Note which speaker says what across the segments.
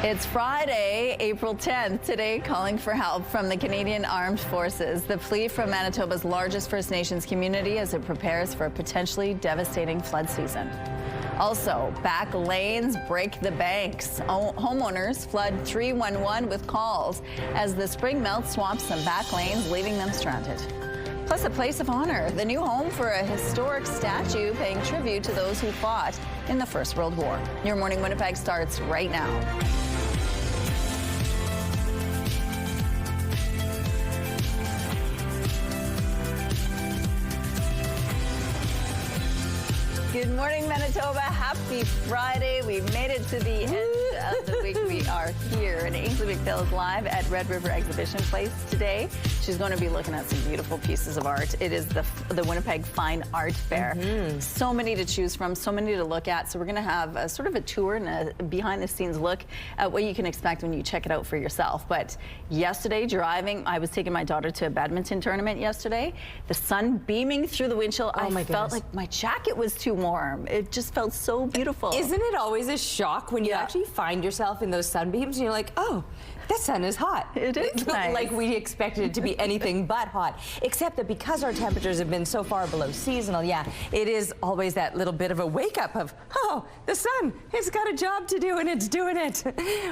Speaker 1: It's Friday, April 10th. Today, calling for help from the Canadian Armed Forces. The plea from Manitoba's largest First Nations community as it prepares for a potentially devastating flood season. Also, back lanes break the banks. Homeowners flood 311 with calls as the spring melt swamps some back lanes, leaving them stranded. Plus, a place of honor, the new home for a historic statue paying tribute to those who fought in the First World War. Your Morning Winnipeg starts right now. Good morning, Manitoba. Happy Friday. We made it to the end of the week. We are here, and Ainsley McPhail is live at Red River Exhibition Place today. She's going to be looking at some beautiful pieces of art. It is the Winnipeg Fine Art Fair. So many to choose from, so many to look at. So we're going to have a sort of a tour and a behind-the-scenes look at what you can expect when you check it out for yourself. But yesterday, driving, I was taking my daughter to a badminton tournament yesterday. The sun beaming through the windshield. I felt like my jacket was too warm. It just felt so beautiful.
Speaker 2: Isn't it always a shock when you actually find yourself in those sunbeams and you're like, oh, that sun is hot.
Speaker 1: It is nice.
Speaker 2: Like we expected it to be anything but hot. Except that because our temperatures have been so far below seasonal, it is always that little bit of a wake up of, oh, the sun, it's got a job to do and it's doing it.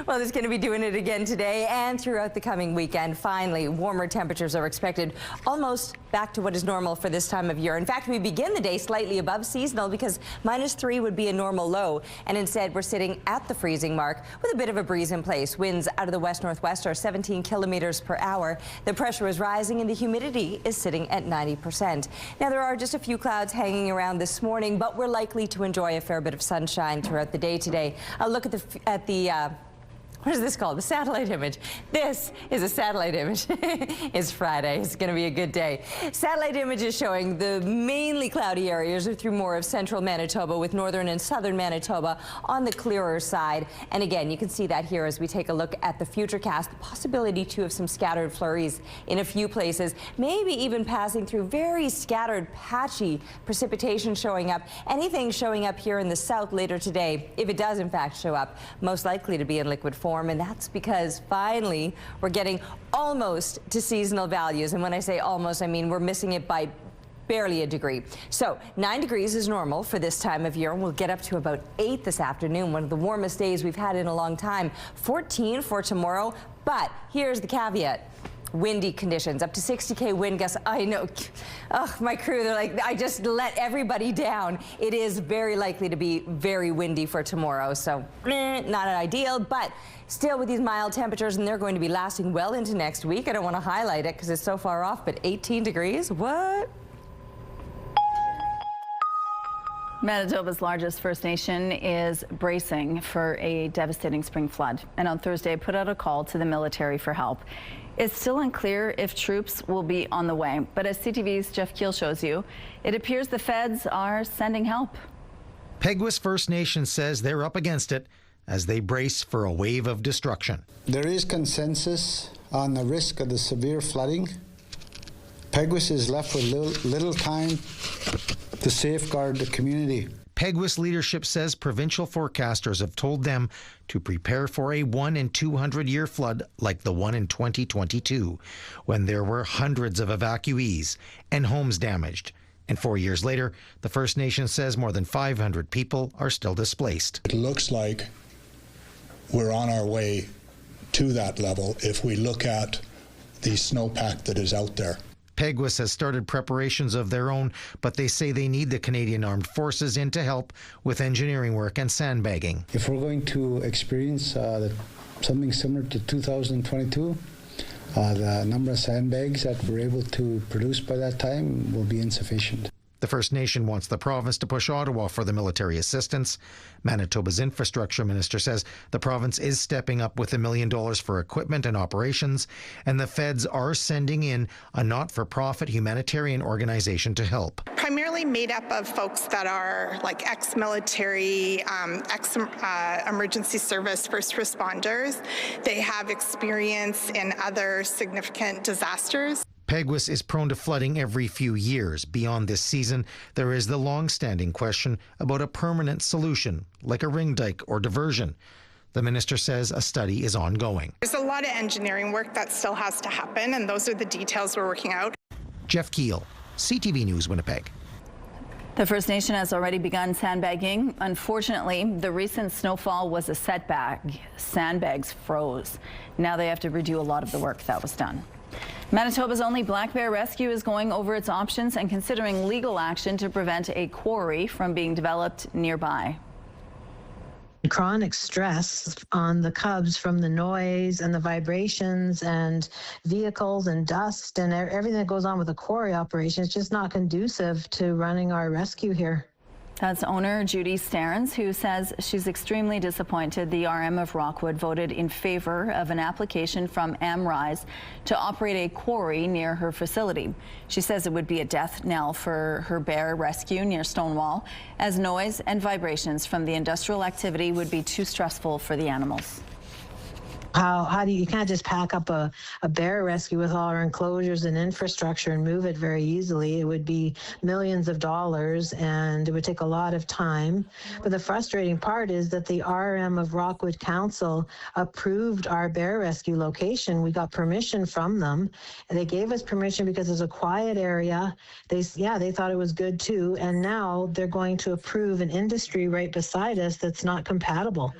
Speaker 2: Well, it's going to be doing it again today and throughout the coming weekend. Finally, warmer temperatures are expected, almost back to what is normal for this time of year. In fact, we begin the day slightly above seasonal because -3 would be a normal low. And instead, we're sitting at the freezing mark with a bit of a breeze in place. Winds out of the west-northwest are 17 kilometers per hour. The pressure is rising and the humidity is sitting at 90%. Now, there are just a few clouds hanging around this morning, but we're likely to enjoy a fair bit of sunshine throughout the day today. A look at the what is this called? The satellite image. This is a satellite image. It's Friday. It's going to be a good day. Satellite image is showing the mainly cloudy areas are through more of central Manitoba with northern and southern Manitoba on the clearer side. And again, you can see that here as we take a look at the futurecast. The possibility too of some scattered flurries in a few places, maybe even passing through very scattered patchy precipitation showing up. Anything showing up here in the south later today, if it does in fact show up, most likely to be in liquid form. And that's because finally we're getting almost to seasonal values. And when I say almost, I mean we're missing it by barely a degree. So 9 degrees is normal for this time of year, and we'll get up to about 8 this afternoon, one of the warmest days we've had in a long time. 14 for tomorrow, but here's the caveat. Windy conditions, up to 60K wind gusts. I know, my crew, they're like, I just let everybody down. It is very likely to be very windy for tomorrow, so not ideal, but still with these mild temperatures, and they're going to be lasting well into next week. I don't want to highlight it because it's so far off, but 18 degrees, what?
Speaker 1: Manitoba's largest First Nation is bracing for a devastating spring flood, and on Thursday put out a call to the military for help. It's still unclear if troops will be on the way, but as CTV's Jeff Keel shows you, it appears the feds are sending help.
Speaker 3: Peguis First Nation says they're up against it as they brace for a wave of destruction.
Speaker 4: There is consensus on the risk of the severe flooding. Peguis is left with little time to safeguard the community.
Speaker 3: Peguis leadership says provincial forecasters have told them to prepare for a 1 in 200 year flood like the one in 2022, when there were hundreds of evacuees and homes damaged. And 4 years later, the First Nation says more than 500 people are still displaced.
Speaker 5: It looks like we're on our way to that level if we look at the snowpack that is out there.
Speaker 3: Peguis has started preparations of their own, but they say they need the Canadian Armed Forces in to help with engineering work and sandbagging.
Speaker 4: If we're going to experience something similar to 2022, the number of sandbags that we're able to produce by that time will be insufficient.
Speaker 3: The First Nation wants the province to push Ottawa for the military assistance. Manitoba's infrastructure minister says the province is stepping up with $1 million for equipment and operations, and the feds are sending in a not-for-profit humanitarian organization to help.
Speaker 6: Primarily made up of folks that are like ex-military, emergency service first responders. They have experience in other significant disasters.
Speaker 3: Peguis is prone to flooding every few years. Beyond this season, there is the long-standing question about a permanent solution, like a ring dike or diversion. The minister says a study is ongoing.
Speaker 6: There's a lot of engineering work that still has to happen, and those are the details we're working out.
Speaker 3: Jeff Keel, CTV News, Winnipeg.
Speaker 1: The First Nation has already begun sandbagging. Unfortunately, the recent snowfall was a setback. Sandbags froze. Now they have to redo a lot of the work that was done. Manitoba's only black bear rescue is going over its options and considering legal action to prevent a quarry from being developed nearby.
Speaker 7: Chronic stress on the cubs from the noise and the vibrations and vehicles and dust and everything that goes on with the quarry operation. It's just not conducive to running our rescue here.
Speaker 1: That's owner Judy Stearns, who says she's extremely disappointed the RM of Rockwood voted in favor of an application from AmRise to operate a quarry near her facility. She says it would be a death knell for her bear rescue near Stonewall, as noise and vibrations from the industrial activity would be too stressful for the animals.
Speaker 7: How do you can't just pack up a bear rescue with all our enclosures and infrastructure and move it very easily. It would be millions of dollars and it would take a lot of time. But the frustrating part is that the RM of Rockwood Council approved our bear rescue location. We got permission from them. And they gave us permission because it's a quiet area. They thought it was good too. And now they're going to approve an industry right beside us that's not compatible.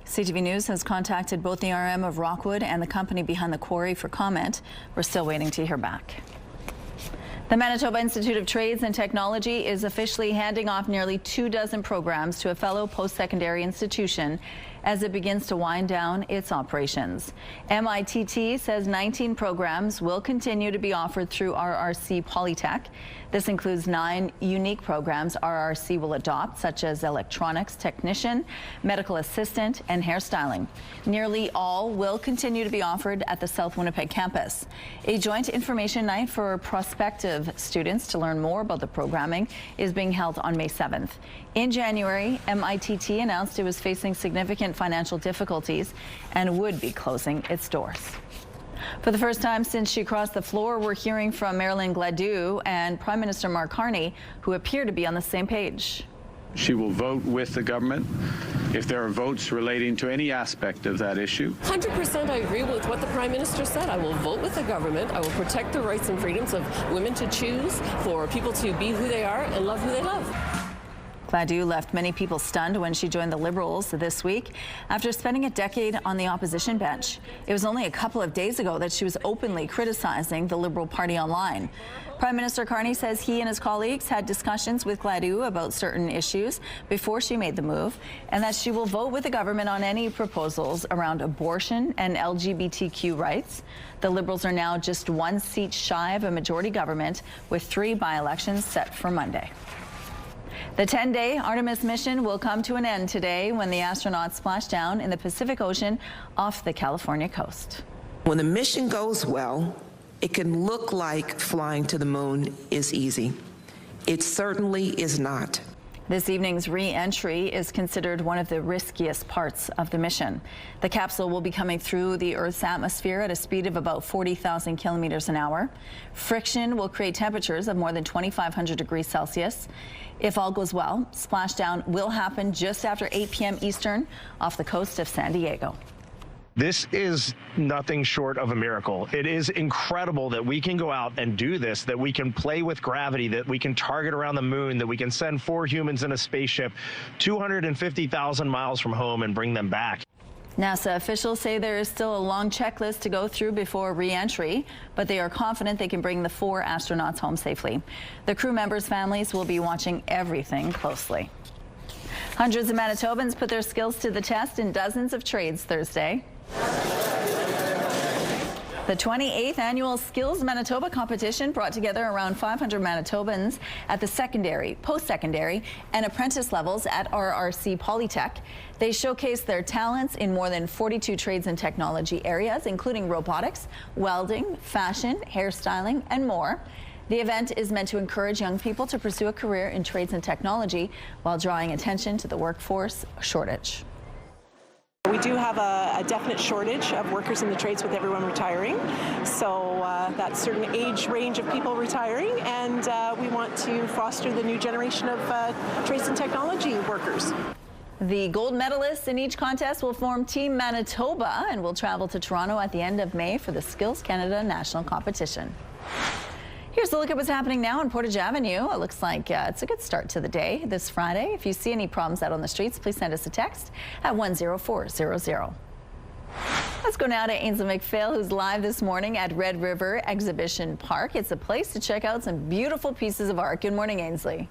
Speaker 1: CTV News has contacted both the RM of Rockwood and the company behind the quarry for comment. We're still waiting to hear back. The Manitoba Institute of Trades and Technology is officially handing off nearly 24 programs to a fellow post-secondary institution as it begins to wind down its operations. MITT says 19 programs will continue to be offered through RRC Polytech. This includes 9 unique programs RRC will adopt, such as electronics technician, medical assistant, and hairstyling. Nearly all will continue to be offered at the South Winnipeg campus. A joint information night for prospective students to learn more about the programming is being held on May 7th. In January, MITT announced it was facing significant financial difficulties and would be closing its doors. For the first time since she crossed the floor, we're hearing from Marilyn Gladu and Prime Minister Mark Carney, who appear to be on the same page.
Speaker 8: She will vote with the government if there are votes relating to any aspect of that issue.
Speaker 9: 100% I agree with what the Prime Minister said. I will vote with the government. I will protect the rights and freedoms of women to choose, for people to be who they are and love who they love.
Speaker 1: Gladu left many people stunned when she joined the Liberals this week after spending a decade on the opposition bench. It was only a couple of days ago that she was openly criticizing the Liberal Party online. Prime Minister Carney says he and his colleagues had discussions with Gladu about certain issues before she made the move, and that she will vote with the government on any proposals around abortion and LGBTQ rights. The Liberals are now just 1 seat shy of a majority government, with 3 by-elections set for Monday. The 10-day Artemis mission will come to an end today when the astronauts splash down in the Pacific Ocean off the California coast.
Speaker 10: When the mission goes well, it can look like flying to the moon is easy. It certainly is not.
Speaker 1: This evening's re-entry is considered one of the riskiest parts of the mission. The capsule will be coming through the Earth's atmosphere at a speed of about 40,000 kilometers an hour. Friction will create temperatures of more than 2,500 degrees Celsius. If all goes well, splashdown will happen just after 8 p.m. Eastern off the coast of San Diego.
Speaker 11: This is nothing short of a miracle. It is incredible that we can go out and do this, that we can play with gravity, that we can target around the moon, that we can send 4 humans in a spaceship 250,000 miles from home and bring them back.
Speaker 1: NASA officials say there is still a long checklist to go through before re-entry, but they are confident they can bring the 4 astronauts home safely. The crew members' families will be watching everything closely. Hundreds of Manitobans put their skills to the test in dozens of trades Thursday. The 28th annual Skills Manitoba competition brought together around 500 Manitobans at the secondary, post-secondary, and apprentice levels at RRC Polytech. They showcased their talents in more than 42 trades and technology areas, including robotics, welding, fashion, hairstyling, and more. The event is meant to encourage young people to pursue a career in trades and technology while drawing attention to the workforce shortage.
Speaker 12: We do have a definite shortage of workers in the trades with everyone retiring, so that's certain age range of people retiring, and we want to foster the new generation of trades and technology workers.
Speaker 1: The gold medalists in each contest will form Team Manitoba and will travel to Toronto at the end of May for the Skills Canada National Competition. Here's a look at what's happening now on Portage Avenue. It looks like it's a good start to the day this Friday. If you see any problems out on the streets, please send us a text at 10400. Let's go now to Ainsley McPhail, who's live this morning at Red River Exhibition Park. It's a place to check out some beautiful pieces of art. Good morning, Ainsley.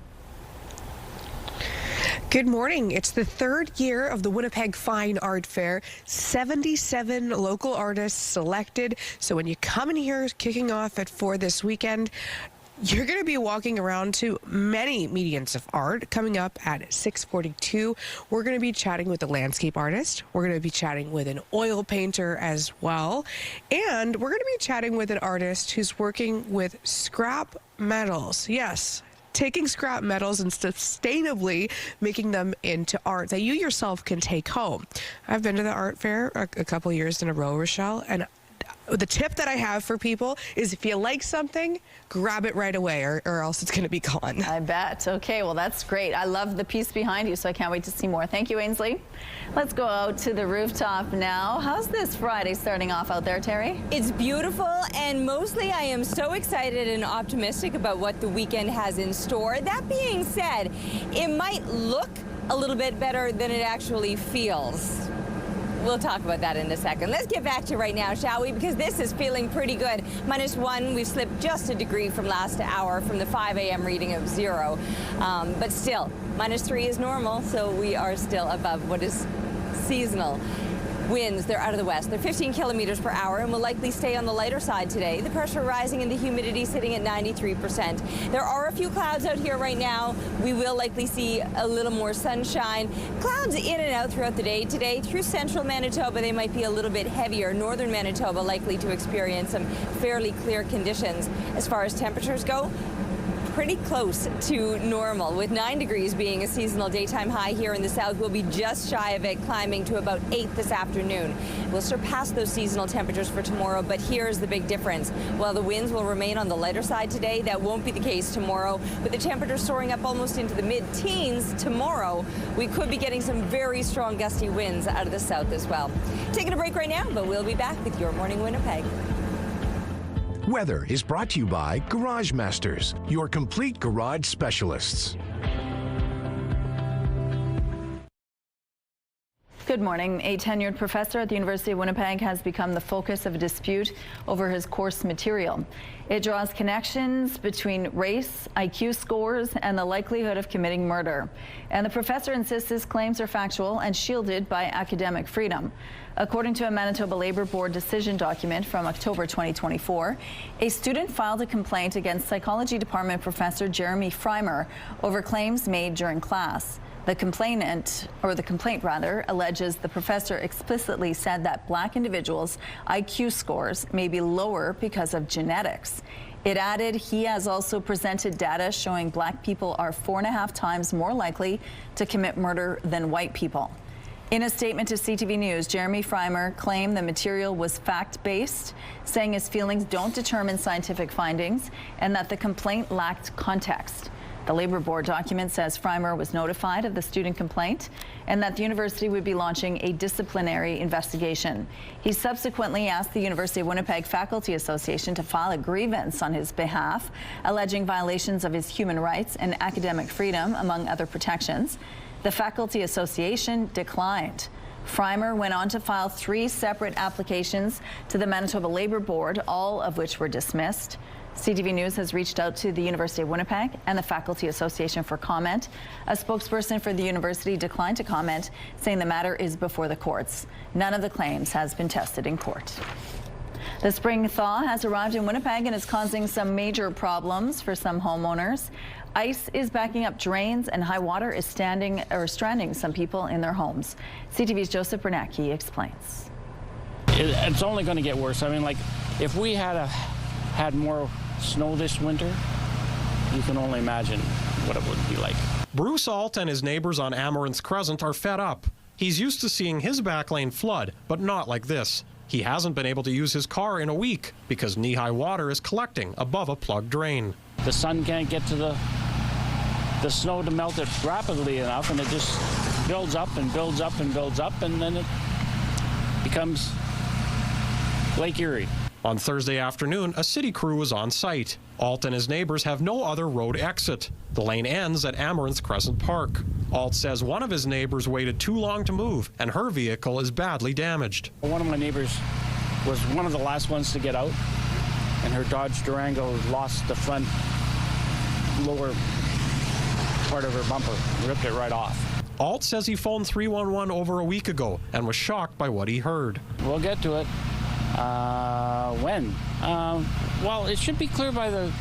Speaker 13: Good morning. It's the third year of the Winnipeg Fine Art Fair. 77 local artists selected. So when you come in here, kicking off at 4 this weekend, you're going to be walking around to many mediums of art. Coming up at 6:42, we're going to be chatting with a landscape artist. We're going to be chatting with an oil painter as well. And we're going to be chatting with an artist who's working with scrap metals. Yes, taking scrap metals and sustainably making them into art that you yourself can take home. I've been to the art fair a couple years in a row, Rochelle, and the tip that I have for people is if you like something, grab it right away or else it's going to be gone.
Speaker 1: I bet. Okay, well, that's great. I love the piece behind you, so I can't wait to see more. Thank you, Ainsley. Let's go out to the rooftop now. How's this Friday starting off out there, Terry?
Speaker 2: It's beautiful, and mostly I am so excited and optimistic about what the weekend has in store. That being said, it might look a little bit better than it actually feels. We'll talk about that in a second. Let's get back to right now, shall we? Because this is feeling pretty good. -1, we've slipped just a degree from last hour from the 5 a.m. reading of 0. But still, -3 is normal, so we are still above what is seasonal. Winds, they're out of the west. They're 15 kilometers per hour and will likely stay on the lighter side today. The pressure rising and the humidity sitting at 93%. There are a few clouds out here right now. We will likely see a little more sunshine. Clouds in and out throughout the day today. Through central Manitoba, they might be a little bit heavier. Northern Manitoba likely to experience some fairly clear conditions. As far as temperatures go, pretty close to normal, with 9 degrees being a seasonal daytime high here in the south. We'll be just shy of it, climbing to about 8 this afternoon. We'll surpass those seasonal temperatures for tomorrow, but here's the big difference. While the winds will remain on the lighter side today, that won't be the case tomorrow. With the temperatures soaring up almost into the mid-teens tomorrow, we could be getting some very strong gusty winds out of the south as well. Taking a break right now, but we'll be back with Your Morning Winnipeg.
Speaker 14: Weather is brought to you by Garage Masters, your complete garage specialists.
Speaker 1: Good morning. A tenured professor at the University of Winnipeg has become the focus of a dispute over his course material. It draws connections between race, IQ scores, and the likelihood of committing murder. And the professor insists his claims are factual and shielded by academic freedom. According to a Manitoba Labour Board decision document from October 2024, a student filed a complaint against Psychology Department professor Jeremy Freimer over claims made during class. The complaint alleges the professor explicitly said that black individuals' IQ scores may be lower because of genetics. It added he has also presented data showing black people are 4.5 times more likely to commit murder than white people. In a statement to CTV News, Jeremy Freimer claimed the material was fact-based, saying his feelings don't determine scientific findings and that the complaint lacked context. The Labour Board document says Freimer was notified of the student complaint and that the university would be launching a disciplinary investigation. He subsequently asked the University of Winnipeg Faculty Association to file a grievance on his behalf, alleging violations of his human rights and academic freedom, among other protections. The Faculty Association declined. Freimer went on to file 3 separate applications to the Manitoba Labour Board, all of which were dismissed. CTV News has reached out to the University of Winnipeg and the Faculty Association for comment. A spokesperson for the university declined to comment, saying the matter is before the courts. None of the claims has been tested in court. The spring thaw has arrived in Winnipeg and is causing some major problems for some homeowners. Ice is backing up drains and high water is stranding some people in their homes. CTV's Joseph Bernacki explains.
Speaker 15: It's only going to get worse. I mean, like, if we had more snow this winter, you can only imagine what it would be like.
Speaker 16: Bruce Alt and his neighbors on Amaranth Crescent are fed up. He's used to seeing his back lane flood, but not like this. He hasn't been able to use his car in a week because knee-high water is collecting above a plugged drain.
Speaker 15: The sun can't get to the snow to melt it rapidly enough, and it just builds up and builds up and builds up, and then it becomes Lake Erie.
Speaker 16: On Thursday afternoon, a city crew was on site. Alt and his neighbors have no other road exit. The lane ends at Amaranth Crescent Park. Alt says one of his neighbors waited too long to move, and her vehicle is badly damaged.
Speaker 15: One of my neighbors was one of the last ones to get out, and her Dodge Durango lost the front lower part of her bumper, ripped it right off.
Speaker 16: Alt says he phoned 311 over a week ago and was shocked by what he heard.
Speaker 15: We'll get to it. When? Well, it should be clear by the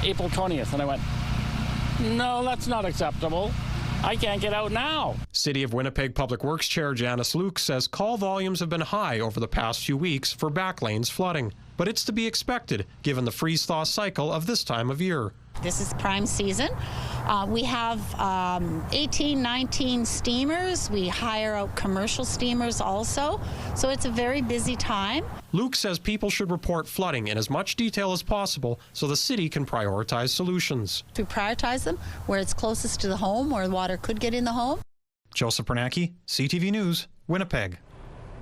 Speaker 15: April 20th. And I went, no, that's not acceptable. I can't get out now.
Speaker 16: City of Winnipeg Public Works Chair Janice Luke says call volumes have been high over the past few weeks for back lanes flooding. But it's to be expected given the freeze-thaw cycle of this time of year.
Speaker 17: This is prime season. We have 18, 19 steamers. We hire out commercial steamers also. So it's a very busy time.
Speaker 16: Luke says people should report flooding in as much detail as possible so the city can prioritize solutions.
Speaker 17: We prioritize them where it's closest to the home, where water could get in the home.
Speaker 16: Joseph Bernacki, CTV News, Winnipeg.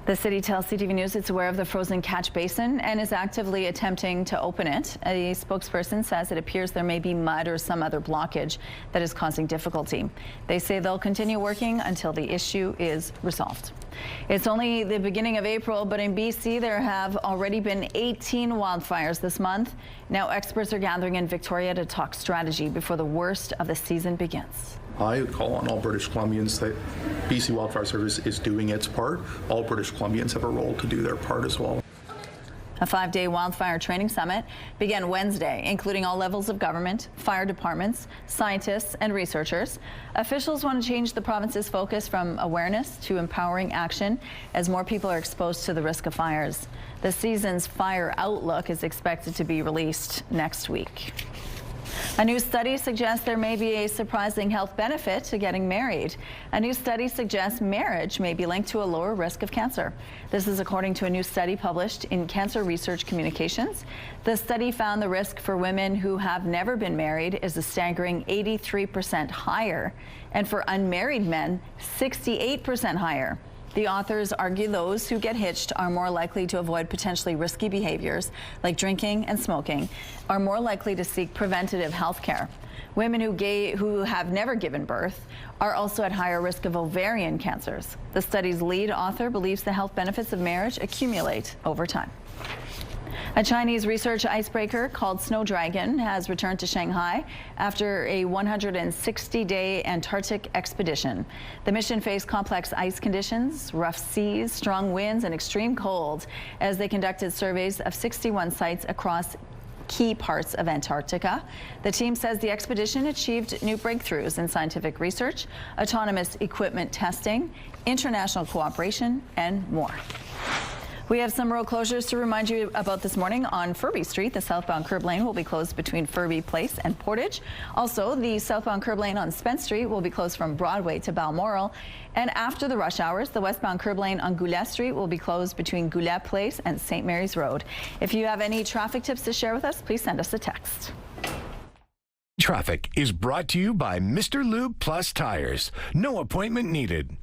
Speaker 1: The city tells CTV News it's aware of the frozen catch basin and is actively attempting to open it. A spokesperson says it appears there may be mud or some other blockage that is causing difficulty. They say they'll continue working until the issue is resolved. It's only the beginning of April, but in BC there have already been 18 wildfires this month. Now experts are gathering in Victoria to talk strategy before the worst of the season begins.
Speaker 18: I call on all British Columbians that BC Wildfire Service is doing its part. All British Columbians have a role to do their part as well.
Speaker 1: A 5-day wildfire training summit began Wednesday, including all levels of government, fire departments, scientists, and researchers. Officials want to change the province's focus from awareness to empowering action as more people are exposed to the risk of fires. The season's fire outlook is expected to be released next week. A new study suggests there may be a surprising health benefit to getting married. A new study suggests marriage may be linked to a lower risk of cancer. This is according to a new study published in Cancer Research Communications. The study found the risk for women who have never been married is a staggering 83% higher, and for unmarried men, 68% higher. The authors argue those who get hitched are more likely to avoid potentially risky behaviors like drinking and smoking, are more likely to seek preventative health care. Women who have never given birth are also at higher risk of ovarian cancers. The study's lead author believes the health benefits of marriage accumulate over time. A Chinese research icebreaker called Snow Dragon has returned to Shanghai after a 160-day Antarctic expedition. The mission faced complex ice conditions, rough seas, strong winds, and extreme cold as they conducted surveys of 61 sites across key parts of Antarctica. The team says the expedition achieved new breakthroughs in scientific research, autonomous equipment testing, international cooperation, and more. We have some road closures to remind you about this morning. On Furby Street, the southbound curb lane will be closed between Furby Place and Portage. Also, the southbound curb lane on Spence Street will be closed from Broadway to Balmoral. And after the rush hours, the westbound curb lane on Goulet Street will be closed between Goulet Place and St. Mary's Road. If you have any traffic tips to share with us, please send us a text.
Speaker 14: Traffic is brought to you by Mr. Lube Plus Tires. No appointment needed.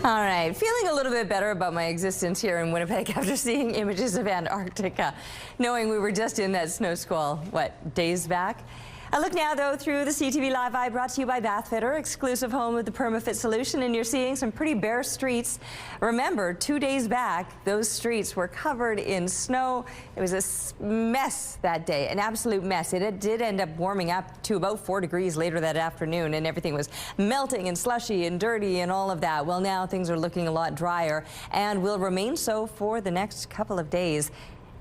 Speaker 2: All right, feeling a little bit better about my existence here in Winnipeg after seeing images of Antarctica, knowing we were just in that snow squall, what, days back? A look now, though, through the CTV Live Eye, brought to you by Bathfitter, exclusive home of the PermaFit solution, and you're seeing some pretty bare streets. Remember, 2 days back, those streets were covered in snow. It was a mess that day, an absolute mess. It did end up warming up to about 4 degrees later that afternoon, and everything was melting and slushy and dirty and all of that. Well, now things are looking a lot drier and will remain so for the next couple of days.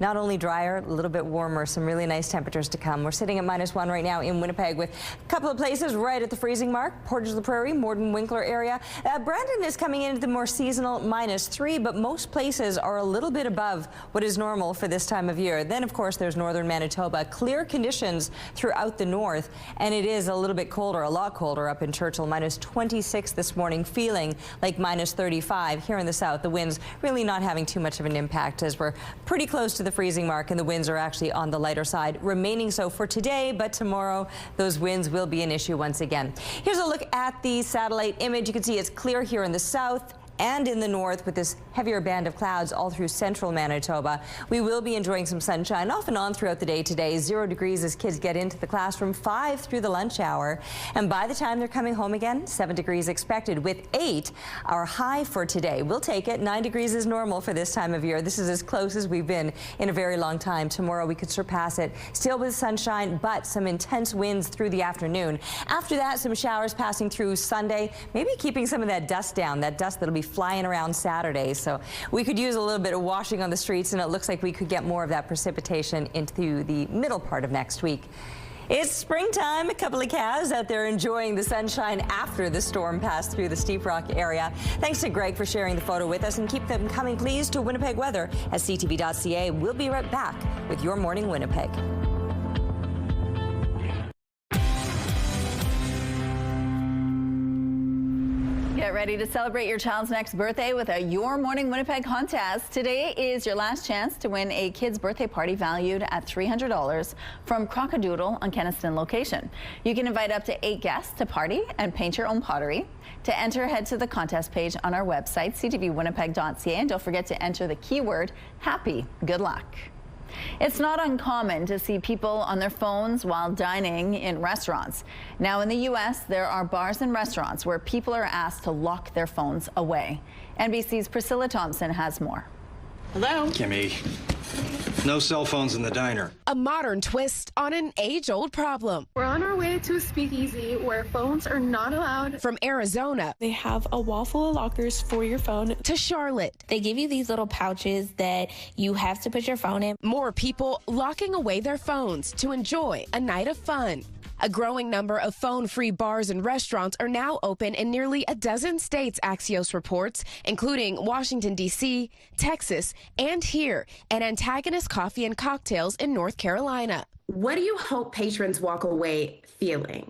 Speaker 2: Not only drier, a little bit warmer, some really nice temperatures to come. We're sitting at -1 right now in Winnipeg with a couple of places right at the freezing mark. Portage la Prairie, Morden, Winkler area. Brandon is coming into the more seasonal -3, but most places are a little bit above what is normal for this time of year. Then, of course, there's northern Manitoba. Clear conditions throughout the north, and it is a little bit colder, a lot colder up in Churchill. -26 this morning, feeling like -35 here in the south. The winds really not having too much of an impact as we're pretty close to the the freezing mark, and the winds are actually on the lighter side, remaining so for today, but tomorrow those winds will be an issue once again. Here's a look at the satellite image. You can see it's clear here in the south and in the north with this heavier band of clouds all through central Manitoba. We will be enjoying some sunshine off and on throughout the day today. 0 degrees as kids get into the classroom, 5 through the lunch hour. And by the time they're coming home again, 7 degrees expected with 8 our high for today. We'll take it. 9 degrees is normal for this time of year. This is as close as we've been in a very long time. Tomorrow we could surpass it. Still with sunshine, but some intense winds through the afternoon. After that, some showers passing through Sunday, maybe keeping some of that dust down, that dust that'll be flying around Saturday. So we could use a little bit of washing on the streets, and it looks like we could get more of that precipitation into the middle part of next week. It's springtime. A couple of calves out there enjoying the sunshine after the storm passed through the Steep Rock area. Thanks to Greg for sharing the photo with us, and keep them coming, please, to Winnipeg Weather at CTV.ca. We'll be right back with your Morning Winnipeg.
Speaker 1: Get ready to celebrate your child's next birthday with a Your Morning Winnipeg contest. Today is your last chance to win a kid's birthday party valued at $300 from Crockadoodle on Keniston location. You can invite up to 8 guests to party and paint your own pottery. To enter, head to the contest page on our website, ctvwinnipeg.ca, and don't forget to enter the keyword HAPPY. Good luck. It's not uncommon to see people on their phones while dining in restaurants. Now in the U.S., there are bars and restaurants where people are asked to lock their phones away. NBC's Priscilla Thompson has more.
Speaker 19: Hello?
Speaker 20: Kimmy, no cell phones in the diner.
Speaker 19: A modern twist on an age-old problem.
Speaker 21: We're on our way to a speakeasy where phones are not allowed.
Speaker 19: From Arizona,
Speaker 21: they have a wall full of lockers for your phone.
Speaker 19: To Charlotte,
Speaker 22: they give you these little pouches that you have to put your phone in.
Speaker 19: More people locking away their phones to enjoy a night of fun. A growing number of phone-free bars and restaurants are now open in nearly a dozen states, Axios reports, including Washington, D.C., Texas, and here at Antagonist Coffee and Cocktails in North Carolina.
Speaker 23: What do you hope patrons walk away feeling?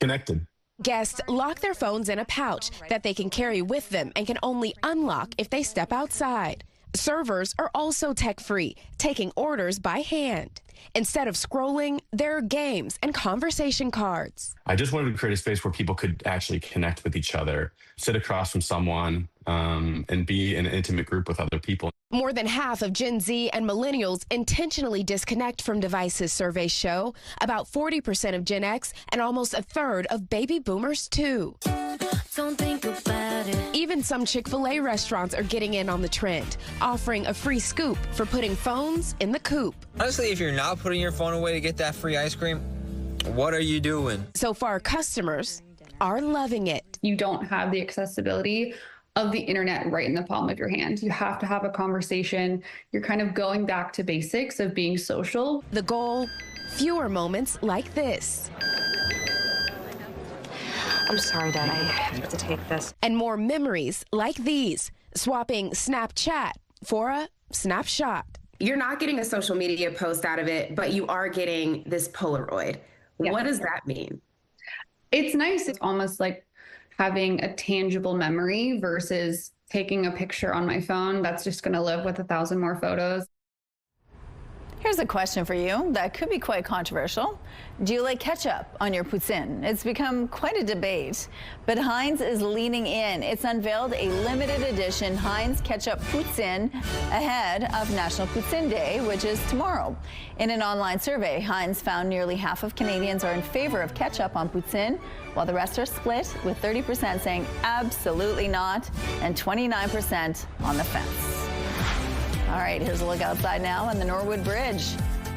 Speaker 11: Connected.
Speaker 19: Guests lock their phones in a pouch that they can carry with them and can only unlock if they step outside. Servers are also tech-free, taking orders by hand. Instead of scrolling, there are games and conversation cards.
Speaker 24: I just wanted to create a space where people could actually connect with each other, sit across from someone, and be in an intimate group with other people.
Speaker 19: More than half of Gen Z and millennials intentionally disconnect from devices, surveys show. About 40% of Gen X and almost a third of baby boomers, too. Don't think about it. Even some Chick-fil-A restaurants are getting in on the trend, offering a free scoop for putting phones in the coop.
Speaker 25: Honestly, if you're not putting your phone away to get that free ice cream, what are you doing?
Speaker 19: So far, customers are loving it.
Speaker 26: You don't have the accessibility of the internet right in the palm of your hand. You have to have a conversation. You're kind of going back to basics of being social.
Speaker 19: The goal, fewer moments like this.
Speaker 27: I'm sorry, Dad, I have to take this.
Speaker 19: And more memories like these, swapping Snapchat for a snapshot.
Speaker 23: You're not getting a social media post out of it, but you are getting this Polaroid. Yeah. What does that mean?
Speaker 26: It's nice. It's almost like having a tangible memory versus taking a picture on my phone that's just going to live with 1,000 more photos.
Speaker 1: Here's a question for you that could be quite controversial. Do you like ketchup on your poutine? It's become quite a debate, but Heinz is leaning in. It's unveiled a limited edition Heinz Ketchup Poutine ahead of National Poutine Day, which is tomorrow. In an online survey, Heinz found nearly half of Canadians are in favor of ketchup on poutine, while the rest are split, with 30% saying absolutely not and 29% on the fence. All right, here's a look outside now on the Norwood Bridge.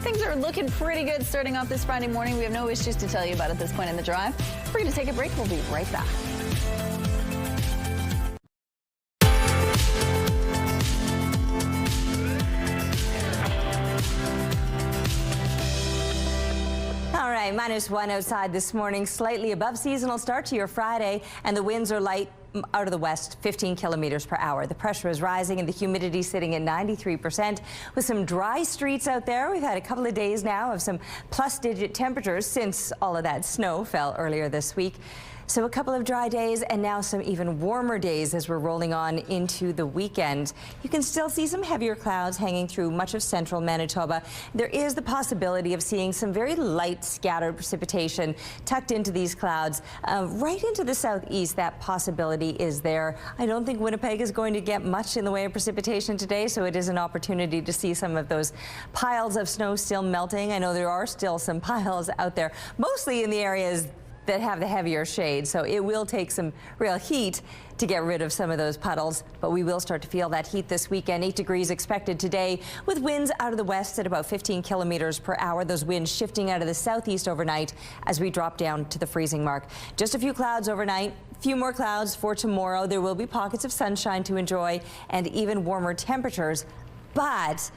Speaker 1: Things are looking pretty good starting off this Friday morning. We have no issues to tell you about at this point in the drive. We're going to take a break. We'll be right back.
Speaker 2: All right, -1 outside this morning, slightly above seasonal start to your Friday, and the winds are light out of the west, 15 kilometers per hour. The pressure is rising and the humidity sitting at 93% with some dry streets out there. We've had a couple of days now of some plus-digit temperatures since all of that snow fell earlier this week. So a couple of dry days and now some even warmer days as we're rolling on into the weekend. You can still see some heavier clouds hanging through much of central Manitoba. There is the possibility of seeing some very light scattered precipitation tucked into these clouds. Right into the southeast, that possibility is there. I don't think Winnipeg is going to get much in the way of precipitation today, so it is an opportunity to see some of those piles of snow still melting. I know there are still some piles out there, mostly in the areas that have the heavier shade, so it will take some real heat to get rid of some of those puddles, but we will start to feel that heat this weekend. 8 degrees expected today with winds out of the west at about 15 kilometers per hour. Those winds shifting out of the southeast overnight as we drop down to the freezing mark. Just a few clouds overnight. Few more clouds for tomorrow. There will be pockets of sunshine to enjoy and even warmer temperatures, but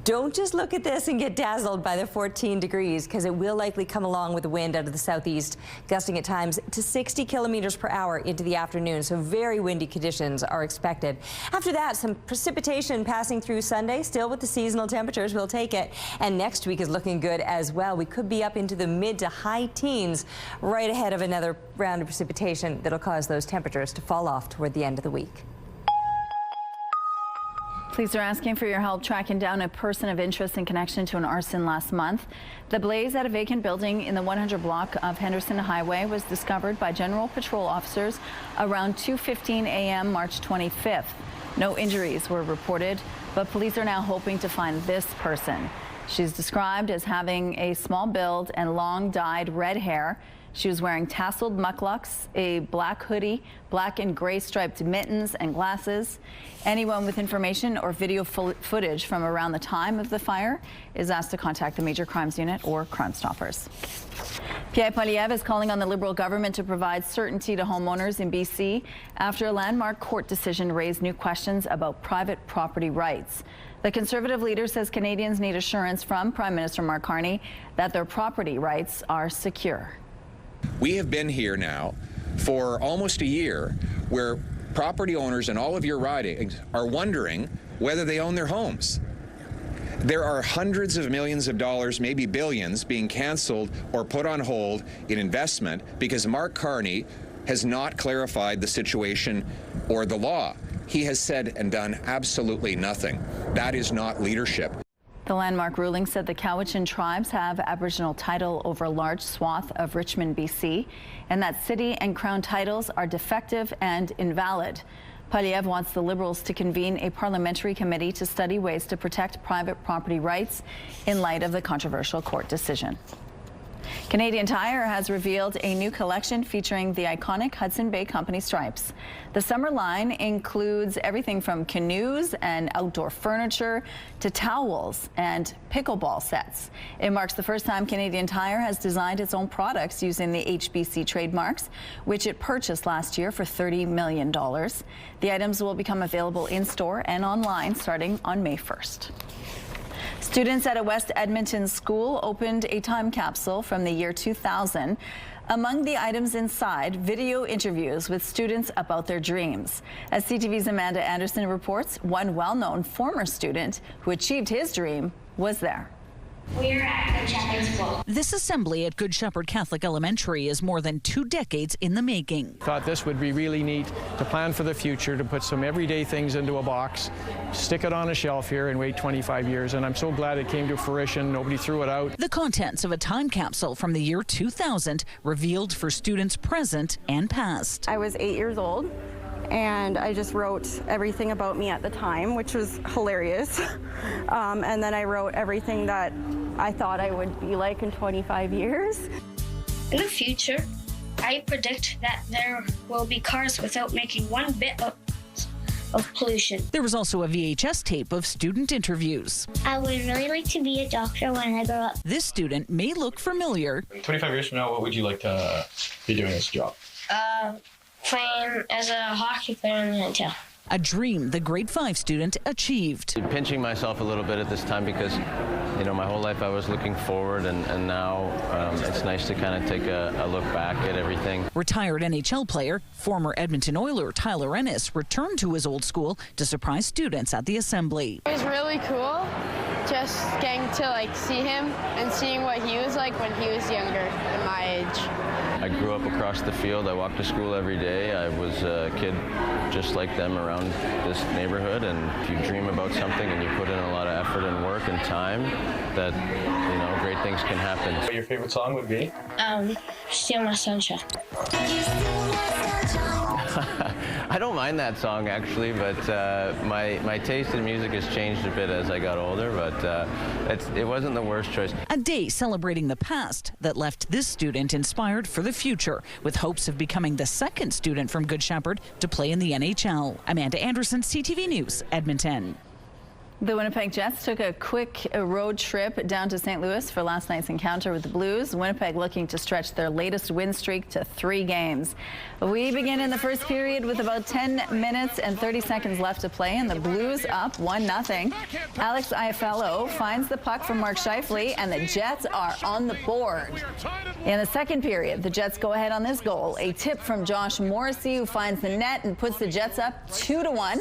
Speaker 2: don't just look at this and get dazzled by the 14 degrees because it will likely come along with the wind out of the southeast, gusting at times to 60 kilometers per hour into the afternoon, so very windy conditions are expected. After that, some precipitation passing through Sunday, still with the seasonal temperatures, we'll take it. And next week is looking good as well. We could be up into the mid to high teens right ahead of another round of precipitation that'll cause those temperatures to fall off toward the end of the week.
Speaker 1: Police are asking for your help tracking down a person of interest in connection to an arson last month. The blaze at a vacant building in the 100 block of Henderson Highway was discovered by General Patrol officers around 2:15 a.m. March 25th. No injuries were reported, but police are now hoping to find this person. She's described as having a small build and long dyed red hair. She was wearing tasseled mucklucks, a black hoodie, black and gray striped mittens and glasses. Anyone with information or video footage from around the time of the fire is asked to contact the Major Crimes Unit or Crime Stoppers. Pierre Poilievre is calling on the Liberal government to provide certainty to homeowners in BC after a landmark court decision raised new questions about private property rights. The Conservative leader says Canadians need assurance from Prime Minister Mark Carney that their property rights are secure.
Speaker 3: We have been here now for almost a year where property owners in all of your ridings are wondering whether they own their homes. There are hundreds of millions of dollars, maybe billions, being canceled or put on hold in investment because Mark Carney has not clarified the situation or the law. He has said and done absolutely nothing. That is not leadership.
Speaker 1: The landmark ruling said the Cowichan tribes have Aboriginal title over a large swath of Richmond, BC, and that city and crown titles are defective and invalid. Poilievre wants the Liberals to convene a parliamentary committee to study ways to protect private property rights in light of the controversial court decision. Canadian Tire has revealed a new collection featuring the iconic Hudson Bay Company stripes. The summer line includes everything from canoes and outdoor furniture to towels and pickleball sets. It marks the first time Canadian Tire has designed its own products using the HBC trademarks, which it purchased last year for $30 million. The items will become available in-store and online starting on May 1st. Students at a West Edmonton school opened a time capsule from the year 2000. Among the items inside, video interviews with students about their dreams. As CTV's Amanda Anderson reports, one well-known former student who achieved his dream was there.
Speaker 4: We're at Good Shepherd School. This assembly at Good Shepherd Catholic Elementary is more than 2 decades in the making.
Speaker 5: Thought this would be really neat to plan for the future, to put some everyday things into a box, stick it on a shelf here and wait 25 years, and I'm so glad it came to fruition. Nobody threw it out.
Speaker 4: The contents of a time capsule from the year 2000 revealed for students present and past.
Speaker 6: I was 8 years old, and I just wrote everything about me at the time, which was hilarious. And then I wrote everything that I thought I would be like in 25 years.
Speaker 7: In the future, I predict that there will be cars without making one bit of pollution.
Speaker 4: There was also a VHS tape of student interviews.
Speaker 7: I would really like to be a doctor when I grow up.
Speaker 4: This student may look familiar.
Speaker 8: 25 years from now, what would you like to be doing as a job?
Speaker 7: Playing as a hockey player in the NHL.
Speaker 4: A dream the grade 5 student achieved.
Speaker 9: Pinching myself a little bit at this time because, you know, my whole life I was looking forward, and now it's nice to kind of take a look back at everything.
Speaker 4: Retired NHL player, former Edmonton Oiler Tyler Ennis returned to his old school to surprise students at the assembly.
Speaker 21: It was really cool.
Speaker 10: Just getting to like see him and seeing what he was like when he was younger than my age.
Speaker 9: I grew up across the field. I walked to school every day. I was a kid just like them around this neighborhood, and if you dream about something and you put in a lot of effort and work and time, that, you know, great things can happen.
Speaker 8: What your favorite song would be?
Speaker 7: Steal My Sunshine.
Speaker 9: I don't mind that song, actually, but my taste in music has changed a bit as I got older, but it wasn't the worst choice.
Speaker 4: A day celebrating the past that left this student inspired for the future, with hopes of becoming the second student from Good Shepherd to play in the NHL. Amanda Anderson, CTV News, Edmonton.
Speaker 1: The Winnipeg Jets took a quick road trip down to St. Louis for last night's encounter with the Blues. Winnipeg looking to stretch their latest win streak to 3 games. We begin in the first period with about 10 minutes and 30 seconds left to play, and the Blues up 1-0. Alex Iafallo finds the puck from Mark Scheifele, and the Jets are on the board. In the second period, the Jets go ahead on this goal. A tip from Josh Morrissey, who finds the net and puts the Jets up 2-1.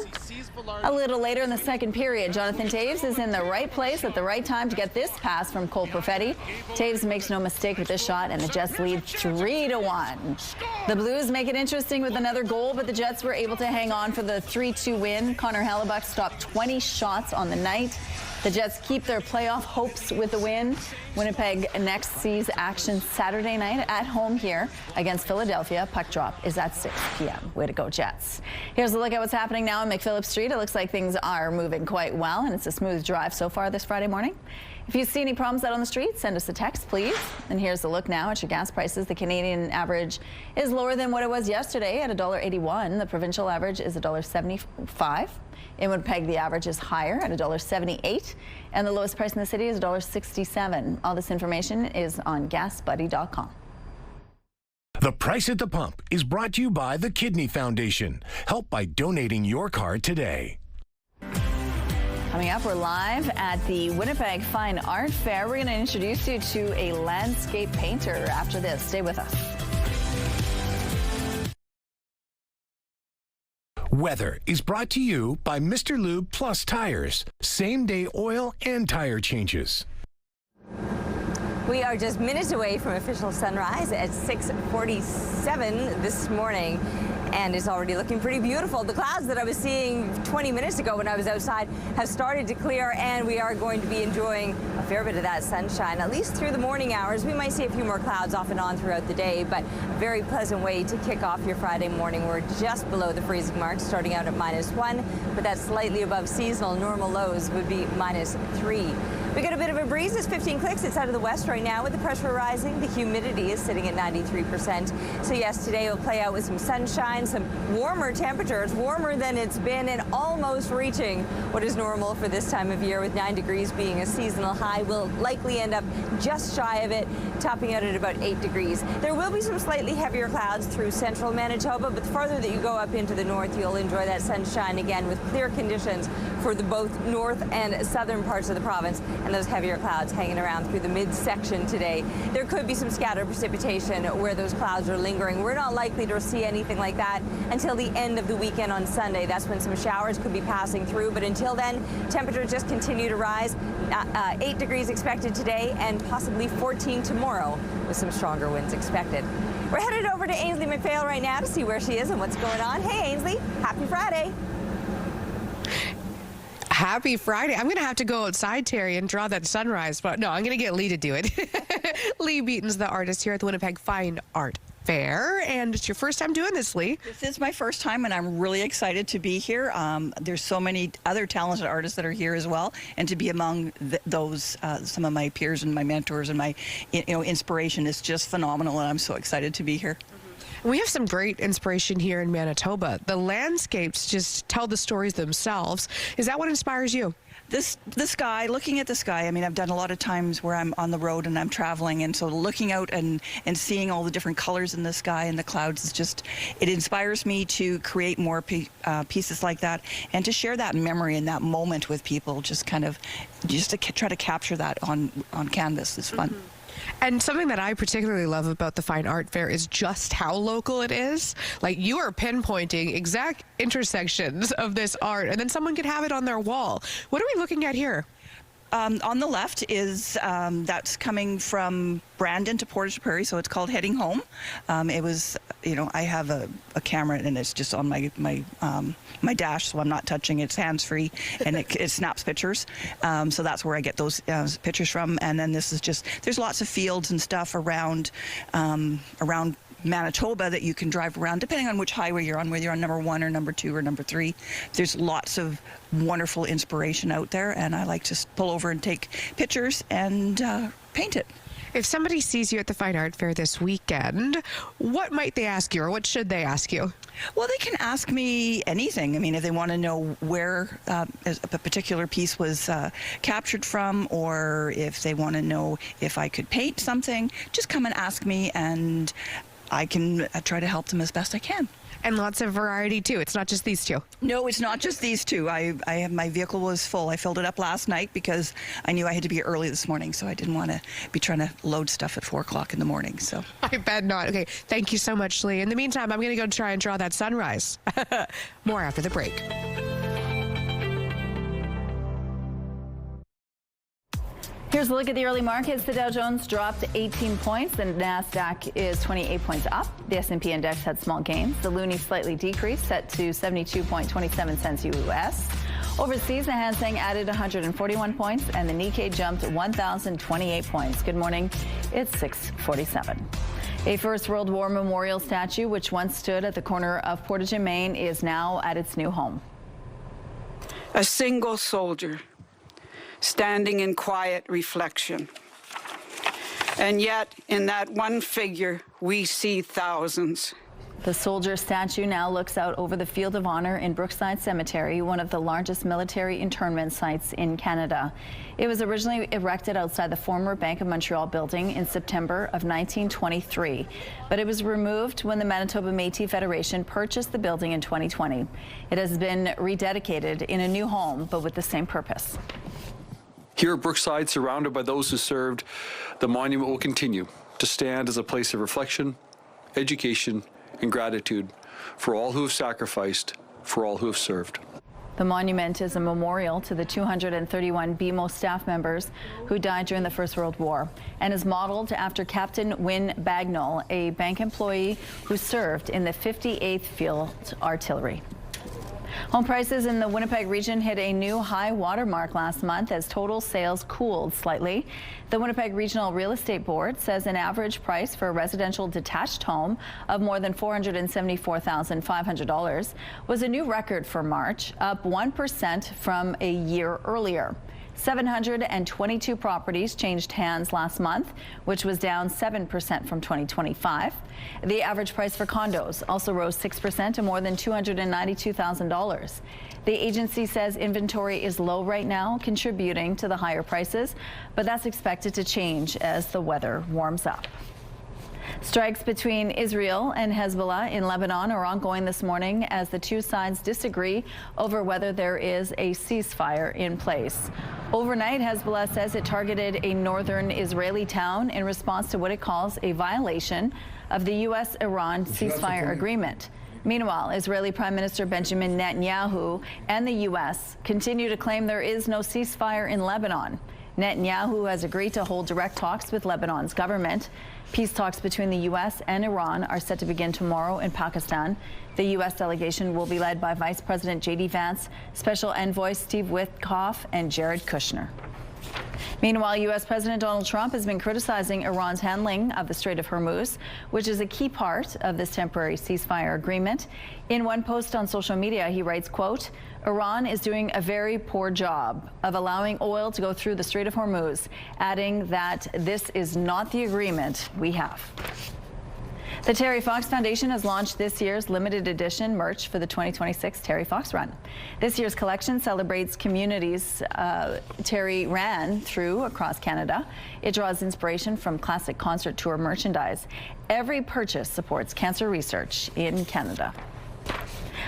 Speaker 1: A little later in the second period, Jonathan Taves is in the right place at the right time to get this pass from Cole Perfetti. Taves makes no mistake with this shot, and the Jets lead 3-1. The Blues make it interesting with another goal, but the Jets were able to hang on for the 3-2 win. Connor Hellebuck stopped 20 shots on the night. The Jets keep their playoff hopes with the win. Winnipeg next sees action Saturday night at home here against Philadelphia. Puck drop is at 6 p.m. Way to go, Jets. Here's a look at what's happening now on McPhillip Street. It looks like things are moving quite well, and it's a smooth drive so far this Friday morning. If you see any problems out on the street, send us a text, please. And here's a look now at your gas prices. The Canadian average is lower than what it was yesterday at $1.81. The provincial average is $1.75. In Winnipeg, the average is higher at $1.78, and the lowest price in the city is $1.67. All this information is on GasBuddy.com.
Speaker 14: The Price at the Pump is brought to you by the Kidney Foundation. Help by donating your card today.
Speaker 1: Coming up, we're live at the Winnipeg Fine Art Fair. We're going to introduce you to a landscape painter after this. Stay with us.
Speaker 14: Weather is brought to you by Mr. Lube Plus Tires. Same-day oil and tire changes.
Speaker 2: We are just minutes away from official sunrise at 6:47 this morning, and it's already looking pretty beautiful. The clouds that I was seeing 20 minutes ago when I was outside have started to clear, and we are going to be enjoying a fair bit of that sunshine, at least through the morning hours. We might see a few more clouds off and on throughout the day, but a very pleasant way to kick off your Friday morning. We're just below the freezing mark, starting out at -1, but that's slightly above seasonal. Normal lows would be -3. We got a bit of a breeze. It's 15 clicks. It's out of the west right now with the pressure rising. The humidity is sitting at 93%. So yes, today will play out with some sunshine, some warmer temperatures, warmer than it's been, and almost reaching what is normal for this time of year, with 9 degrees being a seasonal high. We'll likely end up just shy of it, topping out at about 8 degrees. There will be some slightly heavier clouds through central Manitoba, but the farther that you go up into the north, you'll enjoy that sunshine again with clear conditions for the both north and southern parts of the province, and those heavier clouds hanging around through the midsection today. There could be some scattered precipitation where those clouds are lingering. We're not likely to see anything like that until the end of the weekend on Sunday. That's when some showers could be passing through, but until then, temperatures just continue to rise. 8 degrees expected today and possibly 14 tomorrow, with some stronger winds expected. We're headed over to Ainsley McPhail right now to see where she is and what's going on. Hey, Ainsley, happy Friday.
Speaker 12: Happy Friday. I'm going to have to go outside, Terry, and draw that sunrise. But no, I'm going to get Lee to do it. Lee Beaton's the artist here at the Winnipeg Fine Art Fair. And it's your first time doing this, Lee.
Speaker 13: This is my first time, and I'm really excited to be here. There's so many other talented artists that are here as well. And to be among those, some of my peers and my mentors and my inspiration is just phenomenal. And I'm so excited to be here.
Speaker 12: We have some great inspiration here in Manitoba. The landscapes just tell the stories themselves. Is that what inspires you?
Speaker 13: The sky, looking at the sky. I mean, I've done a lot of times where I'm on the road and I'm traveling, and so looking out and seeing all the different colors in the sky and the clouds is just, it inspires me to create more pieces like that and to share that memory and that moment with people, just to try to capture that on canvas is fun. Mm-hmm.
Speaker 12: And something that I particularly love about the Fine Art Fair is just how local it is. Like, you are pinpointing exact intersections of this art, and then someone could have it on their wall. What are we looking at here?
Speaker 13: On the left is that's coming from Brandon to Portage Prairie, so it's called Heading Home. It was, I have a camera and it's just on my dash, so I'm not touching it. It's hands-free and it snaps pictures. So that's where I get those pictures from. And then this is just, there's lots of fields and stuff around Manitoba that you can drive around, depending on which highway you're on, whether you're on number 1 or number 2 or number 3. There's lots of wonderful inspiration out there, and I like to pull over and take pictures and paint it.
Speaker 12: If somebody sees you at the Fine Art Fair this weekend, what might they ask you, or what should they ask you?
Speaker 13: Well, they can ask me anything. I mean, if they want to know where a particular piece was captured from, or if they want to know if I could paint something, just come and ask me, and I can try to help them as best I can.
Speaker 12: And lots of variety too. It's not just these two.
Speaker 13: No, it's not just these two. My vehicle was full. I filled it up last night because I knew I had to be early this morning, so I didn't want to be trying to load stuff at 4 o'clock in the morning. So
Speaker 12: I bet not. Okay, thank you so much, Lee. In the meantime, I'm going to go try and draw that sunrise. More after the break.
Speaker 1: Here's a look at the early markets. The Dow Jones dropped 18 points. The NASDAQ is 28 points up. The S&P index had small gains. The loonie slightly decreased, set to 72.27 cents U.S. Overseas, the Hang Seng added 141 points, and the Nikkei jumped 1,028 points. Good morning. It's 6:47. A First World War memorial statue, which once stood at the corner of Portage and Main, is now at its new home.
Speaker 11: A single soldier, standing in quiet reflection. And yet, in that one figure, we see thousands.
Speaker 1: The soldier statue now looks out over the Field of Honor in Brookside Cemetery, one of the largest military internment sites in Canada. It was originally erected outside the former Bank of Montreal building in September of 1923, but it was removed when the Manitoba MITT Federation purchased the building in 2020. It has been rededicated in a new home, but with the same purpose.
Speaker 15: Here at Brookside, surrounded by those who served, the monument will continue to stand as a place of reflection, education, and gratitude for all who have sacrificed, for all who have served.
Speaker 1: The monument is a memorial to the 231 BMO staff members who died during the First World War and is modeled after Captain Wynne Bagnall, a bank employee who served in the 58th Field Artillery. Home prices in the Winnipeg region hit a new high watermark last month as total sales cooled slightly. The Winnipeg Regional Real Estate Board says an average price for a residential detached home of more than $474,500 was a new record for March, up 1% from a year earlier. 722 properties changed hands last month, which was down 7% from 2025. The average price for condos also rose 6% to more than $292,000. The agency says inventory is low right now, contributing to the higher prices, but that's expected to change as the weather warms up. Strikes between Israel and Hezbollah in Lebanon are ongoing this morning as the two sides disagree over whether there is a ceasefire in place. Overnight, Hezbollah says it targeted a northern Israeli town in response to what it calls a violation of the U.S.-Iran ceasefire agreement. Meanwhile, Israeli Prime Minister Benjamin Netanyahu and the U.S. continue to claim there is no ceasefire in Lebanon. Netanyahu has agreed to hold direct talks with Lebanon's government. Peace talks between the U.S. and Iran are set to begin tomorrow in Pakistan. The U.S. delegation will be led by Vice President J.D. Vance, Special Envoy Steve Witkoff, and Jared Kushner. Meanwhile, U.S. President Donald Trump has been criticizing Iran's handling of the Strait of Hormuz, which is a key part of this temporary ceasefire agreement. In one post on social media, he writes, quote, Iran is doing a very poor job of allowing oil to go through the Strait of Hormuz, adding that this is not the agreement we have. The Terry Fox Foundation has launched this year's limited edition merch for the 2026 Terry Fox Run. This year's collection celebrates communities Terry ran through across Canada. It draws inspiration from classic concert tour merchandise. Every purchase supports cancer research in Canada.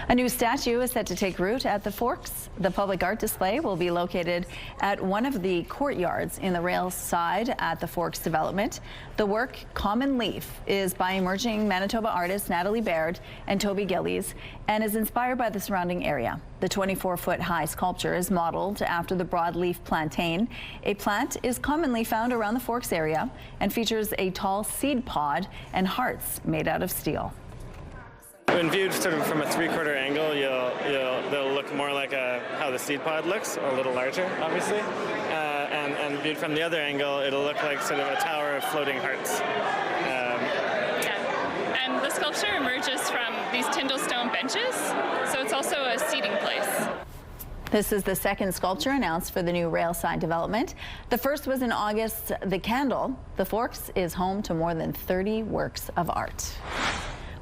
Speaker 1: A new statue is set to take root at the Forks. The public art display will be located at one of the courtyards in the rail side at the Forks development. The work, Common Leaf, is by emerging Manitoba artists Natalie Baird and Toby Gillies and is inspired by the surrounding area. The 24-foot high sculpture is modeled after the broadleaf plantain. A plant is commonly found around the Forks area and features a tall seed pod and hearts made out of steel.
Speaker 16: When viewed sort of from a three-quarter angle, they'll look more like how the seed pod looks, a little larger, obviously. And viewed from the other angle, it'll look like sort of a tower of floating hearts.
Speaker 21: And the sculpture emerges from these Tyndall stone benches, so it's also a seating place.
Speaker 1: This is the second sculpture announced for the new railside development. The first was in August. The Candle, the Forks, is home to more than 30 works of art.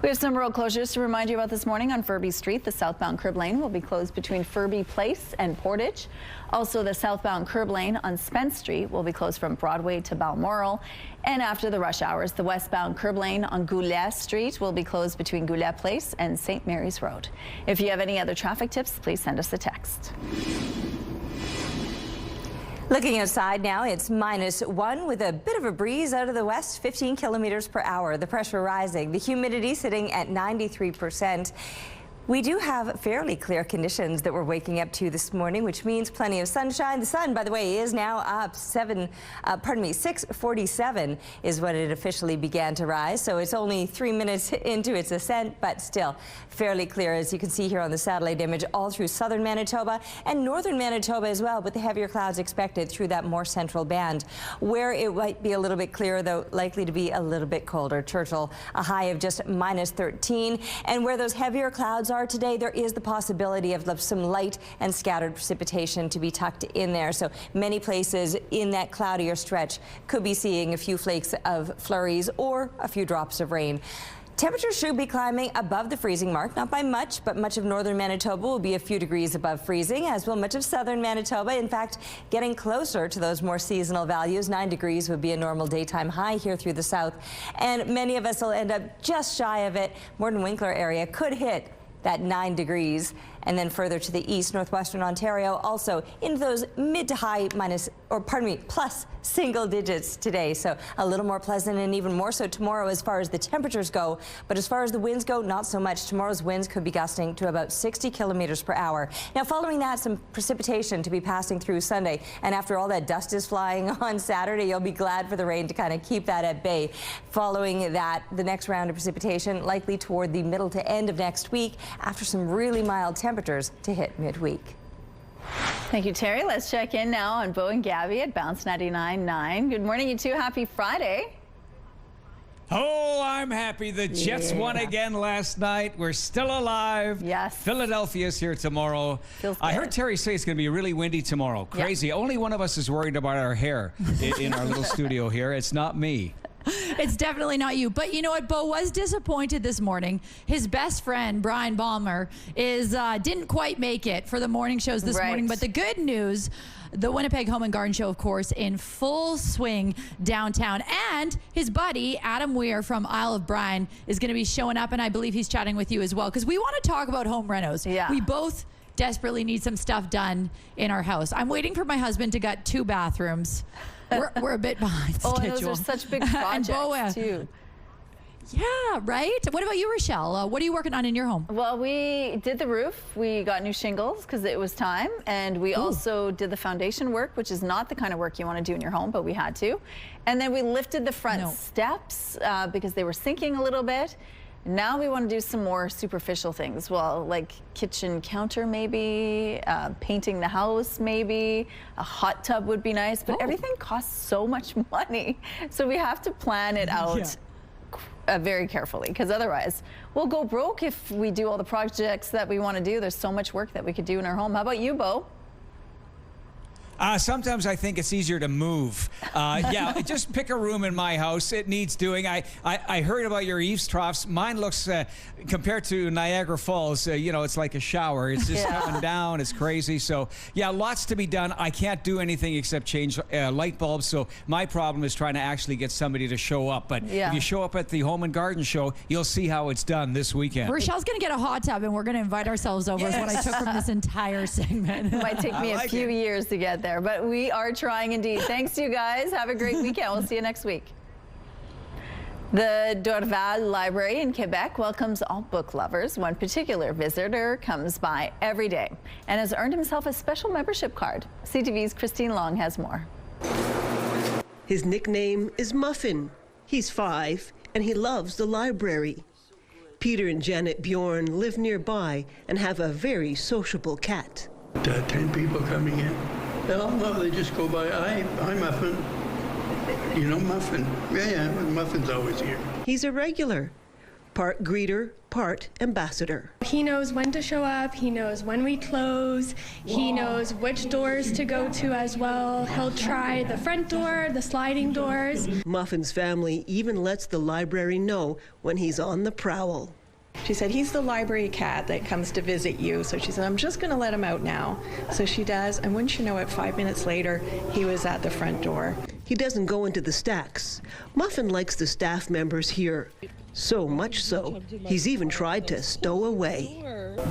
Speaker 1: We have some road closures to remind you about this morning on Furby Street. The southbound curb lane will be closed between Furby Place and Portage. Also, the southbound curb lane on Spence Street will be closed from Broadway to Balmoral. And after the rush hours, the westbound curb lane on Goulet Street will be closed between Goulet Place and St. Mary's Road. If you have any other traffic tips, please send us a text.
Speaker 2: Looking outside now, it's -1 with a bit of a breeze out of the west, 15 kilometers per hour. The pressure rising, the humidity sitting at 93%. We do have fairly clear conditions that we're waking up to this morning, which means plenty of sunshine. The sun, by the way, is now up 6:47 is when it officially began to rise. So it's only 3 minutes into its ascent, but still fairly clear, as you can see here on the satellite image, all through southern Manitoba and northern Manitoba as well, with the heavier clouds expected through that more central band. Where it might be a little bit clearer, though, likely to be a little bit colder. Churchill, a high of just -13. And where those heavier clouds are today, there is the possibility of some light and scattered precipitation to be tucked in there. So many places in that cloudier stretch could be seeing a few flakes of flurries or a few drops of rain. Temperatures should be climbing above the freezing mark, not by much, but much of northern Manitoba will be a few degrees above freezing, as will much of southern Manitoba. In fact, getting closer to those more seasonal values. 9 degrees would be a normal daytime high here through the south, and many of us will end up just shy of it. Morden Winkler area could hit that 9 degrees, and then further to the east, northwestern Ontario, also into those mid to high plus single digits today. So a little more pleasant, and even more so tomorrow as far as the temperatures go. But as far as the winds go, not so much. Tomorrow's winds could be gusting to about 60 kilometers per hour. Now, following that, some precipitation to be passing through Sunday. And after all that dust is flying on Saturday, you'll be glad for the rain to kind of keep that at bay. Following that, the next round of precipitation likely toward the middle to end of next week, after some really mild temperatures to hit midweek.
Speaker 1: Thank you, Terry. Let's check in now on Bo and Gabby at Bounce 99.9. Good morning, you two. Happy Friday.
Speaker 17: Oh, I'm happy. The Jets won again last night. We're still alive.
Speaker 1: Yes.
Speaker 17: Philadelphia's here tomorrow. I heard Terry say it's going to be really windy tomorrow. Crazy. Yep. Only one of us is worried about our hair in our little studio here. It's not me.
Speaker 18: It's definitely not you. But you know what? Bo was disappointed this morning. His best friend, Brian Balmer, didn't quite make it for the morning shows this morning. But the good news, the Winnipeg Home and Garden Show, of course, in full swing downtown. And his buddy, Adam Weir from Isle of Bryan, is going to be showing up. And I believe he's chatting with you as well, because we want to talk about home renos. Yeah. We both desperately need some stuff done in our house. I'm waiting for my husband to get 2 bathrooms. We're a bit behind schedule.
Speaker 1: Those are such big projects, too.
Speaker 18: Yeah, right? What about you, Rochelle? What are you working on in your home?
Speaker 1: Well, we did the roof. We got new shingles because it was time. And we also did the foundation work, which is not the kind of work you want to do in your home, but we had to. And then we lifted the front steps because they were sinking a little bit. Now we want to do some more superficial things. Well, like kitchen counter maybe, painting the house maybe, a hot tub would be nice, but everything costs so much money. So we have to plan it out very carefully, because otherwise we'll go broke if we do all the projects that we want to do. There's so much work that we could do in our home. How about you, Bo?
Speaker 17: Sometimes I think it's easier to move. Yeah, just pick a room in my house. It needs doing. I heard about your eaves troughs. Mine looks, compared to Niagara Falls, you know, it's like a shower. It's just coming down. It's crazy. So, yeah, lots to be done. I can't do anything except change light bulbs. So my problem is trying to actually get somebody to show up. But if you show up at the Home and Garden Show, you'll see how it's done this weekend.
Speaker 18: Rochelle's going to get a hot tub, and we're going to invite ourselves over is what I took from this entire segment.
Speaker 1: It might take me a few years to get there, but we are trying indeed. Thanks, you guys. Have a great weekend. We'll see you next week. The Dorval Library in Quebec welcomes all book lovers. One particular visitor comes by every day and has earned himself a special membership card. CTV's Christine Long has more.
Speaker 19: His nickname is Muffin. He's 5 and he loves the library. Peter and Janet Bjorn live nearby and have a very sociable cat.
Speaker 20: 10 people coming in. No, they just go by. Hi, Muffin. You know Muffin? Yeah, Muffin's always here.
Speaker 19: He's a regular, part greeter, part ambassador.
Speaker 22: He knows when to show up, he knows when we close, he knows which doors to go to as well. He'll try the front door, the sliding doors.
Speaker 19: Muffin's family even lets the library know when he's on the prowl.
Speaker 23: She said, he's the library cat that comes to visit you. So she said, I'm just going to let him out now. So she does, and wouldn't you know it, 5 minutes later, he was at the front door.
Speaker 19: He doesn't go into the stacks. Muffin likes the staff members here. So much so, he's even tried to stow away.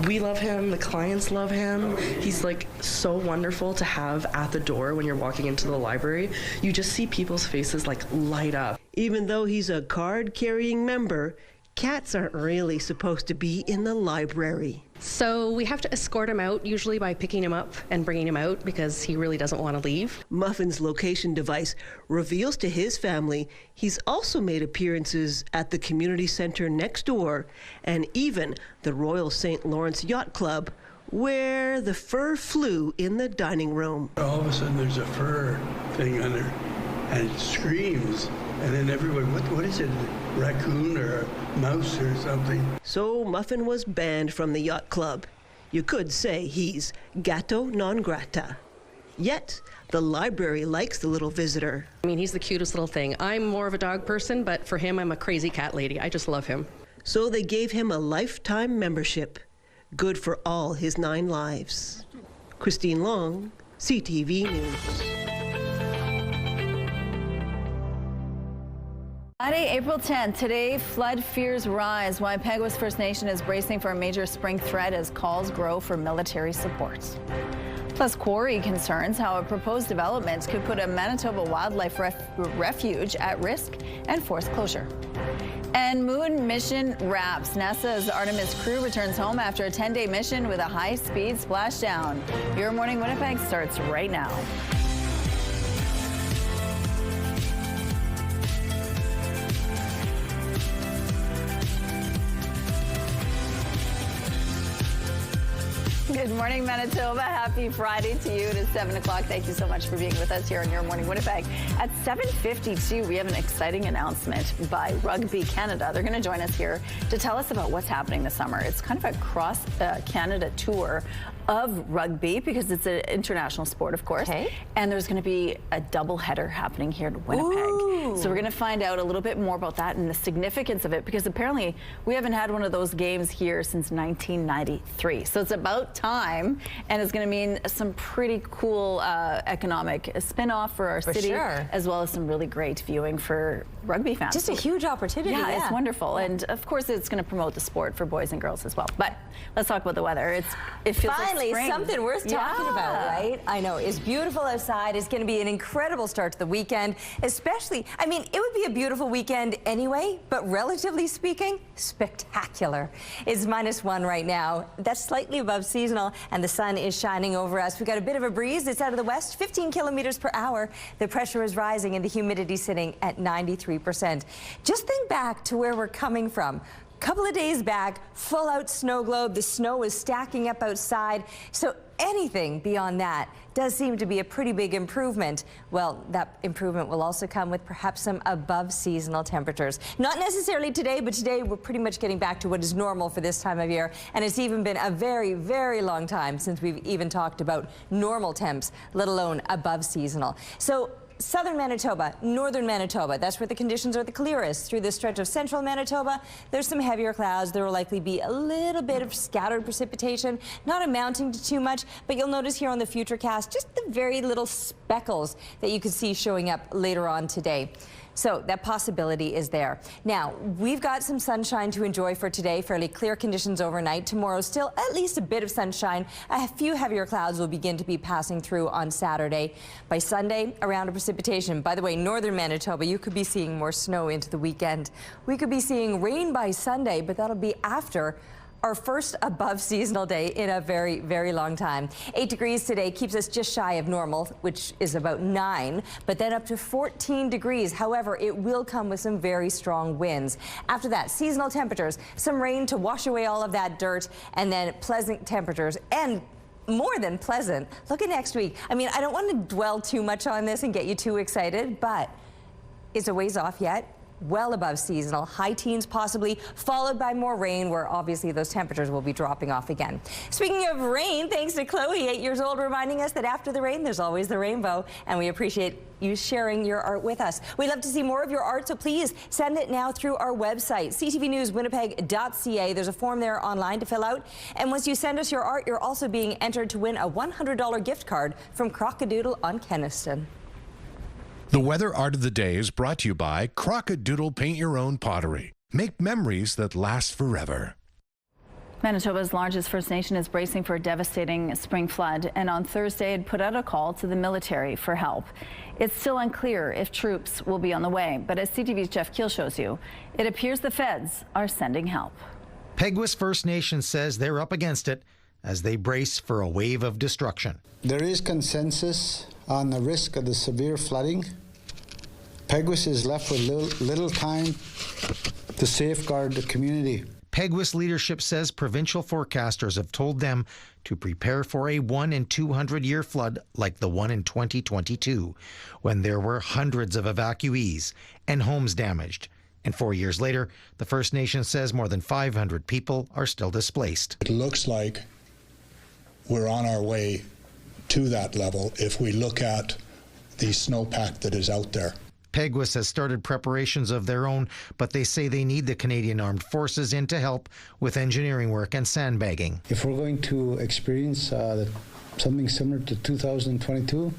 Speaker 24: We love him, the clients love him. He's like so wonderful to have at the door when you're walking into the library. You just see people's faces like light up.
Speaker 19: Even though he's a card-carrying member, cats aren't really supposed to be in the library.
Speaker 24: So we have to escort him out, usually by picking him up and bringing him out because he really doesn't want to leave.
Speaker 19: Muffin's location device reveals to his family he's also made appearances at the community center next door and even the Royal St. Lawrence Yacht Club, where the fur flew in the dining room.
Speaker 20: All of a sudden there's a fur thing on there and it screams. And then everyone, what is it, a raccoon or a mouse or something?
Speaker 19: So Muffin was banned from the yacht club. You could say he's gatto non grata. Yet, the library likes the little visitor.
Speaker 24: I mean, he's the cutest little thing. I'm more of a dog person, but for him, I'm a crazy cat lady. I just love him.
Speaker 19: So they gave him a lifetime membership. Good for all his 9 lives. Christine Long, CTV News.
Speaker 1: Friday, April 10th. Today, flood fears rise. Why Peguis First Nation is bracing for a major spring threat as calls grow for military support. Plus, Quarry concerns how a proposed development could put a Manitoba wildlife refuge at risk and force closure. And moon mission wraps. NASA's Artemis crew returns home after a 10-day mission with a high-speed splashdown. Your Morning Winnipeg starts right now. Good morning, Manitoba. Happy Friday to you. It is 7 o'clock. Thank you so much for being with us here on Your Morning Winnipeg. At 7:52, we have an exciting announcement by Rugby Canada. They're going to join us here to tell us about what's happening this summer. It's kind of a cross-Canada tour of rugby because it's an international sport, of course. Okay. And there's going to be a double header happening here in Winnipeg. Ooh. So we're going to find out a little bit more about that and the significance of it because apparently we haven't had one of those games here since 1993. So it's about time, and it's going to mean some pretty cool economic spin-off for our city, as well as some really great viewing for rugby fans.
Speaker 2: Just a huge opportunity.
Speaker 1: Yeah, it's wonderful. And of course, it's going to promote the sport for boys and girls as well. But let's talk about the weather. It feels
Speaker 2: Finally,
Speaker 1: like spring.
Speaker 2: something worth talking about, right? I know. It's beautiful outside. It's going to be an incredible start to the weekend, especially, I mean, it would be a beautiful weekend anyway, but relatively speaking, spectacular. It's -1 right now. That's slightly above seasonal, and the sun is shining over us. We got a bit of a breeze. It's out of the west, 15 kilometers per hour. The pressure is rising and the humidity sitting at 93%. Just think back to where we're coming from. Couple of days back, full out snow globe. The snow is stacking up outside. So anything beyond that does seem to be a pretty big improvement. Well, that improvement will also come with perhaps some above seasonal temperatures. Not necessarily today, but today we're pretty much getting back to what is normal for this time of year. And it's even been a very, very long time since we've even talked about normal temps, let alone above seasonal. So southern Manitoba, northern Manitoba, that's where the conditions are the clearest. Through this stretch of central Manitoba, there's some heavier clouds. There will likely be a little bit of scattered precipitation, not amounting to too much, but you'll notice here on the Futurecast just the very little speckles that you could see showing up later on today. So that possibility is there. Now, we've got some sunshine to enjoy for today, fairly clear conditions overnight. Tomorrow, still at least a bit of sunshine. A few heavier clouds will begin to be passing through on Saturday. By Sunday, a round of precipitation. By the way, northern Manitoba, you could be seeing more snow into the weekend. We could be seeing rain by Sunday, but that'll be after our first above seasonal day in a very, very long time. 8 degrees today keeps us just shy of normal, which is about 9, but then up to 14 degrees. However, it will come with some very strong winds. After that, seasonal temperatures, some rain to wash away all of that dirt, and then pleasant temperatures and more than pleasant. Look at next week. I mean, I don't want to dwell too much on this and get you too excited, but it's a ways off yet. Well above seasonal, high teens possibly, followed by more rain, where obviously those temperatures will be dropping off again. Speaking of rain, thanks to Chloe, 8 years old, reminding us that after the rain, there's always the rainbow, and we appreciate you sharing your art with us. We'd love to see more of your art, so please send it now through our website, ctvnewswinnipeg.ca. There's a form there online to fill out, and once you send us your art, you're also being entered to win a $100 gift card from Crocodoodle on Keniston.
Speaker 14: The weather art of the day is brought to you by Crocodoodle Paint Your Own Pottery. Make memories that last forever.
Speaker 1: Manitoba's largest First Nation is bracing for a devastating spring flood, and on Thursday it put out a call to the military for help. It's still unclear if troops will be on the way, but as CTV's Jeff Keel shows you, it appears the feds are sending help.
Speaker 3: Peguis First Nation says they're up against it as they brace for a wave of destruction.
Speaker 5: There is consensus on the risk of the severe flooding. Peguis is left with little time to safeguard the community.
Speaker 3: Peguis leadership says provincial forecasters have told them to prepare for a 1 in 200 year flood like the one in 2022, when there were hundreds of evacuees and homes damaged. And 4 years later, the First Nation says more than 500 people are still displaced.
Speaker 6: It looks like we're on our way to that level if we look at the snowpack that is out there.
Speaker 3: Peguis has started preparations of their own, but they say they need the Canadian Armed Forces in to help with engineering work and sandbagging.
Speaker 5: If we're going to experience something similar to 2022,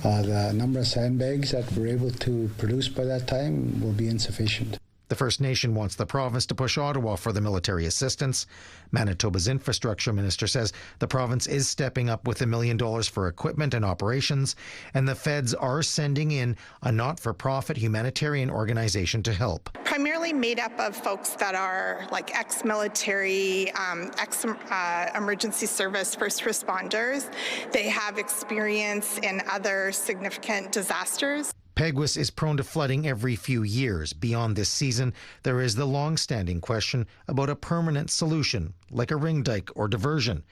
Speaker 5: the number of sandbags that we're able to produce by that time will be insufficient.
Speaker 3: The First Nation wants the province to push Ottawa for the military assistance. Manitoba's infrastructure minister says the province is stepping up with $1 million for equipment and operations, and the feds are sending in a not-for-profit humanitarian organization to help.
Speaker 10: Primarily made up of folks that are like ex-military, emergency service first responders. They have experience in other significant disasters.
Speaker 3: Peguis is prone to flooding every few years. Beyond this season, there is the long-standing question about a permanent solution, like a ring dike or diversion.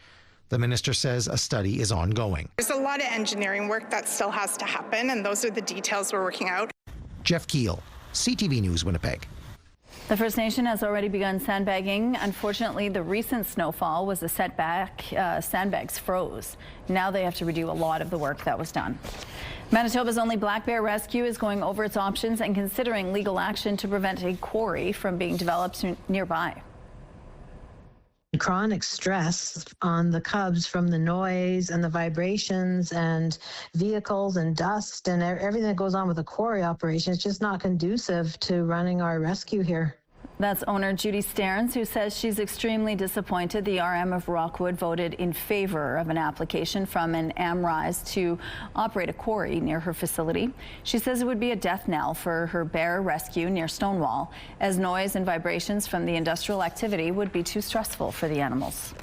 Speaker 3: The minister says a study is ongoing.
Speaker 10: There's a lot of engineering work that still has to happen, and those are the details we're working out.
Speaker 3: Jeff Keel, CTV News, Winnipeg.
Speaker 1: The First Nation has already begun sandbagging. Unfortunately, the recent snowfall was a setback. Sandbags froze. Now they have to redo a lot of the work that was done. Manitoba's only black bear rescue is going over its options and considering legal action to prevent a quarry from being developed nearby.
Speaker 25: Chronic stress on the cubs from the noise and the vibrations and vehicles and dust and everything that goes on with the quarry operation is just not conducive to running our rescue here.
Speaker 1: That's owner Judy Stearns, who says she's extremely disappointed the RM of Rockwood voted in favor of an application from an AmRise to operate a quarry near her facility. She says it would be a death knell for her bear rescue near Stonewall, as noise and vibrations from the industrial activity would be too stressful for the animals.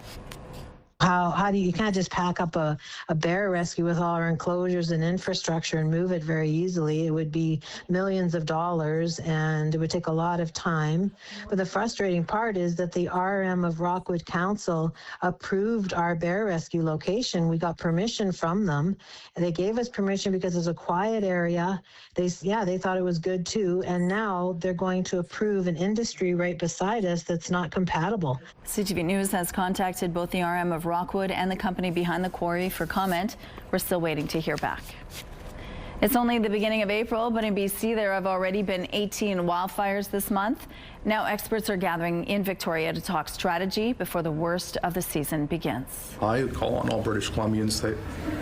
Speaker 25: How do you can't just pack up a bear rescue with all our enclosures and infrastructure and move it very easily. It would be millions of dollars and it would take a lot of time. But the frustrating part is that the RM of Rockwood Council approved our bear rescue location. We got permission from them. They gave us permission because it's a quiet area. They thought it was good too. And now they're going to approve an industry right beside us that's not compatible.
Speaker 1: CTV News has contacted both the RM of Rockwood and the company behind the quarry for comment. We're still waiting to hear back. It's only the beginning of April, but in BC there have already been 18 wildfires this month. Now experts are gathering in Victoria to talk strategy before the worst of the season begins.
Speaker 4: I call on all British Columbians that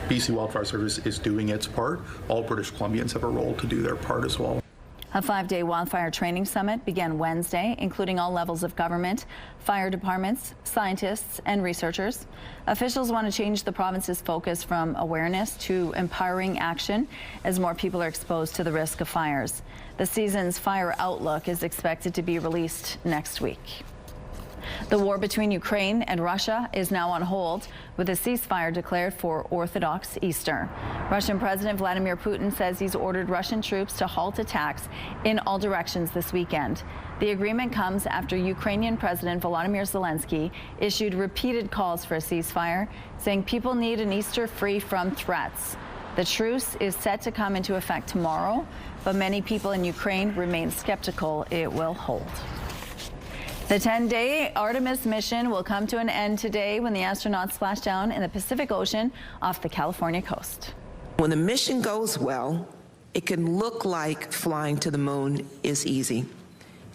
Speaker 4: BC Wildfire Service is doing its part. All British Columbians have a role to do their part as well.
Speaker 1: A 5-day wildfire training summit began Wednesday, including all levels of government, fire departments, scientists, and researchers. Officials want to change the province's focus from awareness to empowering action as more people are exposed to the risk of fires. The season's fire outlook is expected to be released next week. The war between Ukraine and Russia is now on hold, with a ceasefire declared for Orthodox Easter. Russian President Vladimir Putin says he's ordered Russian troops to halt attacks in all directions this weekend. The agreement comes after Ukrainian President Volodymyr Zelensky issued repeated calls for a ceasefire, saying people need an Easter free from threats. The truce is set to come into effect tomorrow, but many people in Ukraine remain skeptical it will hold. The 10-day Artemis mission will come to an end today when the astronauts splash down in the Pacific Ocean off the California coast.
Speaker 7: When the mission goes well, it can look like flying to the moon is easy.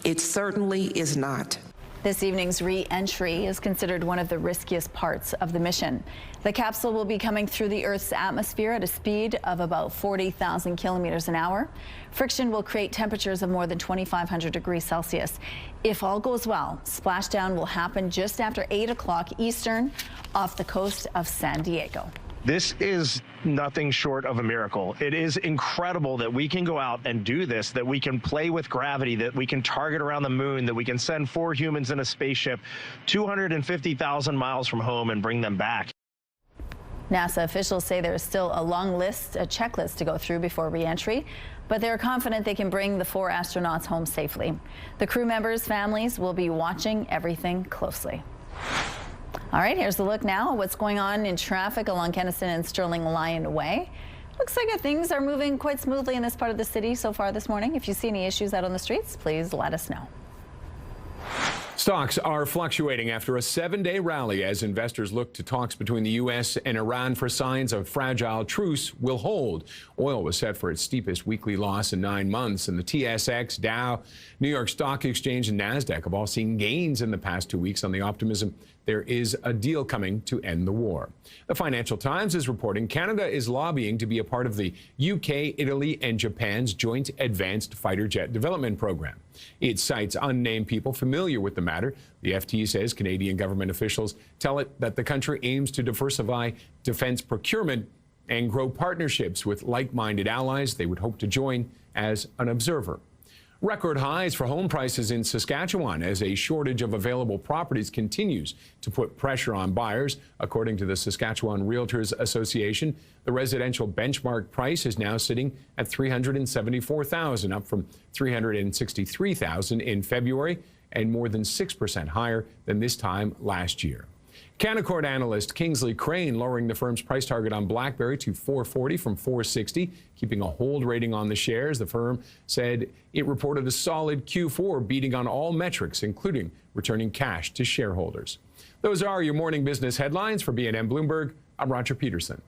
Speaker 7: It certainly is not.
Speaker 1: This evening's re-entry is considered one of the riskiest parts of the mission. The capsule will be coming through the Earth's atmosphere at a speed of about 40,000 kilometers an hour. Friction will create temperatures of more than 2,500 degrees Celsius. If all goes well, splashdown will happen just after 8 o'clock Eastern off the coast of San Diego.
Speaker 8: This is nothing short of a miracle. It is incredible that we can go out and do this, that we can play with gravity, that we can target around the moon, that we can send 4 humans in a spaceship 250,000 miles from home and bring them back.
Speaker 1: NASA officials say there is still a long list, a checklist to go through before re-entry, but they're confident they can bring the 4 astronauts home safely. The crew members' families will be watching everything closely. All right, here's a look now at what's going on in traffic along Kenison and Sterling Lion Way. Looks like things are moving quite smoothly in this part of the city so far this morning. If you see any issues out on the streets, please let us know.
Speaker 9: Stocks are fluctuating after a 7-day rally as investors look to talks between the U.S. and Iran for signs a fragile truce will hold. Oil was set for its steepest weekly loss in 9 months, and the TSX, Dow, New York Stock Exchange, and NASDAQ have all seen gains in the past 2 weeks on the optimism there is a deal coming to end the war. The Financial Times is reporting Canada is lobbying to be a part of the UK, Italy, and Japan's joint advanced fighter jet development program. It cites unnamed people familiar with the matter. The FT says Canadian government officials tell it that the country aims to diversify defense procurement and grow partnerships with like-minded allies they would hope to join as an observer. Record highs for home prices in Saskatchewan as a shortage of available properties continues to put pressure on buyers. According to the Saskatchewan Realtors Association, the residential benchmark price is now sitting at $374,000, up from $363,000 in February and more than 6% higher than this time last year. Canaccord analyst Kingsley Crane lowering the firm's price target on BlackBerry to $440 from $460, keeping a hold rating on the shares. The firm said it reported a solid Q4, beating on all metrics, including returning cash to shareholders. Those are your morning business headlines. For BNN Bloomberg, I'm Roger Peterson.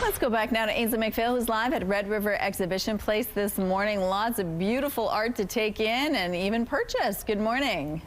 Speaker 1: Let's go back now to Ainsley McPhail, who's live at Red River Exhibition Place this morning. Lots of beautiful art to take in and even purchase. Good morning.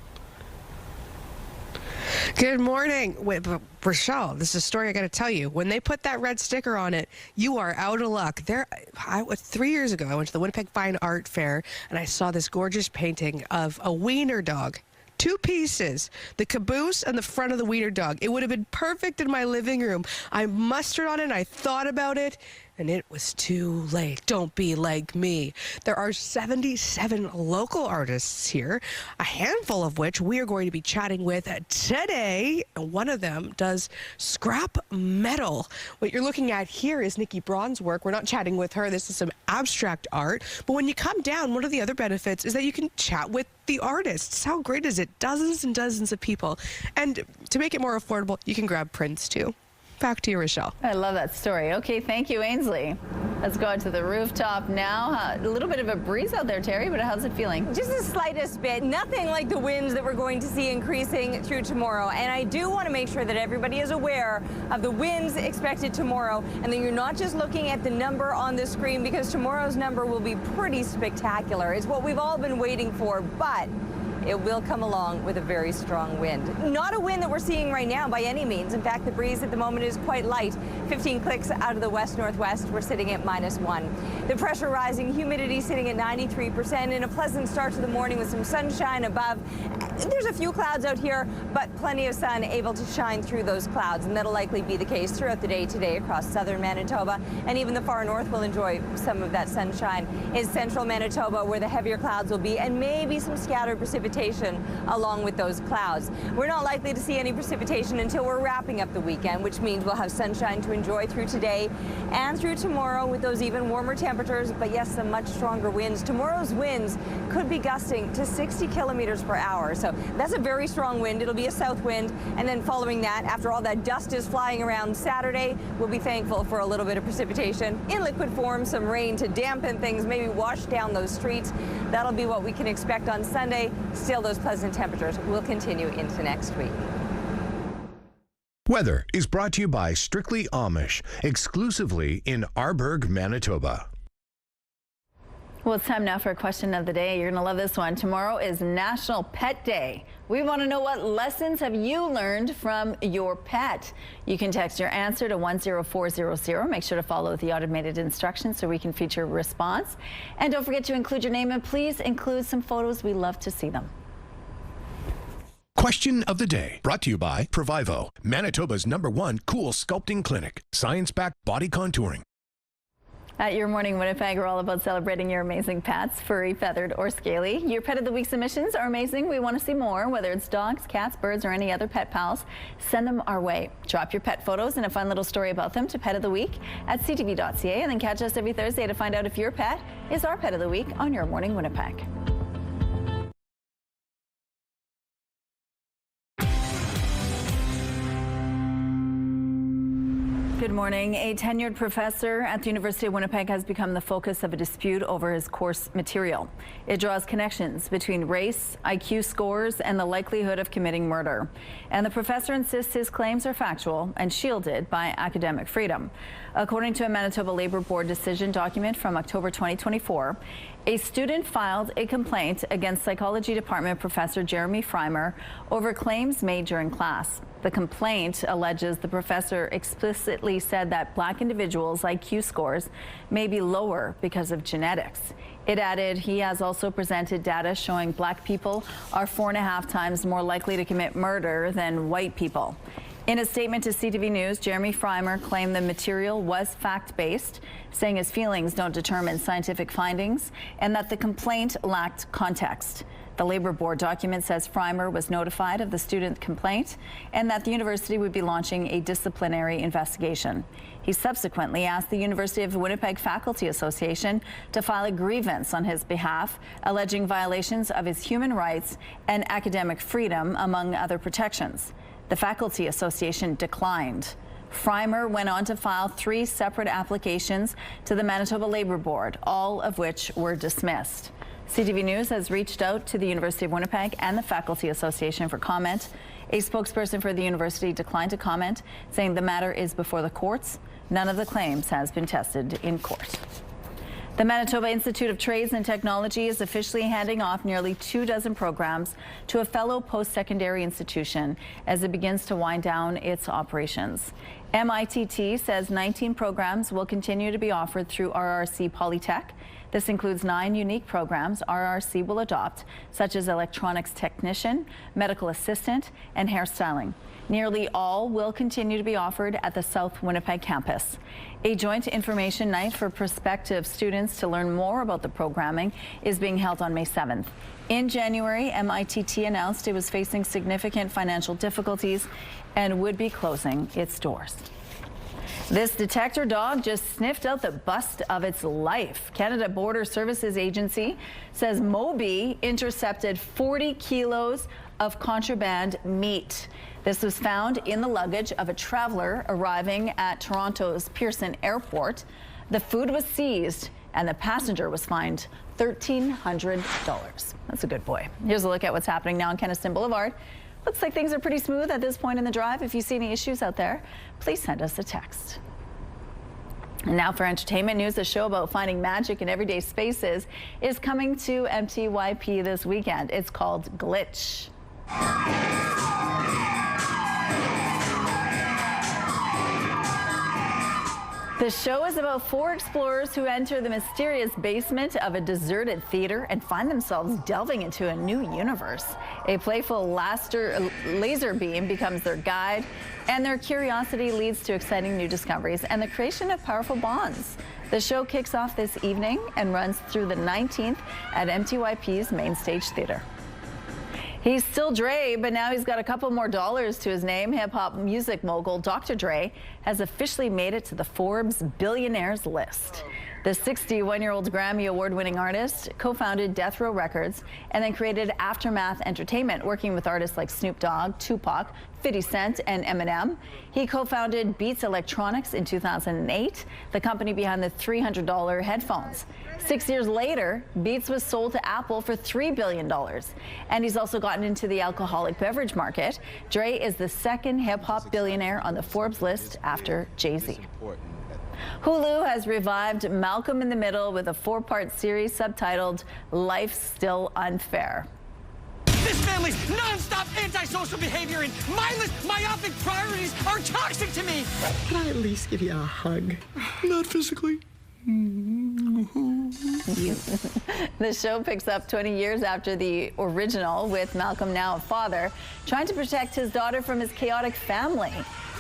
Speaker 12: Good morning. Wait, Rochelle, this is a story I got to tell you. When they put that red sticker on it, you are out of luck. 3 years ago, I went to the Winnipeg Fine Art Fair, and I saw this gorgeous painting of a wiener dog. 2 pieces, the caboose and the front of the wiener dog. It would have been perfect in my living room. I mustered on it, I thought about it, and it was too late. Don't be like me. There are 77 local artists here, a handful of which we are going to be chatting with today. One of them does scrap metal. What you're looking at here is Nikki Braun's work. We're not chatting with her. This is some abstract art. But when you come down, one of the other benefits is that you can chat with the artists. How great is it? Dozens and dozens of people. And to make it more affordable, you can grab prints too. Back to you, Rochelle.
Speaker 1: I love that story. Okay, thank you, Ainsley. Let's go out to the rooftop now. A little bit of a breeze out there, Terry, but how's it feeling?
Speaker 2: Just the slightest bit. Nothing like the winds that we're going to see increasing through tomorrow. And I do want to make sure that everybody is aware of the winds expected tomorrow, and that you're not just looking at the number on the screen, because tomorrow's number will be pretty spectacular. It's what we've all been waiting for, but it will come along with a very strong wind. Not a wind that we're seeing right now by any means. In fact, the breeze at the moment is quite light. 15 clicks out of the west-northwest. We're sitting at -1. The pressure rising, humidity sitting at 93%, and a pleasant start to the morning with some sunshine above. There's a few clouds out here, but plenty of sun able to shine through those clouds, and that'll likely be the case throughout the day today across southern Manitoba, and even the far north will enjoy some of that sunshine. In central Manitoba, where the heavier clouds will be, and maybe some scattered precipitation along with those clouds. We're not likely to see any precipitation until we're wrapping up the weekend, which means we'll have sunshine to enjoy through today and through tomorrow with those even warmer temperatures, but yes, some much stronger winds. Tomorrow's winds could be gusting to 60 kilometers per hour. So that's a very strong wind. It'll be a south wind. And then following that, after all that dust is flying around Saturday, we'll be thankful for a little bit of precipitation in liquid form, some rain to dampen things, maybe wash down those streets. That'll be what we can expect on Sunday. Still, those pleasant temperatures will continue into next week.
Speaker 14: Weather is brought to you by Strictly Amish, exclusively in Arborg, Manitoba.
Speaker 1: Well, it's time now for a question of the day. You're going to love this one. Tomorrow is National Pet Day. We want to know, what lessons have you learned from your pet? You can text your answer to 10400. Make sure to follow the automated instructions so we can feature a response. And don't forget to include your name, and please include some photos. We love to see them.
Speaker 14: Question of the day, brought to you by Provivo, Manitoba's #1 cool sculpting clinic. Science-backed body contouring.
Speaker 1: At Your Morning Winnipeg, we're all about celebrating your amazing pets, furry, feathered, or scaly. Your Pet of the Week submissions are amazing. We want to see more, whether it's dogs, cats, birds, or any other pet pals. Send them our way. Drop your pet photos and a fun little story about them to Pet of the Week at ctv.ca, and then catch us every Thursday to find out if your pet is our Pet of the Week on Your Morning Winnipeg. Good morning. A tenured professor at the University of Winnipeg has become the focus of a dispute over his course material. It draws connections between race, IQ scores, and the likelihood of committing murder. And the professor insists his claims are factual and shielded by academic freedom. According to a Manitoba Labour Board decision document from October 2024, a student filed a complaint against Psychology Department Professor Jeremy Freimer over claims made during class. The complaint alleges the professor explicitly said that Black individuals' IQ scores may be lower because of genetics. It added he has also presented data showing Black people are 4.5 times more likely to commit murder than white people. In a statement to CTV News, Jeremy Freimer claimed the material was fact-based, saying his feelings don't determine scientific findings and that the complaint lacked context. The Labour Board document says Freimer was notified of the student complaint and that the university would be launching a disciplinary investigation. He subsequently asked the University of Winnipeg Faculty Association to file a grievance on his behalf, alleging violations of his human rights and academic freedom, among other protections. The Faculty Association declined. Freimer went on to file 3 separate applications to the Manitoba Labour Board, all of which were dismissed. CTV News has reached out to the University of Winnipeg and the Faculty Association for comment. A spokesperson for the university declined to comment, saying the matter is before the courts. None of the claims has been tested in court. The Manitoba Institute of Trades and Technology is officially handing off nearly 24 programs to a fellow post-secondary institution as it begins to wind down its operations. MITT says 19 programs will continue to be offered through RRC Polytech. This includes 9 unique programs RRC will adopt, such as electronics technician, medical assistant, and hairstyling. Nearly all will continue to be offered at the South Winnipeg campus. A joint information night for prospective students to learn more about the programming is being held on May 7th. In January, MITT announced it was facing significant financial difficulties and would be closing its doors. This detector dog just sniffed out the bust of its life. Canada Border Services Agency says Moby intercepted 40 kilos of contraband meat. This was found in the luggage of a traveler arriving at Toronto's Pearson Airport. The food was seized and the passenger was fined $1,300. That's a good boy. Here's a look at what's happening now on Kenniston Boulevard. Looks like things are pretty smooth at this point in the drive. If you see any issues out there, please send us a text. And now for entertainment news, a show about finding magic in everyday spaces is coming to MTYP this weekend. It's called Glitch. The show is about 4 explorers who enter the mysterious basement of a deserted theater and find themselves delving into a new universe. A playful laser beam becomes their guide, and their curiosity leads to exciting new discoveries and the creation of powerful bonds. The show kicks off this evening and runs through the 19th at MTYP's Main Stage Theater. He's still Dre, but now he's got a couple more dollars to his name. Hip-hop music mogul Dr. Dre has officially made it to the Forbes billionaires list. The 61-year-old Grammy Award-winning artist co-founded Death Row Records and then created Aftermath Entertainment, working with artists like Snoop Dogg, Tupac, 50 Cent, and Eminem. He co-founded Beats Electronics in 2008, the company behind the $300 headphones. 6 years later, Beats was sold to Apple for $3 billion. And he's also gotten into the alcoholic beverage market. Dre is the second hip-hop billionaire on the Forbes list after Jay-Z. Hulu has revived Malcolm in the Middle with a 4-part series subtitled Life's Still Unfair.
Speaker 11: This family's non-stop antisocial behavior and mindless, myopic priorities are toxic to me. Can I at least give you a hug? Not physically.
Speaker 1: The show picks up 20 years after the original, with Malcolm, now a father, trying to protect his daughter from his chaotic family.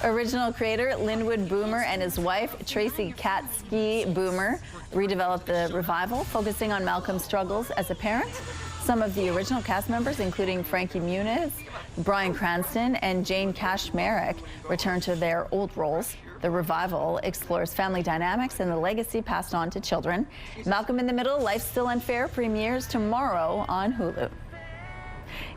Speaker 1: Original creator Linwood Boomer and his wife Tracy Katsky Boomer redeveloped the revival, focusing on Malcolm's struggles as a parent. Some of the original cast members, including Frankie Muniz, Bryan Cranston, and Jane Kashmarek, return to their old roles. The revival explores family dynamics and the legacy passed on to children. Malcolm in the Middle, Life's Still Unfair premieres tomorrow on Hulu.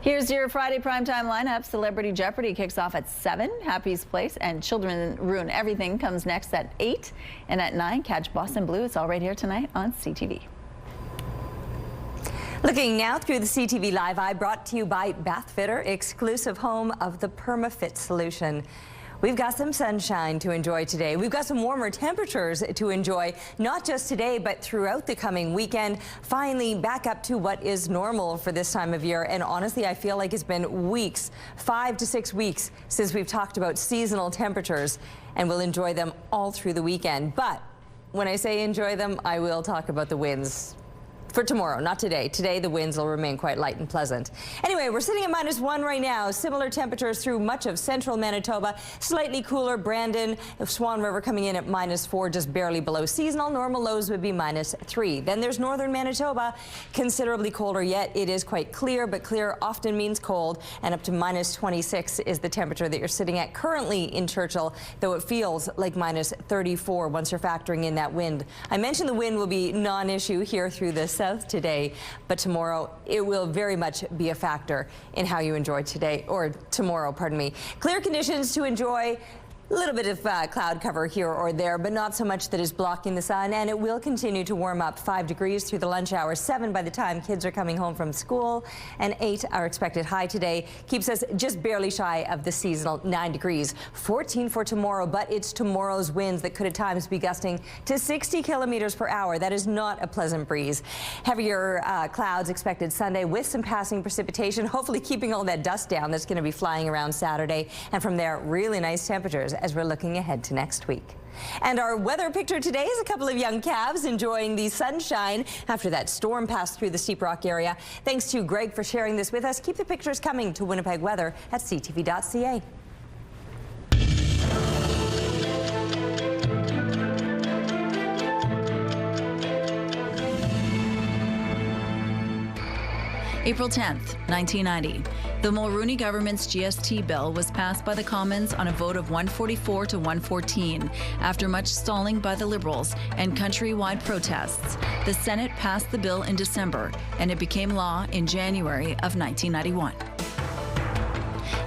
Speaker 1: Here's your Friday primetime lineup. Celebrity Jeopardy kicks off at 7. Happy's Place and Children Ruin Everything comes next at 8. And at 9, catch Boston Blue. It's all right here tonight on CTV.
Speaker 2: Looking now through the CTV Live Eye, brought to you by Bathfitter, exclusive home of the PermaFit solution. We've got some sunshine to enjoy today. We've got some warmer temperatures to enjoy, not just today, but throughout the coming weekend. Finally back up to what is normal for this time of year. And honestly, I feel like it's been weeks, 5 to 6 weeks, since we've talked about seasonal temperatures, and we'll enjoy them all through the weekend. But when I say enjoy them, I will talk about the winds. For tomorrow, not today. Today, the winds will remain quite light and pleasant. Anyway, we're sitting at -1 right now. Similar temperatures through much of central Manitoba. Slightly cooler Brandon, Swan River coming in at -4, just barely below seasonal. Normal lows would be -3. Then there's northern Manitoba, considerably colder yet. It is quite clear, but clear often means cold. And up to -26 is the temperature that you're sitting at currently in Churchill, though it feels like -34 once you're factoring in that wind. I mentioned the wind will be non-issue here through the south today, but tomorrow it will very much be a factor in how you enjoy today, or tomorrow, pardon me. Clear conditions to enjoy. A little bit of cloud cover here or there, but not so much that is blocking the sun, and it will continue to warm up. 5 degrees through the lunch hour, 7 by the time kids are coming home from school, and 8 our expected high today. Keeps us just barely shy of the seasonal 9 degrees. 14 for tomorrow, but it's tomorrow's winds that could at times be gusting to 60 kilometers per hour. That is not a pleasant breeze. Heavier clouds expected Sunday with some passing precipitation, hopefully keeping all that dust down that's going to be flying around Saturday. And from there, really nice temperatures as we're looking ahead to next week. And our weather picture today is a couple of young calves enjoying the sunshine after that storm passed through the Steep Rock area. Thanks to Greg for sharing this with us. Keep the pictures coming to Winnipeg Weather at ctv.ca.
Speaker 13: April 10th, 1990. The Mulroney government's GST bill was passed by the Commons on a vote of 144 to 114. After much stalling by the Liberals and countrywide protests, the Senate passed the bill in December, and it became law in January of 1991.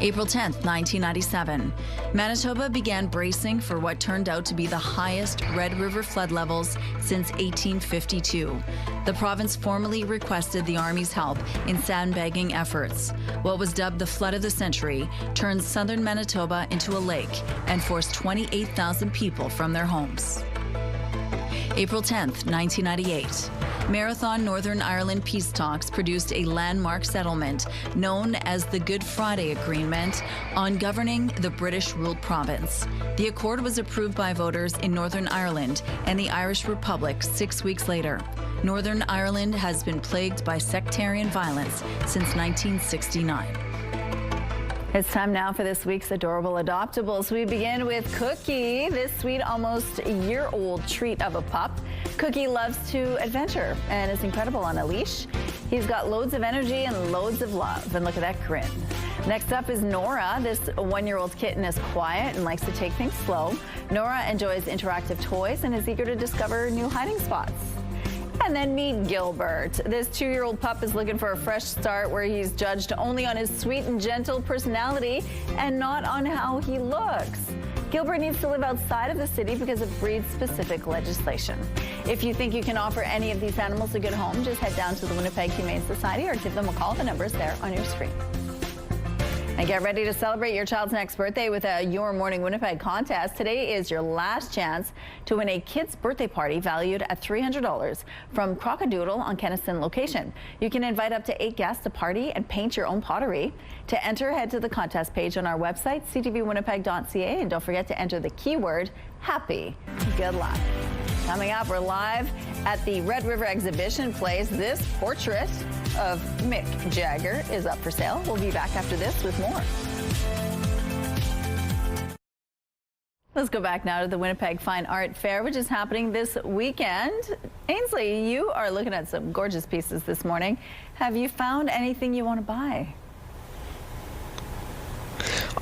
Speaker 13: April 10th, 1997. Manitoba began bracing for what turned out to be the highest Red River flood levels since 1852. The province formally requested the Army's help in sandbagging efforts. What was dubbed the flood of the century turned southern Manitoba into a lake and forced 28,000 people from their homes. April 10th, 1998. Marathon Northern Ireland peace talks produced a landmark settlement known as the Good Friday Agreement on governing the British-ruled province. The accord was approved by voters in Northern Ireland and the Irish Republic 6 weeks later. Northern Ireland has been plagued by sectarian violence since 1969.
Speaker 1: It's time now for this week's Adorable Adoptables. We begin with Cookie, this sweet, almost year-old treat of a pup. Cookie loves to adventure and is incredible on a leash. He's got loads of energy and loads of love. And look at that grin. Next up is Nora. This one-year-old kitten is quiet and likes to take things slow. Nora enjoys interactive toys and is eager to discover new hiding spots. And then meet Gilbert. This 2-year-old pup is looking for a fresh start where he's judged only on his sweet and gentle personality and not on how he looks. Gilbert needs to live outside of the city because of breed-specific legislation. If you think you can offer any of these animals a good home, just head down to the Winnipeg Humane Society or give them a call. The number's there on your screen. And get ready to celebrate your child's next birthday with a Your Morning Winnipeg contest. Today is your last chance to win a kid's birthday party valued at $300 from Crockadoodle on Kenison location. You can invite up to 8 guests to party and paint your own pottery. To enter, head to the contest page on our website, ctvwinnipeg.ca, and don't forget to enter the keyword happy. Good luck. Coming up, we're live at the Red River Exhibition Place. This portrait of Mick Jagger is up for sale. We'll be back after this with more. Let's go back now to the Winnipeg Fine Art Fair, which is happening this weekend. Ainsley, you are looking at some gorgeous pieces this morning. Have you found anything you want to buy?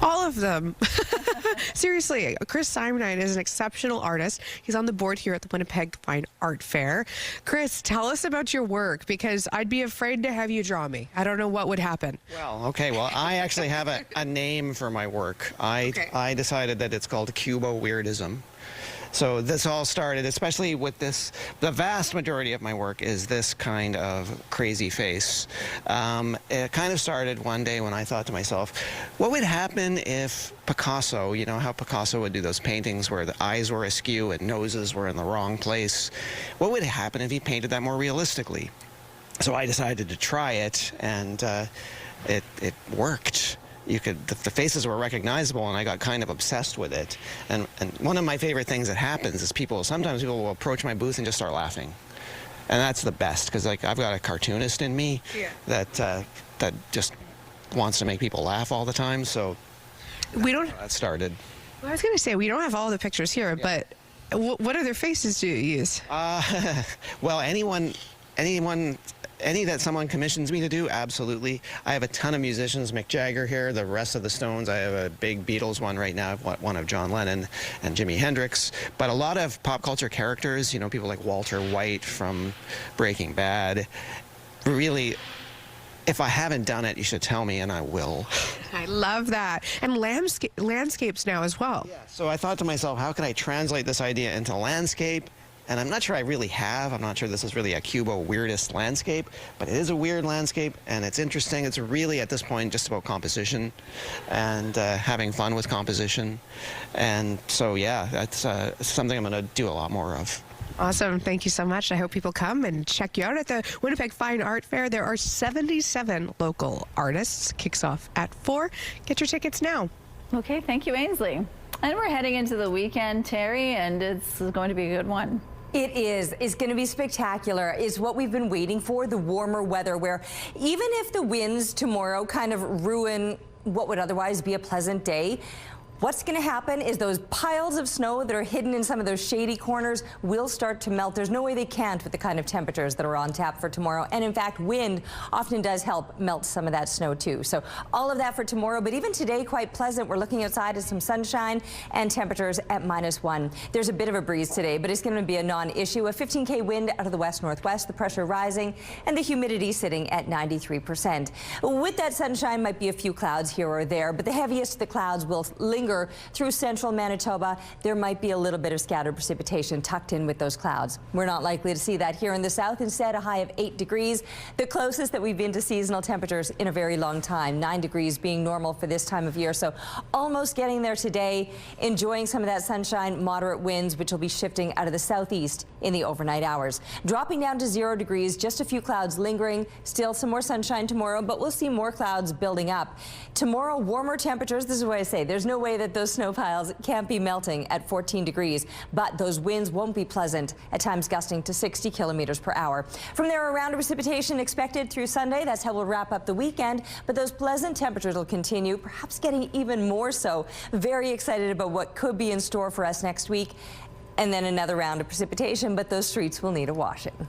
Speaker 12: All of them. Seriously, Chris Simonite is an exceptional artist. He's on the board here at the Winnipeg Fine Art Fair. Chris, tell us about your work, because I'd be afraid to have you draw me. I don't know what would happen.
Speaker 15: Well, okay. Well, I actually have a name for my work. I decided that it's called Cubo Weirdism. So this all started, especially with this, the vast majority of my work is this kind of crazy face. It kind of started one day when I thought to myself, what would happen if Picasso, you know how Picasso would do those paintings where the eyes were askew and noses were in the wrong place? What would happen if he painted that more realistically? So I decided to try it, and it worked. The faces were recognizable, and I got kind of obsessed with it. And one of my favorite things that happens is sometimes people will approach my booth and just start laughing. And that's the best, because like I've got a cartoonist in me that just wants to make people laugh all the time. So that started.
Speaker 12: Well, I was going to say, we don't have all the pictures here, but what other faces do you use?
Speaker 15: Well, any that someone commissions me to do, absolutely. I have a ton of musicians, Mick Jagger here, the rest of the Stones. I have a big Beatles one right now, one of John Lennon and Jimi Hendrix. But a lot of pop culture characters, you know, people like Walter White from Breaking Bad. Really, if I haven't done it, you should tell me, and I will.
Speaker 12: I love that. And landscapes now as well.
Speaker 15: Yeah, so I thought to myself, how can I translate this idea into landscape? And I'm not sure I really have. I'm not sure this is really a Cubo weirdest landscape, but it is a weird landscape, and it's interesting. It's really, at this point, just about composition and having fun with composition. And so, yeah, that's something I'm going to do a lot more of.
Speaker 12: Awesome. Thank you so much. I hope people come and check you out at the Winnipeg Fine Art Fair. There are 77 local artists. Kicks off at 4. Get your tickets now.
Speaker 1: Okay, thank you, Ainsley. And we're heading into the weekend, Terry, and it's going to be a good one.
Speaker 2: It is. It's going to be spectacular. It's what we've been waiting for, the warmer weather, where even if the winds tomorrow kind of ruin what would otherwise be a pleasant day, what's going to happen is those piles of snow that are hidden in some of those shady corners will start to melt. There's no way they can't with the kind of temperatures that are on tap for tomorrow. And in fact, wind often does help melt some of that snow too. So all of that for tomorrow. But even today, quite pleasant. We're looking outside at some sunshine and temperatures at -1. There's a bit of a breeze today, but it's going to be a non-issue. A 15K wind out of the west-northwest, the pressure rising, and the humidity sitting at 93%. With that sunshine, might be a few clouds here or there, but the heaviest of the clouds will linger through central Manitoba. There might be a little bit of scattered precipitation tucked in with those clouds. We're not likely to see that here in the south. Instead, a high of 8 degrees, the closest that we've been to seasonal temperatures in a very long time. 9 degrees being normal for this time of year. So almost getting there today, enjoying some of that sunshine, moderate winds, which will be shifting out of the southeast in the overnight hours. Dropping down to 0 degrees, just a few clouds lingering. Still some more sunshine tomorrow, but we'll see more clouds building up. Tomorrow, warmer temperatures. This is what I say. There's no way that those snow piles can't be melting at 14 degrees, but those winds won't be pleasant, at times gusting to 60 kilometers per hour. From there, a round of precipitation expected through Sunday. That's how we'll wrap up the weekend, but those pleasant temperatures will continue, perhaps getting even more so. Very excited about what could be in store for us next week. And then another round of precipitation, but those streets will need a washing.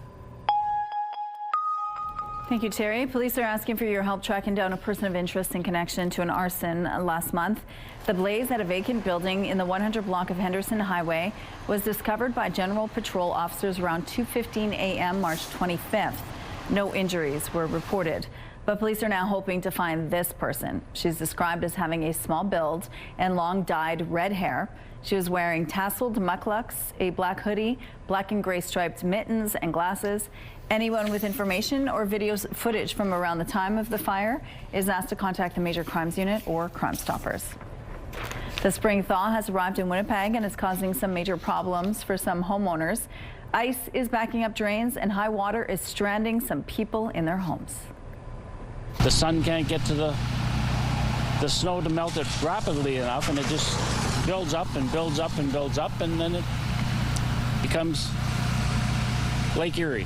Speaker 1: Thank you, Terry. Police are asking for your help tracking down a person of interest in connection to an arson last month. The blaze at a vacant building in the 100 block of Henderson Highway was discovered by General Patrol officers around 2:15 a.m. March 25th. No injuries were reported, but police are now hoping to find this person. She's described as having a small build and long dyed red hair. She was wearing tasseled mukluks, a black hoodie, black and gray striped mittens and glasses. Anyone with information or video footage from around the time of the fire is asked to contact the Major Crimes Unit or Crime Stoppers. The spring thaw has arrived in Winnipeg and is causing some major problems for some homeowners. Ice is backing up drains and high water is stranding some people in their homes.
Speaker 16: The sun can't get to the snow to melt it rapidly enough, and it just builds up and builds up and builds up, and then it becomes Lake Erie.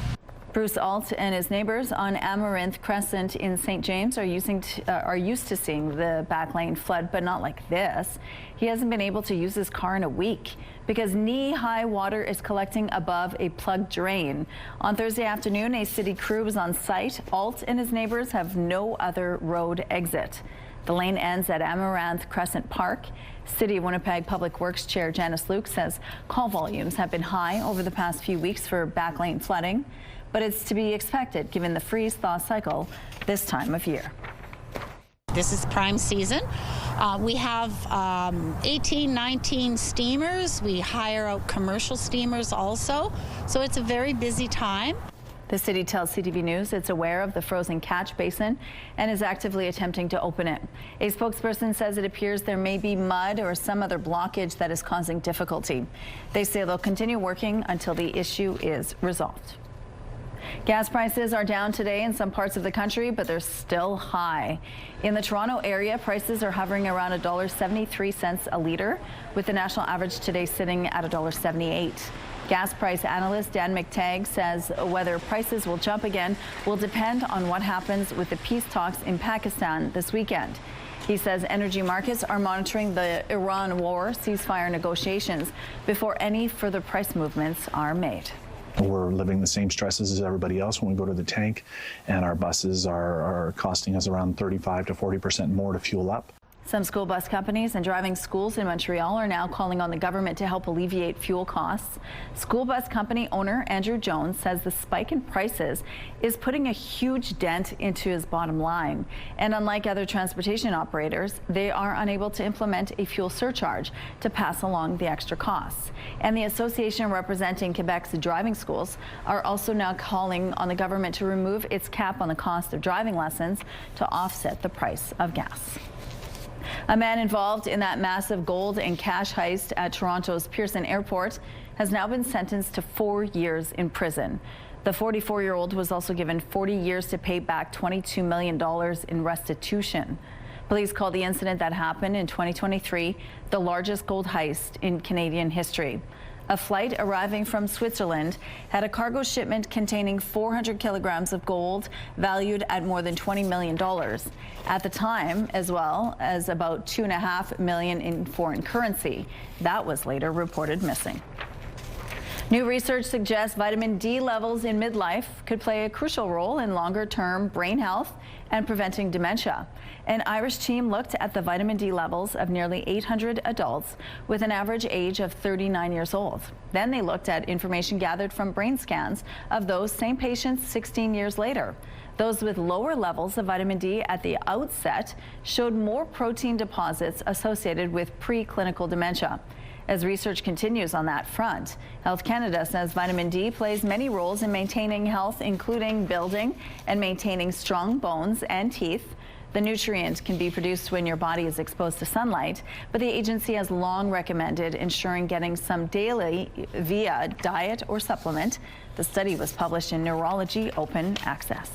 Speaker 1: Bruce Alt and his neighbors on Amaranth Crescent in St. James are used to seeing the back lane flood, but not like this. He hasn't been able to use his car in a week because knee-high water is collecting above a plugged drain. On Thursday afternoon, a city crew was on site. Alt and his neighbors have no other road exit. The lane ends at Amaranth Crescent Park. City of Winnipeg Public Works Chair Janice Luke says call volumes have been high over the past few weeks for back lane flooding, but it's to be expected given the freeze-thaw cycle this time of year.
Speaker 17: This is prime season. We have 18, 19 steamers. We hire out commercial steamers also, so it's a very busy time.
Speaker 1: The city tells CTV News it's aware of the frozen catch basin and is actively attempting to open it. A spokesperson says it appears there may be mud or some other blockage that is causing difficulty. They say they'll continue working until the issue is resolved. Gas prices are down today in some parts of the country, but they're still high. In the Toronto area, prices are hovering around $1.73 a litre, with the national average today sitting at $1.78. Gas price analyst Dan McTagg says whether prices will jump again will depend on what happens with the peace talks in Pakistan this weekend. He says energy markets are monitoring the Iran war ceasefire negotiations before any further price movements are made.
Speaker 18: We're living the same stresses as everybody else when we go to the tank, and our buses are costing us around 35 to 40% more to fuel up.
Speaker 1: Some school bus companies and driving schools in Montreal are now calling on the government to help alleviate fuel costs. School bus company owner Andrew Jones says the spike in prices is putting a huge dent into his bottom line. And unlike other transportation operators, they are unable to implement a fuel surcharge to pass along the extra costs. And the association representing Quebec's driving schools are also now calling on the government to remove its cap on the cost of driving lessons to offset the price of gas. A man involved in that massive gold and cash heist at Toronto's Pearson Airport has now been sentenced to 4 years in prison. The 44-year-old was also given 40 years to pay back $22 million in restitution. Police call the incident that happened in 2023 the largest gold heist in Canadian history. A flight arriving from Switzerland had a cargo shipment containing 400 kilograms of gold valued at more than $20 million at the time, as well as about $2.5 million in foreign currency. That was later reported missing. New research suggests vitamin D levels in midlife could play a crucial role in longer-term brain health and preventing dementia. An Irish team looked at the vitamin D levels of nearly 800 adults with an average age of 39 years old. Then they looked at information gathered from brain scans of those same patients 16 years later. Those with lower levels of vitamin D at the outset showed more protein deposits associated with preclinical dementia. As research continues on that front, Health Canada says vitamin D plays many roles in maintaining health, including building and maintaining strong bones and teeth. The nutrient can be produced when your body is exposed to sunlight, but the agency has long recommended ensuring getting some daily via diet or supplement. The study was published in Neurology Open Access.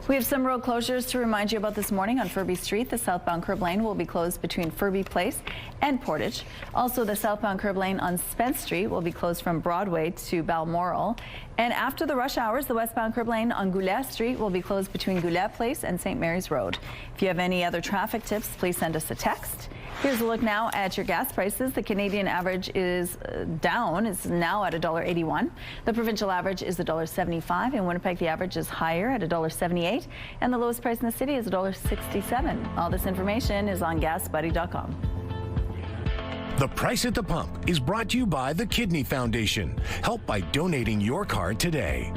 Speaker 1: We have some road closures to remind you about this morning. On Furby Street, the southbound curb lane will be closed between Furby Place and Portage. Also, the southbound curb lane on Spence Street will be closed from Broadway to Balmoral. And after the rush hours, the westbound curb lane on Goulet Street will be closed between Goulet Place and St. Mary's Road. If you have any other traffic tips, please send us a text. Here's a look now at your gas prices. The Canadian average is down. It's now at $1.81. The provincial average is $1.75. In Winnipeg, the average is higher at $1.78. And the lowest price in the city is $1.67. All this information is on GasBuddy.com.
Speaker 14: The Price at the Pump is brought to you by the Kidney Foundation. Help by donating your car today.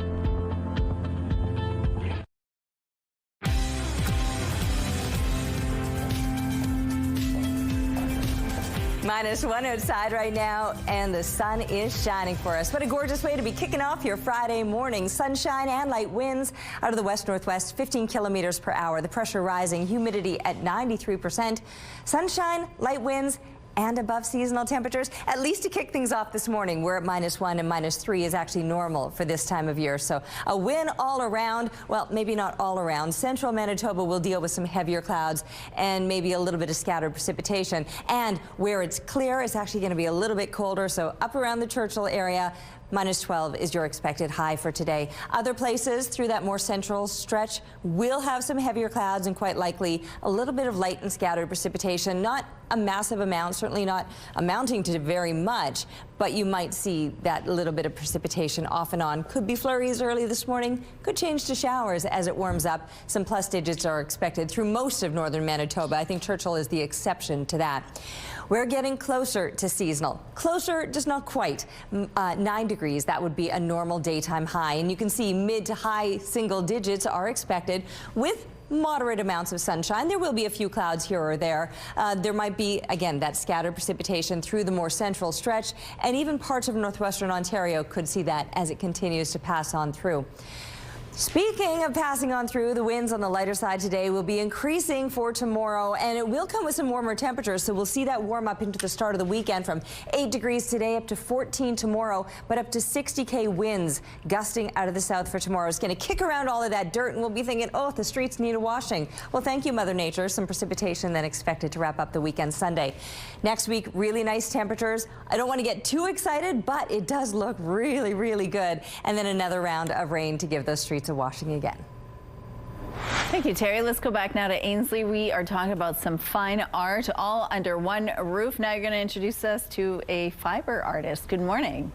Speaker 2: -1 outside right now, and the sun is shining for us. What a gorgeous way to be kicking off your Friday morning. Sunshine and light winds out of the west-northwest, 15 kilometers per hour. The pressure rising, humidity at 93%. Sunshine, light winds, and above seasonal temperatures, at least to kick things off this morning. We're at -1 and -3 is actually normal for this time of year. So a win all around. Well, maybe not all around. Central Manitoba will deal with some heavier clouds and maybe a little bit of scattered precipitation. And where it's clear, it's actually going to be a little bit colder. So up around the Churchill area, -12 is your expected high for today. Other places through that more central stretch will have some heavier clouds and quite likely a little bit of light and scattered precipitation. Not a massive amount, certainly not amounting to very much, but you might see that little bit of precipitation off and on. Could be flurries early this morning, could change to showers as it warms up. Some plus digits are expected through most of northern Manitoba. I think Churchill is the exception to that. We're getting closer to seasonal. Closer, just not quite. 9 degrees, that would be a normal daytime high. And you can see mid to high single digits are expected with moderate amounts of sunshine. There will be a few clouds here or there. There might be, again, that scattered precipitation through the more central stretch, and even parts of northwestern Ontario could see that as it continues to pass on through. Speaking of passing on through, the winds on the lighter side today will be increasing for tomorrow, and it will come with some warmer temperatures, so we'll see that warm up into the start of the weekend from 8 degrees today up to 14 tomorrow, but up to 60K winds gusting out of the south for tomorrow. It's going to kick around all of that dirt, and we'll be thinking, oh, the streets need a washing. Well, thank you, Mother Nature. Some precipitation then expected to wrap up the weekend Sunday. Next week, really nice temperatures. I don't want to get too excited, but it does look really, really good. And then another round of rain to give those streets a washing again.
Speaker 1: Thank you, Terry. Let's go back now to Ainsley. We are talking about some fine art all under one roof. Now you're going to introduce us to a fiber artist. Good morning.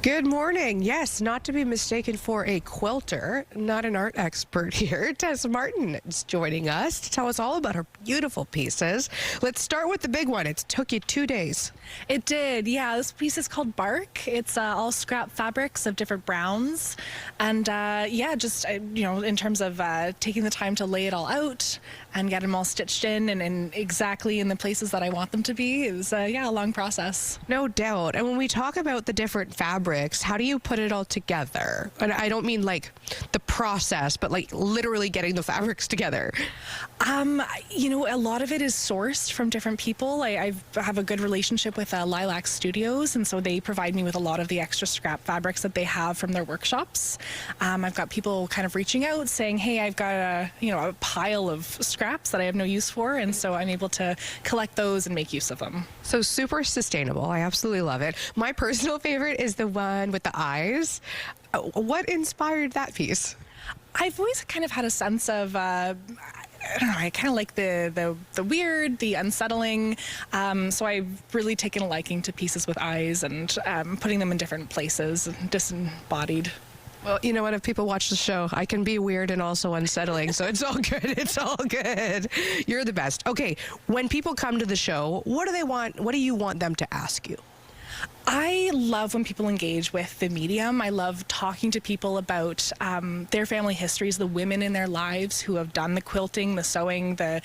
Speaker 12: Good morning. Yes, not to be mistaken for a quilter, not an art expert here. Tess Martin is joining us to tell us all about her beautiful pieces. Let's start with the big one. It took you 2 days.
Speaker 20: It did, yeah. This piece is called Bark. It's all scrap fabrics of different browns. And yeah, just, you know, in terms of taking the time to lay it all out and get them all stitched in and exactly in the places that I want them to be, it was, yeah, a long process.
Speaker 12: No doubt. And when we talk about the different fabrics, fabrics, how do you put it all together? And I don't mean like the process, but like literally getting the fabrics together.
Speaker 20: You know, a lot of it is sourced from different people. I have a good relationship with Lilac Studios, and so they provide me with a lot of the extra scrap fabrics that they have from their workshops. I've got people kind of reaching out saying, hey, I've got a pile of scraps that I have no use for, and so I'm able to collect those and make use of them.
Speaker 12: So super sustainable. I absolutely love it. My personal favorite is the one with the eyes. What inspired that piece?
Speaker 20: I've always kind of had a sense of I don't know, I kind of like the weird, the unsettling. So I've really taken a liking to pieces with eyes and putting them in different places, disembodied.
Speaker 12: Well, you know what? If people watch the show, I can be weird and also unsettling, so it's all good. It's all good. You're the best. Okay, when people come to the show, what do they want? What do you want them to ask you?
Speaker 20: I love when people engage with the medium. I love talking to people about their family histories, the women in their lives who have done the quilting, the sewing, the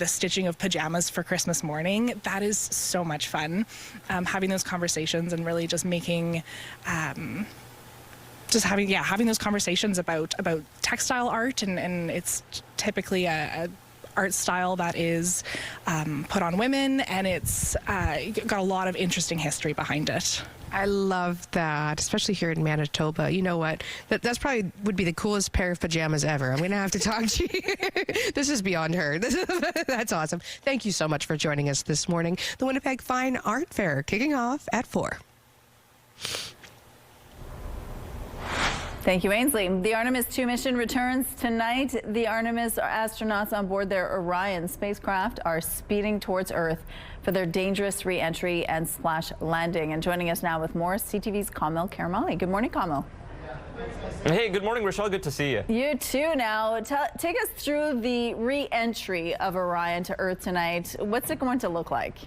Speaker 20: stitching of pajamas for Christmas morning. That is so much fun. Having those conversations and really just making, having those conversations about textile art, and it's typically a art style that is put on women, and it's got a lot of interesting history behind it.
Speaker 12: I love that, especially here in Manitoba. You know what? That's probably would be the coolest pair of pajamas ever. I'm going to have to talk to you. This is beyond her. That's awesome. Thank you so much for joining us this morning. The Winnipeg Fine Art Fair kicking off at 4.
Speaker 1: Thank you, Ainsley. The Artemis 2 mission returns tonight. The Artemis astronauts on board their Orion spacecraft are speeding towards Earth for their dangerous re-entry and splash landing. And joining us now with more, CTV's Kamil Karamali. Good morning, Kamil.
Speaker 19: Hey, good morning, Rochelle. Good to see you.
Speaker 1: You too. Now, take us through the re-entry of Orion to Earth tonight. What's it going to look like?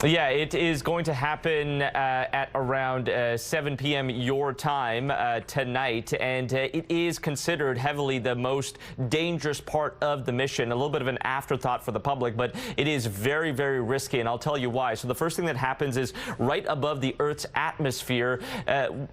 Speaker 19: Yeah, it is going to happen at around 7 p.m. your time tonight, and it is considered heavily the most dangerous part of the mission. A little bit of an afterthought for the public, but it is very, very risky, and I'll tell you why. So the first thing that happens is right above the Earth's atmosphere,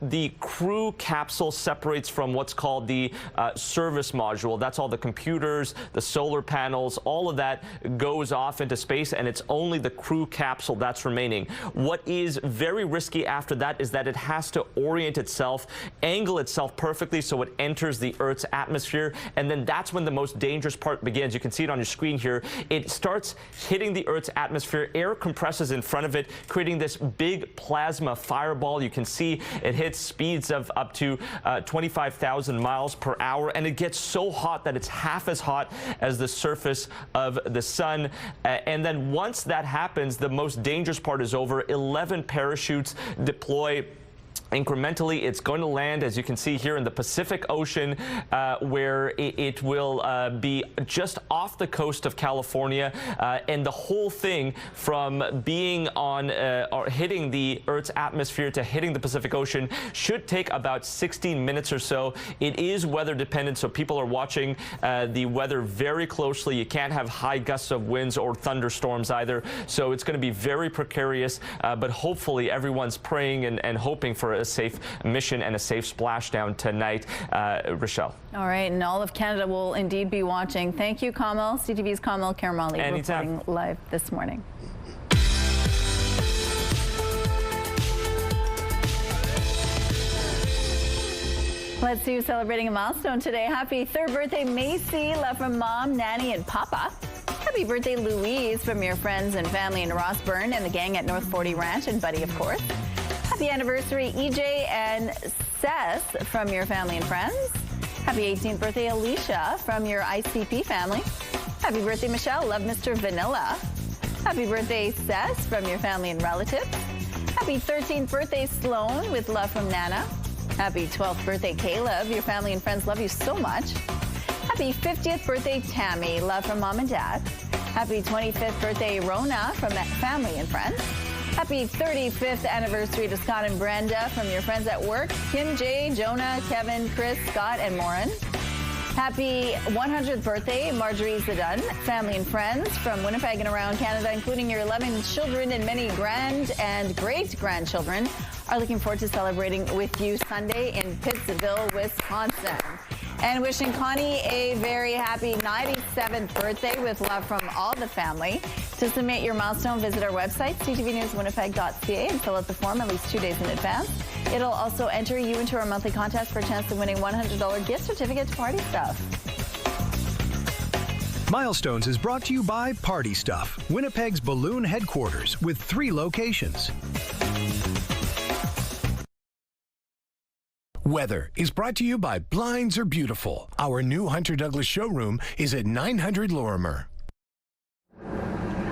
Speaker 19: the crew capsule separates from what's called the service module. That's all the computers, the solar panels, all of that goes off into space, and it's only the crew capsule that's remaining. What is very risky after that is that it has to orient itself, angle itself perfectly so it enters the Earth's atmosphere, and then that's when the most dangerous part begins. You can see it on your screen here. It starts hitting the Earth's atmosphere. Air compresses in front of it, creating this big plasma fireball. You can see it hits speeds of up to 25,000 miles per hour, and it gets so hot that it's half as hot as the surface of the sun. And then once that happens, the most dangerous part is over. 11 parachutes deploy incrementally. It's going to land, as you can see here, in the Pacific Ocean, where it will be just off the coast of California, and the whole thing from being on or hitting the Earth's atmosphere to hitting the Pacific Ocean should take about 16 minutes or so. It is weather dependent, so people are watching the weather very closely. You can't have high gusts of winds or thunderstorms either, so it's going to be very precarious, but hopefully everyone's praying and hoping for a safe mission and a safe splashdown tonight. Rochelle.
Speaker 1: All right, and all of Canada will indeed be watching. Thank you, Kamil. CTV's Kamil Karamali reporting live this morning. Let's see who's celebrating a milestone today. Happy 3rd birthday, Macy. Love from Mom, Nanny, and Papa. Happy birthday, Louise, from your friends and family in Rossburn and the gang at North 40 Ranch, and Buddy, of course. Happy anniversary, EJ and Seth, from your family and friends. Happy 18th birthday, Alicia, from your ICP family. Happy birthday, Michelle. Love Mr. Vanilla. Happy birthday, Seth, from your family and relatives. Happy 13th birthday, Sloan, with love from Nana. Happy 12th birthday, Caleb. Your family and friends love you so much. Happy 50th birthday, Tammy. Love from Mom and Dad. Happy 25th birthday, Rona, from family and friends. Happy 35th anniversary to Scott and Brenda from your friends at work. Kim, Jay, Jonah, Kevin, Chris, Scott, and Lauren. Happy 100th birthday, Marjorie Zedun. Family and friends from Winnipeg and around Canada, including your 11 children and many grand and great-grandchildren, are looking forward to celebrating with you Sunday in Pittsville, Wisconsin. And wishing Connie a very happy 97th birthday with love from all the family. To submit your milestone, visit our website, ctvnewswinnipeg.ca, and fill out the form at least 2 days in advance. It'll also enter you into our monthly contest for a chance to win a $100 gift certificate to Party Stuff.
Speaker 6: Milestones is brought to you by Party Stuff, Winnipeg's balloon headquarters with 3 locations.
Speaker 14: Weather is brought to you by Blinds Are Beautiful. Our new Hunter Douglas showroom is at 900 Lorimer.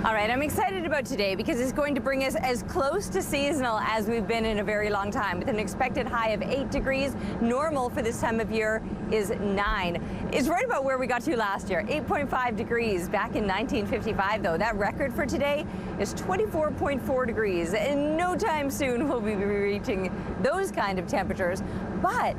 Speaker 2: All right, I'm excited about today because it's going to bring us as close to seasonal as we've been in a very long time, with an expected high of 8 degrees. Normal for this time of year is 9. It's right about where we got to last year, 8.5 degrees back in 1955, though. That record for today is 24.4 degrees. And no time soon will we be reaching those kind of temperatures. But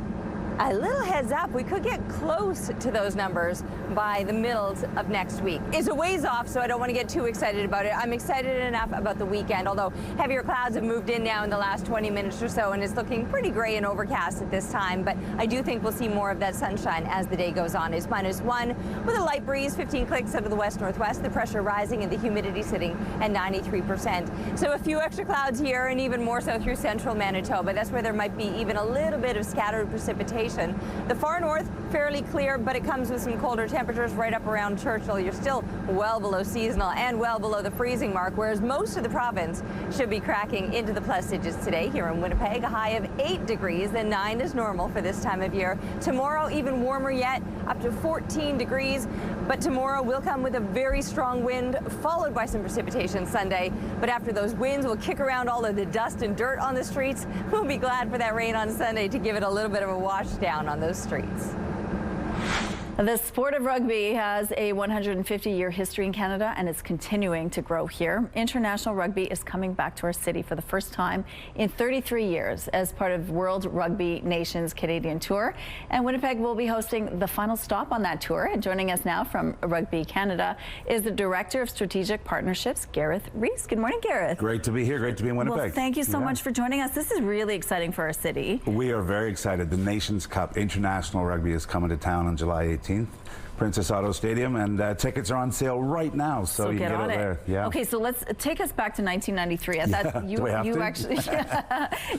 Speaker 2: a little heads up, we could get close to those numbers by the middle of next week. It's a ways off, so I don't want to get too excited about it. I'm excited enough about the weekend, although heavier clouds have moved in now in the last 20 minutes or so, and it's looking pretty gray and overcast at this time. But I do think we'll see more of that sunshine as the day goes on. It's -1 with a light breeze, 15 clicks out of the west-northwest, the pressure rising and the humidity sitting at 93%. So a few extra clouds here, and even more so through central Manitoba. That's where there might be even a little bit of scattered precipitation. The far north, fairly clear, but it comes with some colder temperatures right up around Churchill. You're still well below seasonal and well below the freezing mark, whereas most of the province should be cracking into the plus digits today. Here in Winnipeg, a high of 8 degrees, and 9 is normal for this time of year. Tomorrow, even warmer yet, up to 14 degrees. But tomorrow will come with a very strong wind, followed by some precipitation Sunday. But after those winds will kick around all of the dust and dirt on the streets, we'll be glad for that rain on Sunday to give it a little bit of a wash down on those streets. The sport of rugby has a 150-year history in Canada, and it's continuing to grow here. International rugby is coming back to our city for the first time in 33 years as part of World Rugby Nation's Canadian Tour. And Winnipeg will be hosting the final stop on that tour. And joining us now from Rugby Canada is the Director of Strategic Partnerships, Gareth Rees. Good morning, Gareth.
Speaker 21: Great to be here. Great to be in Winnipeg.
Speaker 2: Well, thank you so much for joining us. This is really exciting for our city.
Speaker 21: We are very excited. The Nations Cup International Rugby is coming to town on July 18th. Princess Auto Stadium, and tickets are on sale right now, so you can get out there. Yeah.
Speaker 2: Okay, so let's take us back to 1993.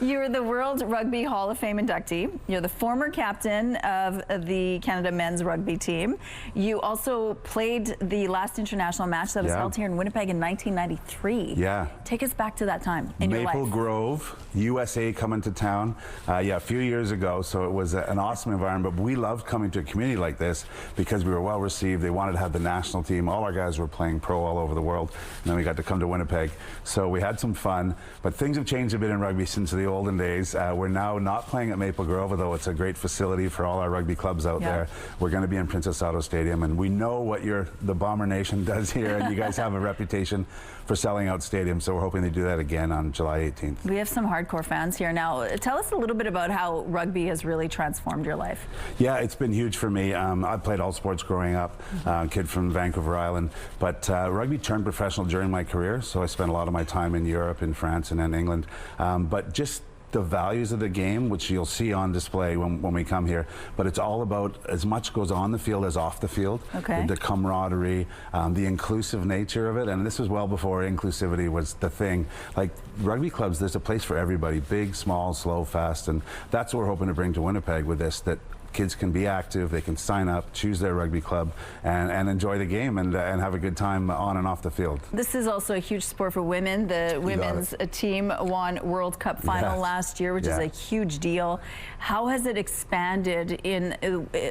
Speaker 2: You're the World Rugby Hall of Fame inductee. You're the former captain of the Canada men's rugby team. You also played the last international match that was held here in Winnipeg in 1993.
Speaker 21: Yeah.
Speaker 2: Take us back to that time in your life.
Speaker 21: Maple Grove, USA coming to town, a few years ago, so it was an awesome environment. But we loved coming to a community like this because we were well received. They wanted to have the national team. All our guys were playing pro all over the world, and then we got to come to Winnipeg. So we had some fun, but things have changed a bit in rugby since the olden days. We're now not playing at Maple Grove, although it's a great facility for all our rugby clubs out there. We're going to be in Princess Auto Stadium, and we know what the Bomber Nation does here, and you guys have a reputation for selling out stadiums, so we're hoping to do that again on July 18th.
Speaker 2: We have some hardcore fans here now. Tell us a little bit about how rugby has really transformed your life.
Speaker 21: Yeah, it's been huge for me. I played all sports growing up, kid from Vancouver Island, but rugby turned professional during my career, so I spent a lot of my time in Europe, in France, and in England. But just the values of the game, which you'll see on display when we come here, but it's all about as much goes on the field as off the field.
Speaker 2: Okay.
Speaker 21: The camaraderie, the inclusive nature of it, and this was well before inclusivity was the thing. Like rugby clubs, there's a place for everybody, big, small, slow, fast, and that's what we're hoping to bring to Winnipeg with this, that kids can be active, they can sign up, choose their rugby club, and enjoy the game and have a good time on and off the field.
Speaker 2: This is also a huge sport for women. The women's team won World Cup final last year, which is a huge deal. How has it expanded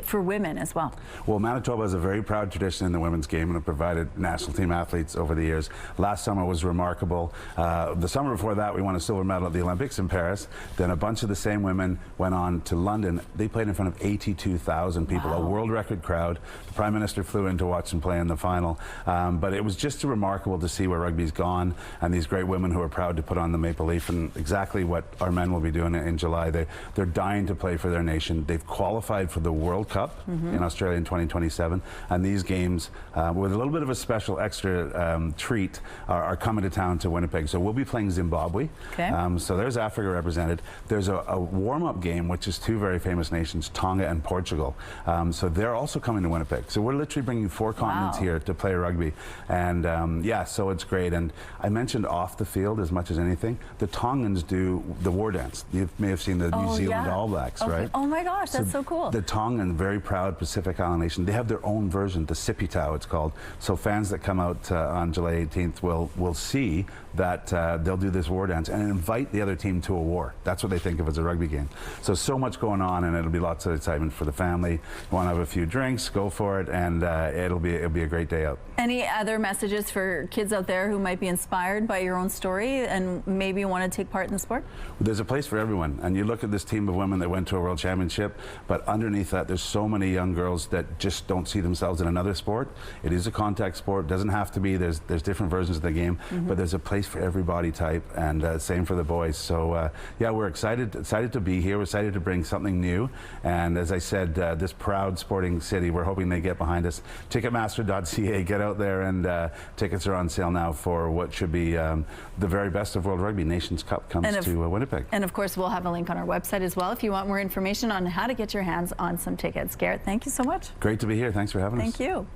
Speaker 2: for women as well?
Speaker 21: Well, Manitoba has a very proud tradition in the women's game and have provided national team athletes over the years. Last summer was remarkable. The summer before that, we won a silver medal at the Olympics in Paris. Then a bunch of the same women went on to London. They played in front of 82,000 people, a world record crowd. The Prime Minister flew in to watch them play in the final. But it was just remarkable to see where rugby's gone, and these great women who are proud to put on the maple leaf, and exactly what our men will be doing in July. They're dying to play for their nation. They've qualified for the World Cup in Australia in 2027, and these games, with a little bit of a special extra treat, are coming to town to Winnipeg. So we'll be playing Zimbabwe.
Speaker 1: Okay.
Speaker 21: So there's Africa represented. There's a warm-up game, which is two very famous nations, Tonga and Portugal. So they're also coming to Winnipeg. So we're literally bringing 4 continents here to play rugby. And yeah, so it's great. And I mentioned off the field as much as anything, the Tongans do the war dance. You may have seen the New Zealand All Blacks, right?
Speaker 1: Oh my gosh, that's so cool.
Speaker 21: The Tongan, very proud Pacific Island nation, they have their own version, the Sipitao it's called. So fans that come out on July 18th will see that they'll do this war dance and invite the other team to a war. That's what they think of as a rugby game. So much going on, and it'll be lots of excitement for the family. You want to have a few drinks, go for it, and it'll be a great day out.
Speaker 1: Any other messages for kids out there who might be inspired by your own story and maybe want to take part in the sport?
Speaker 21: There's a place for everyone, and you look at this team of women that went to a world championship, but underneath that there's so many young girls that just don't see themselves in another sport. It is a contact sport. It doesn't have to be. There's different versions of the game, but there's a place for every body type, and same for the boys. So yeah, we're excited to be here. We're excited to bring something new, and as I said, this proud sporting city, we're hoping they get behind us. Ticketmaster.ca, get out there, and tickets are on sale now for what should be the very best of World Rugby. Nations Cup comes to Winnipeg.
Speaker 1: And of course, we'll have a link on our website as well if you want more information on how to get your hands on some tickets. Garrett, thank you so much.
Speaker 21: Great to be here. Thanks for having us.
Speaker 1: Thank you.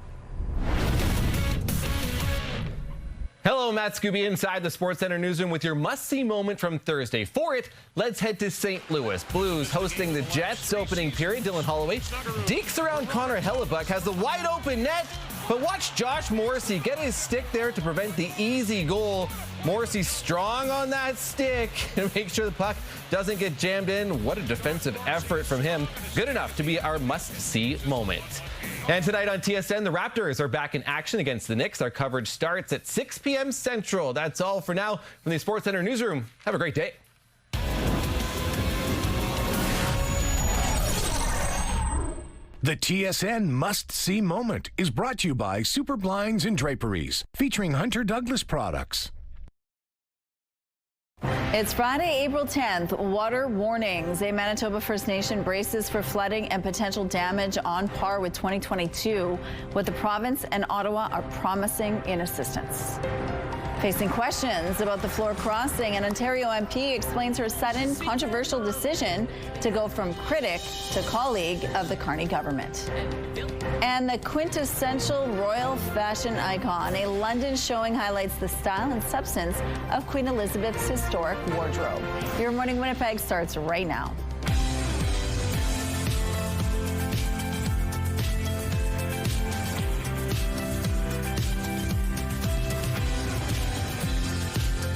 Speaker 5: Hello, Matt Scooby inside the SportsCenter newsroom with your must-see moment from Thursday. For it, let's head to St. Louis. Blues hosting the Jets opening period. Dylan Holloway deeks around Connor Hellebuck, has the wide open net, but watch Josh Morrissey get his stick there to prevent the easy goal. Morrissey strong on that stick to make sure the puck doesn't get jammed in. What a defensive effort from him. Good enough to be our must-see moment. And tonight on TSN, the Raptors are back in action against the Knicks. Our coverage starts at 6 p.m. Central. That's all for now from the SportsCenter newsroom. Have a great day.
Speaker 14: The TSN must-see moment is brought to you by Super Blinds and Draperies, featuring Hunter Douglas products.
Speaker 1: It's Friday, April 10th. Water warnings. A Manitoba First Nation braces for flooding and potential damage on par with 2022. What the province and Ottawa are promising in assistance. Facing questions about the Floor crossing, an Ontario MP explains her sudden controversial decision to go from critic to colleague of the Carney government. And the quintessential royal fashion icon, a London showing highlights the style and substance of Queen Elizabeth's historic wardrobe. Your Morning Winnipeg starts right now.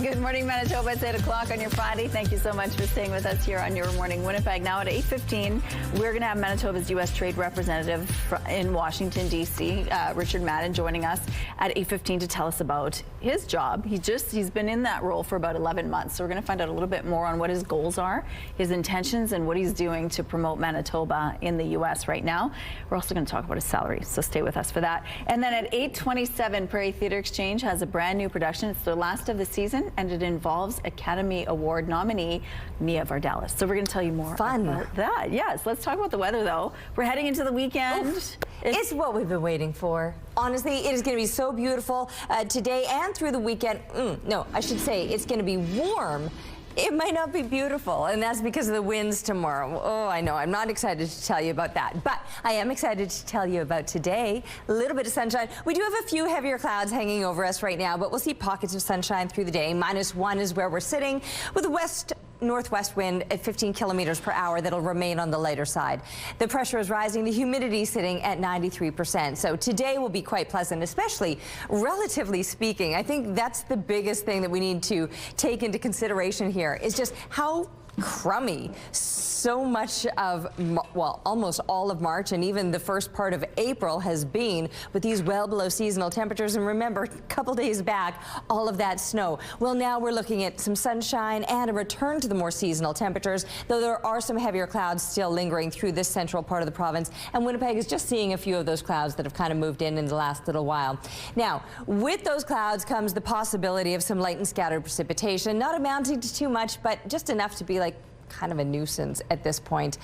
Speaker 1: Good morning, Manitoba. It's 8 o'clock on your Friday. Thank you so much for staying with us here on Your Morning Winnipeg. Now at 8:15, we're going to have Manitoba's U.S. Trade Representative in Washington, D.C., Richard Madden, joining us at 8:15 to tell us about his job. He's been in that role for about 11 months. So we're going to find out a little bit more on what his goals are, his intentions, and what he's doing to promote Manitoba in the U.S. right now. We're also going to talk about his salary, so stay with us for that. And then at 8:27, Prairie Theatre Exchange has a brand new production. It's their last of the season, and it involves Academy Award nominee Mia Vardalos. So we're going to tell you more about that. Yes, let's talk about the weather, though. We're heading into the weekend.
Speaker 2: Oof. It's what we've been waiting for. Honestly, it is going to be so beautiful today and through the weekend. No, I should say it's going to be warm. It might not be beautiful, and that's because of the winds tomorrow. Oh, I know. I'm not excited to tell you about that, but I am excited to tell you about today. A little bit of sunshine. We do have a few heavier clouds hanging over us right now, but we'll see pockets of sunshine through the day. -1 is where we're sitting with a west-northwest wind at 15 kilometers per hour that'll remain on the lighter side. The pressure is rising, the humidity sitting at 93%. So today will be quite pleasant, especially relatively speaking. I think that's the biggest thing that we need to take into consideration here is just how crummy so much of, well, almost all of March, and even the first part of April has been with these well below seasonal temperatures. And remember, a couple days back, all of that snow. Well, now we're looking at some sunshine and a return to the more seasonal temperatures, though there are some heavier clouds still lingering through this central part of the province. And Winnipeg is just seeing a few of those clouds that have kind of moved in the last little while. Now, with those clouds comes the possibility of some light and scattered precipitation, not amounting to too much, but just enough to be like kind of a nuisance at this point.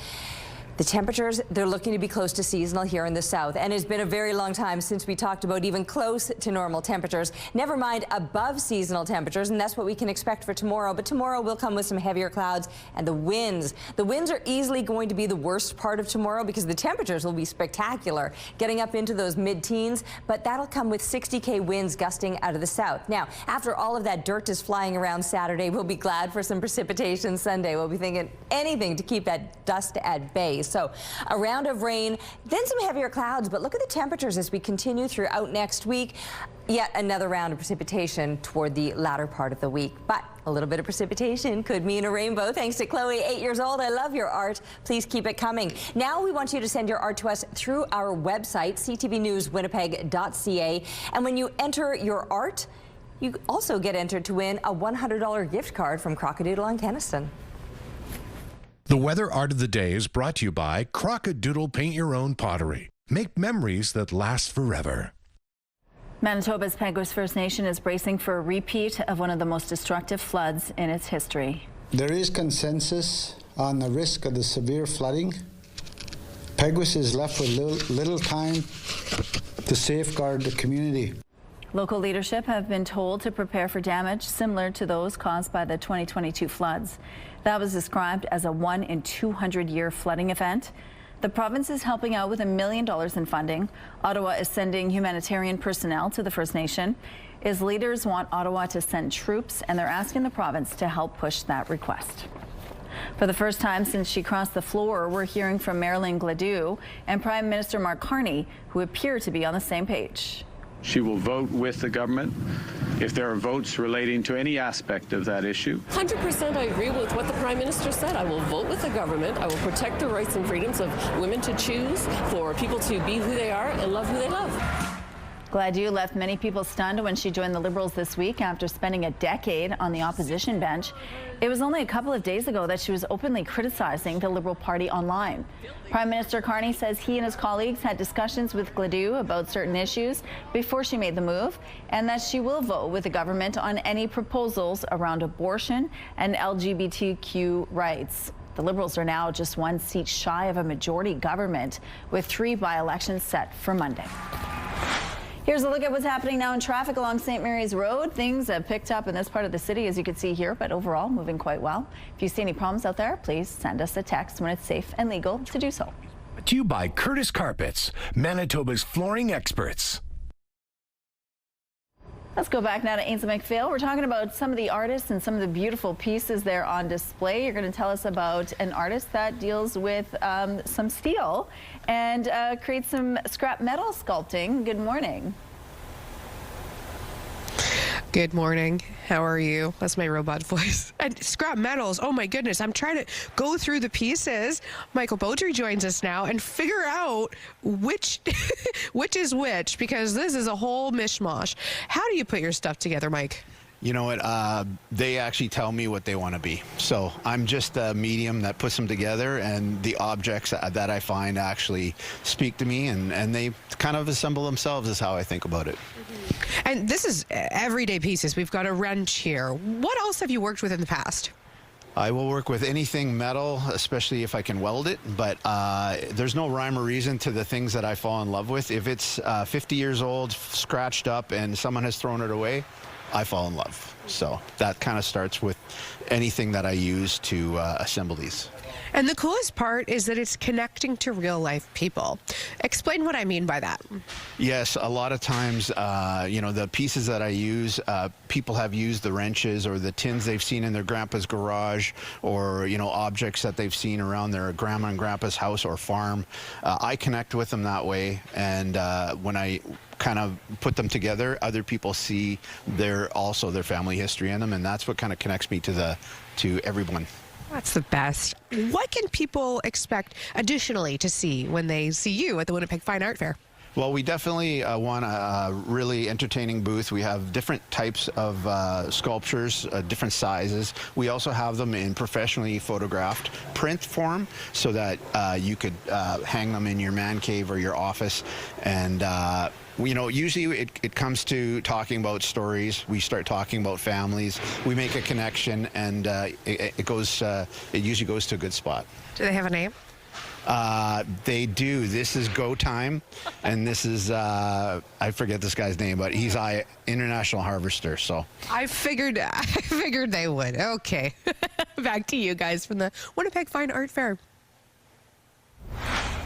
Speaker 2: The temperatures, they're looking to be close to seasonal here in the south, and it's been a very long time since we talked about even close to normal temperatures, never mind above seasonal temperatures, and that's what we can expect for tomorrow. But tomorrow will come with some heavier clouds and the winds. The winds are easily going to be the worst part of tomorrow because the temperatures will be spectacular, getting up into those mid-teens, but that'll come with 60k winds gusting out of the south. Now, after all of that dirt is flying around Saturday, we'll be glad for some precipitation Sunday. We'll be thinking anything to keep that dust at bay. So a round of rain, then some heavier clouds, but look at the temperatures as we continue throughout next week. Yet another round of precipitation toward the latter part of the week. But a little bit of precipitation could mean a rainbow. Thanks to Chloe, 8 years old. I love your art. Please keep it coming. Now we want you to send your art to us through our website, ctvnewswinnipeg.ca. And when you enter your art, you also get entered to win a $100 gift card from Crocodile on Keniston.
Speaker 14: The weather art of the day is brought to you by Crocodile Paint Your Own Pottery. Make memories that last forever.
Speaker 13: Manitoba's Peguis First Nation is bracing for a repeat of one of the most destructive floods in its history.
Speaker 3: There is consensus on the risk of the severe flooding. Peguis is left with little time to safeguard the community.
Speaker 13: Local leadership have been told to prepare for damage similar to those caused by the 2022 floods. That was described as a 1 in 200-year flooding event. The province is helping out with $1 million in funding. Ottawa is sending humanitarian personnel to the First Nation. Its leaders want Ottawa to send troops, and they're asking the province to help push that request. For the first time since she crossed the floor, we're hearing from Marilyn Gladu and Prime Minister Mark Carney, who appear to be on the same page.
Speaker 10: She will vote with the government if there are votes relating to any aspect of that issue.
Speaker 22: 100% I agree with what the Prime Minister said. I will vote with the government. I will protect the rights and freedoms of women to choose, for people to be who they are and love who they love.
Speaker 13: Gladu left many people stunned when she joined the Liberals this week after spending a decade on the opposition bench. It was only a couple of days ago that she was openly criticizing the Liberal Party online. Prime Minister Carney says he and his colleagues had discussions with Gladu about certain issues before she made the move, and that she will vote with the government on any proposals around abortion and LGBTQ rights. The Liberals are now just one seat shy of a majority government, with 3 by-elections set for Monday. Here's a look at what's happening now in traffic along St. Mary's Road. Things have picked up in this part of the city, as you can see here, but overall moving quite well. If you see any problems out there, please send us a text when it's safe and legal to do so.
Speaker 14: To you by Curtis Carpets, Manitoba's flooring experts.
Speaker 13: Let's go back now to Ainsley McPhail. We're talking about some of the artists and some of the beautiful pieces there on display. You're going to tell us about an artist that deals with some steel and creates some scrap metal sculpting. Good morning.
Speaker 12: Good morning. How are you? That's my robot voice. And scrap metals. Oh my goodness. I'm trying to go through the pieces. Michael Beaudry joins us now and figure out which is which, because this is a whole mishmash. How do you put your stuff together, Mike?
Speaker 23: You know what? They actually tell me what they want to be. So I'm just a medium that puts them together, and the objects that I find actually speak to me, and they kind of assemble themselves is how I think about it.
Speaker 12: And this is everyday pieces. We've got a wrench here. What else have you worked with in the past?
Speaker 23: I will work with anything metal, especially if I can weld it, but there's no rhyme or reason to the things that I fall in love with. If it's 50 years old, scratched up, and someone has thrown it away, I fall in love. So that kind of starts with anything that I use to assemble these.
Speaker 12: And the coolest part is that it's connecting to real life people. Explain what I mean by that.
Speaker 23: Yes, a lot of times, you know, the pieces that I use, people have used the wrenches or the tins they've seen in their grandpa's garage, or, you know, objects that they've seen around their grandma and grandpa's house or farm. I connect with them that way, and when I kind of put them together, other people see their family history in them, and that's what kind of connects me to everyone.
Speaker 12: That's the best. What can people expect additionally to see when they see you at the Winnipeg Fine Art Fair?
Speaker 23: Well, we definitely want a really entertaining booth. We have different types of sculptures, different sizes. We also have them in professionally photographed print form so that you could hang them in your man cave or your office. And usually it comes to talking about stories. We start talking about families. We make a connection, and it usually goes to a good spot.
Speaker 12: Do they have a name?
Speaker 23: They do. This is Go Time, and this is I forget this guy's name, but he's International Harvester. So
Speaker 12: I figured they would. Okay, back to you guys from the Winnipeg Fine Art Fair.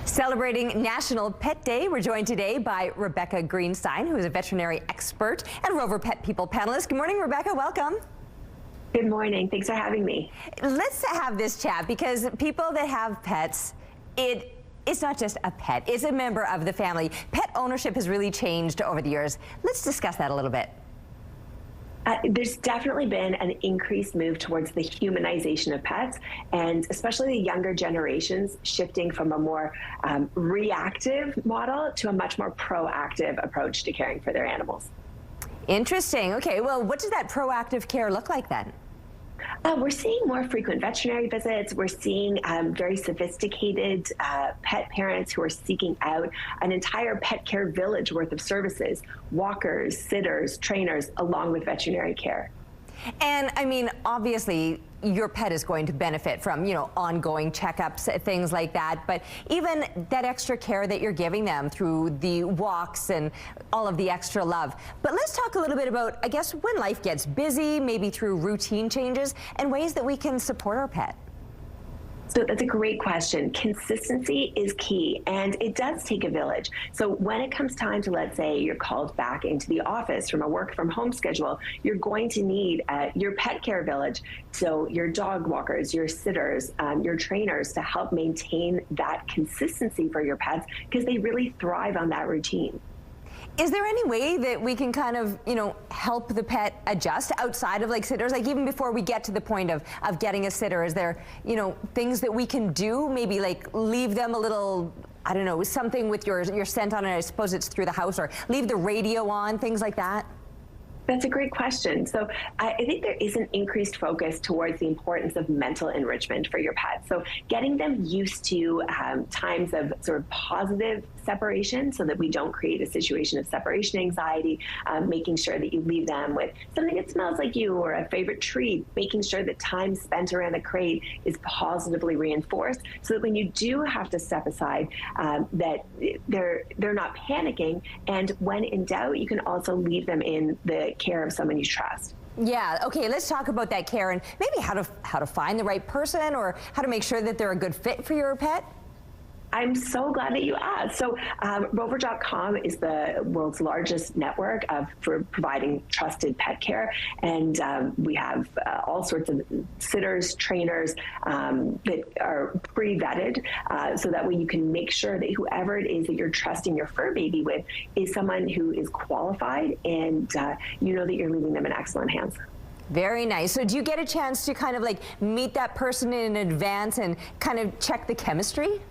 Speaker 2: Celebrating National Pet Day, we're joined today by Rebecca Greenstein, who is a veterinary expert and Rover Pet People panelist. Good morning, Rebecca. Welcome.
Speaker 4: Good morning. Thanks for having me.
Speaker 2: Let's have this chat because people that have pets, it's not just a pet, it's a member of the family. Pet ownership has really changed over the years. Let's discuss that a little bit.
Speaker 4: There's definitely been an increased move towards the humanization of pets, and especially the younger generations shifting from a more reactive model to a much more proactive approach to caring for their animals.
Speaker 2: Interesting. Okay, well, what does that proactive care look like then?
Speaker 4: We're seeing more frequent veterinary visits. We're seeing very sophisticated pet parents who are seeking out an entire pet care village worth of services, walkers, sitters, trainers, along with veterinary care.
Speaker 2: And I mean, obviously, your pet is going to benefit from, ongoing checkups, things like that. But even that extra care that you're giving them through the walks and all of the extra love. But let's talk a little bit about, I guess, when life gets busy, maybe through routine changes and ways that we can support our pet.
Speaker 4: So that's a great question. Consistency is key, and it does take a village. So when it comes time to, let's say, you're called back into the office from a work from home schedule, you're going to need your pet care village. So your dog walkers, your sitters, your trainers to help maintain that consistency for your pets because they really thrive on that routine.
Speaker 2: Is there any way that we can kind of, help the pet adjust outside of like sitters? Like even before we get to the point of getting a sitter, is there, things that we can do? Maybe like leave them a little, I don't know, something with your scent on it. I suppose it's through the house, or leave the radio on, things like that?
Speaker 4: That's a great question. So I think there is an increased focus towards the importance of mental enrichment for your pets. So getting them used to times of sort of positive separation so that we don't create a situation of separation anxiety, making sure that you leave them with something that smells like you or a favorite treat, making sure that time spent around the crate is positively reinforced so that when you do have to step aside, that they're not panicking. And when in doubt, you can also leave them in the care of someone you trust.
Speaker 2: Yeah, okay, let's talk about that care and maybe how to find the right person or how to make sure that they're a good fit for your pet.
Speaker 4: I'm so glad that you asked. So Rover.com is the world's largest network for providing trusted pet care. And we have all sorts of sitters, trainers that are pre-vetted so that way you can make sure that whoever it is that you're trusting your fur baby with is someone who is qualified and you know that you're leaving them in excellent hands.
Speaker 2: Very nice. So do you get a chance to kind of like meet that person in advance and kind of check the chemistry?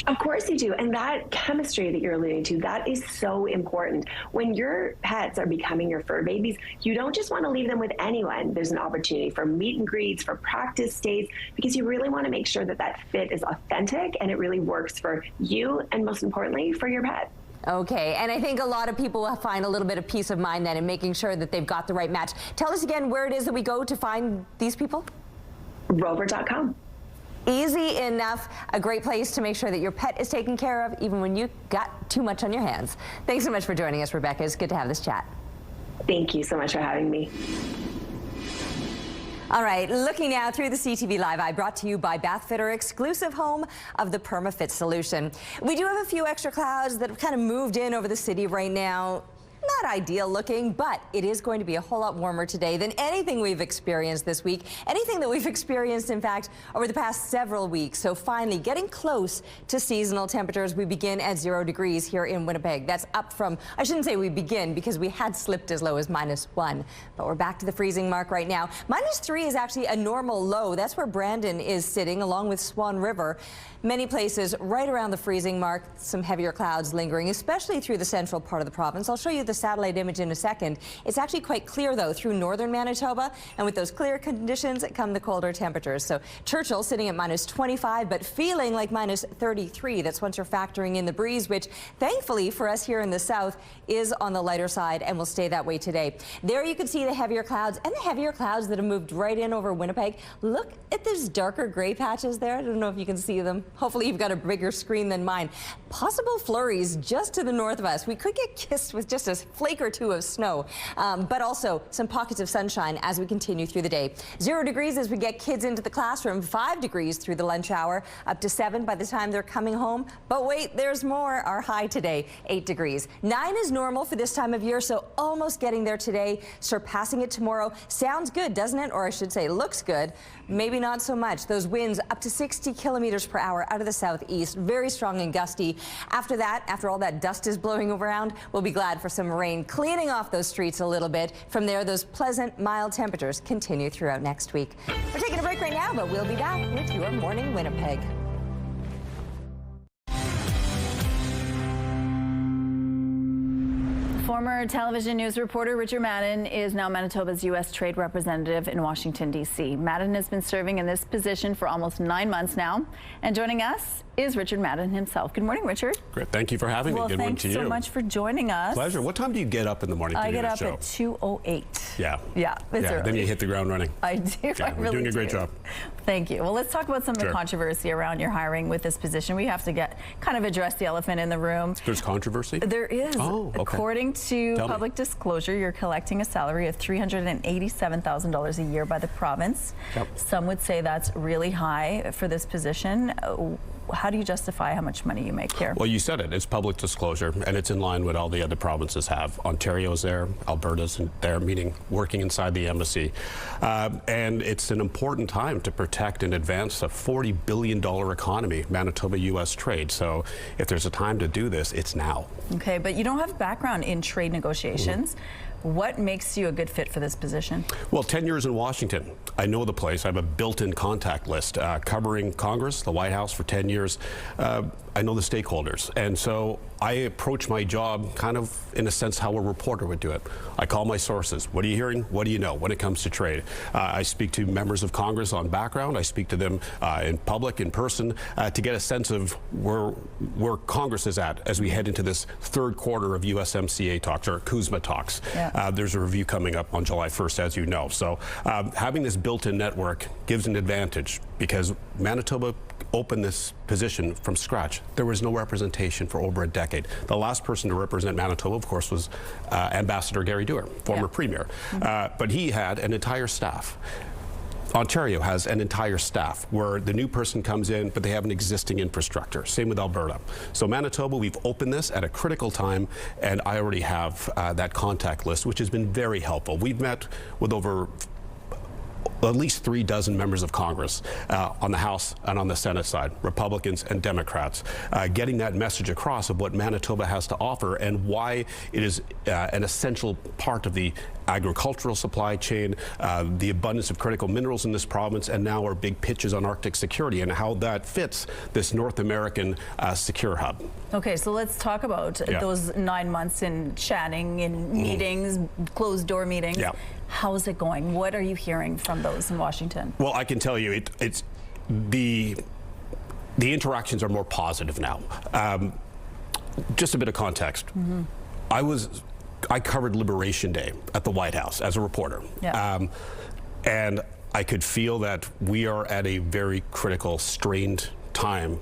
Speaker 4: Of course you do. And that chemistry that you're alluding to, that is so important. When your pets are becoming your fur babies, you don't just want to leave them with anyone. There's an opportunity for meet and greets, for practice days, because you really want to make sure that that fit is authentic and it really works for you and most importantly, for your pet.
Speaker 2: Okay, and I think a lot of people will find a little bit of peace of mind then in making sure that they've got the right match. Tell us again where it is that we go to find these people.
Speaker 4: Rover.com.
Speaker 2: Easy enough, a great place to make sure that your pet is taken care of even when you got too much on your hands. Thanks so much for joining us, Rebecca. It's good to have this chat.
Speaker 4: Thank you so much for having me.
Speaker 2: All right, looking now through the CTV Live Eye, brought to you by Bathfitter, exclusive home of the PermaFit solution. We do have a few extra clouds that have kind of moved in over the city right now. not ideal looking, but it is going to be a whole lot warmer today than anything we've experienced this week, anything that we've experienced, in fact, over the past several weeks. So finally getting close to seasonal temperatures. We begin at 0 degrees here in Winnipeg. That's up from, I shouldn't say we begin, because we had slipped as low as -1, but we're back to the freezing mark right now. -3 is actually a normal low. That's where Brandon is sitting, along with Swan River. Many places right around the freezing mark, some heavier clouds lingering, especially through the central part of the province. I'll show you the satellite image in a second. It's actually quite clear, though, through northern Manitoba, and with those clear conditions come the colder temperatures. So Churchill sitting at -25, but feeling like -33. That's once you're factoring in the breeze, which thankfully for us here in the south is on the lighter side and will stay that way today. There you can see the heavier clouds, and the heavier clouds that have moved right in over Winnipeg. Look at those darker gray patches there. I don't know if you can see them. Hopefully you've got a bigger screen than mine. Possible flurries just to the north of us. We could get kissed with just a flake or two of snow, but also some pockets of sunshine as we continue through the day. 0 degrees as we get kids into the classroom, 5 degrees through the lunch hour, up to 7 by the time they're coming home. But wait, there's more. Our high today, 8 degrees. 9 is normal for this time of year, so almost getting there today, surpassing it tomorrow. Sounds good, doesn't it? Or I should say, looks good. Maybe not so much. Those winds up to 60 kilometers per hour out of the southeast, very strong and gusty. After that, after all that dust is blowing around, we'll be glad for some rain, cleaning off those streets a little bit. From there, those pleasant, mild temperatures continue throughout next week. We're taking a break right now, but we'll be back with your Morning Winnipeg.
Speaker 1: Former television news reporter Richard Madden is now Manitoba's U.S. Trade Representative in Washington, D.C. Madden has been serving in this position for almost 9 months now. And joining us is Richard Madden himself. Good morning, Richard.
Speaker 7: Great. Thank you for having me. Good morning to you.
Speaker 1: Thanks so much for joining us.
Speaker 7: Pleasure. What time do you get up in the morning to do
Speaker 1: this
Speaker 7: show?
Speaker 1: I get up at 2:08.
Speaker 7: Yeah.
Speaker 1: Yeah, it's early.
Speaker 7: Then you hit the ground running.
Speaker 1: I do.
Speaker 7: Yeah,
Speaker 1: I really
Speaker 7: you're doing a great
Speaker 1: do.
Speaker 7: job.
Speaker 1: Thank you. Well, let's talk about some of the controversy around your hiring with this position. We have to kind of address the elephant in the room.
Speaker 7: There's controversy?
Speaker 1: There is.
Speaker 7: Oh, okay.
Speaker 1: According to public disclosure, you're collecting a salary of $387,000 a year by the province.
Speaker 7: Yep.
Speaker 1: Some would say that's really high for this position. How do you justify how much money you make here?
Speaker 7: Well, you said it. It's public disclosure, and it's in line with all the other provinces have. Ontario's there, Alberta's there, meaning working inside the embassy. And it's an important time to protect and advance a $40 billion economy, Manitoba-U.S. trade. So if there's a time to do this, it's now.
Speaker 1: Okay, but you don't have background in trade negotiations. What makes you a good fit for this position?
Speaker 7: Well, 10 years in Washington. I know the place. I have a built-in contact list covering Congress, the White House for 10 years. I know the stakeholders. And so I approach my job kind of in a sense how a reporter would do it. I call my sources. What are you hearing? What do you know when it comes to trade? I speak to members of Congress on background. I speak to them in public, in person, to get a sense of where Congress is at as we head into this third quarter of USMCA talks, or CUSMA talks.
Speaker 1: Yeah.
Speaker 7: There's a review coming up on July 1st, as you know. So having this built-in network gives an advantage because Manitoba opened this position from scratch. There was no representation for over a decade. The last person to represent Manitoba, of course, was Ambassador Gary Dewar, former premier. But he had an entire staff. Ontario has an entire staff where the new person comes in, but they have an existing infrastructure. Same with Alberta. So Manitoba, we've opened this at a critical time, and I already have that contact list, which has been very helpful. We've met with over at least 3 dozen members of Congress on the House and on the Senate side, Republicans and Democrats, getting that message across of what Manitoba has to offer and why it is an essential part of the agricultural supply chain, the abundance of critical minerals in this province, and now our big pitches on Arctic security and how that fits this North American secure hub.
Speaker 1: Okay, so let's talk about those 9 months in chatting, in meetings, closed door meetings.
Speaker 7: Yeah.
Speaker 1: How's it going? What are you hearing from those in Washington?
Speaker 7: Well, I can tell you it's the interactions are more positive now. Just a bit of context. I covered Liberation Day at the White House as a reporter.
Speaker 1: Yeah.
Speaker 7: And I could feel that we are at a very critical, strained time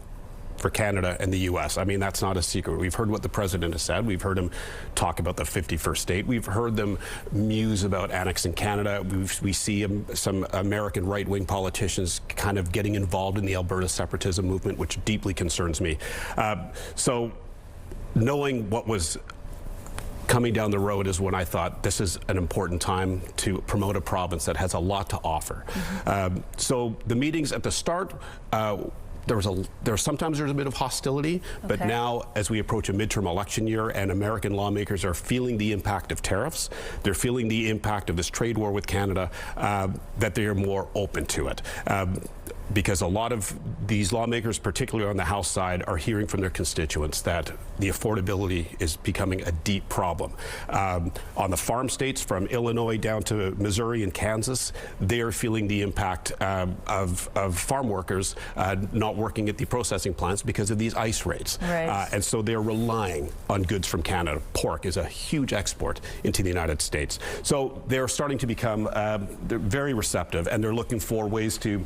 Speaker 7: for Canada and the U.S. I mean, that's not a secret. We've heard what the president has said. We've heard him talk about the 51st state. We've heard them muse about annexing Canada. We see some American right-wing politicians kind of getting involved in the Alberta separatism movement, which deeply concerns me. So knowing what was coming down the road is when I thought this is an important time to promote a province that has a lot to offer. So the meetings at the start, sometimes there's a bit of hostility, but now as we approach a midterm election year and American lawmakers are feeling the impact of tariffs, they're feeling the impact of this trade war with Canada, that they are more open to it. Because a lot of these lawmakers, particularly on the House side, are hearing from their constituents that the affordability is becoming a deep problem. On the farm states, from Illinois down to Missouri and Kansas, they are feeling the impact of farm workers not working at the processing plants because of these ice raids. And so they're relying on goods from Canada. Pork is a huge export into the United States. So they're starting to become they're very receptive, and they're looking for ways to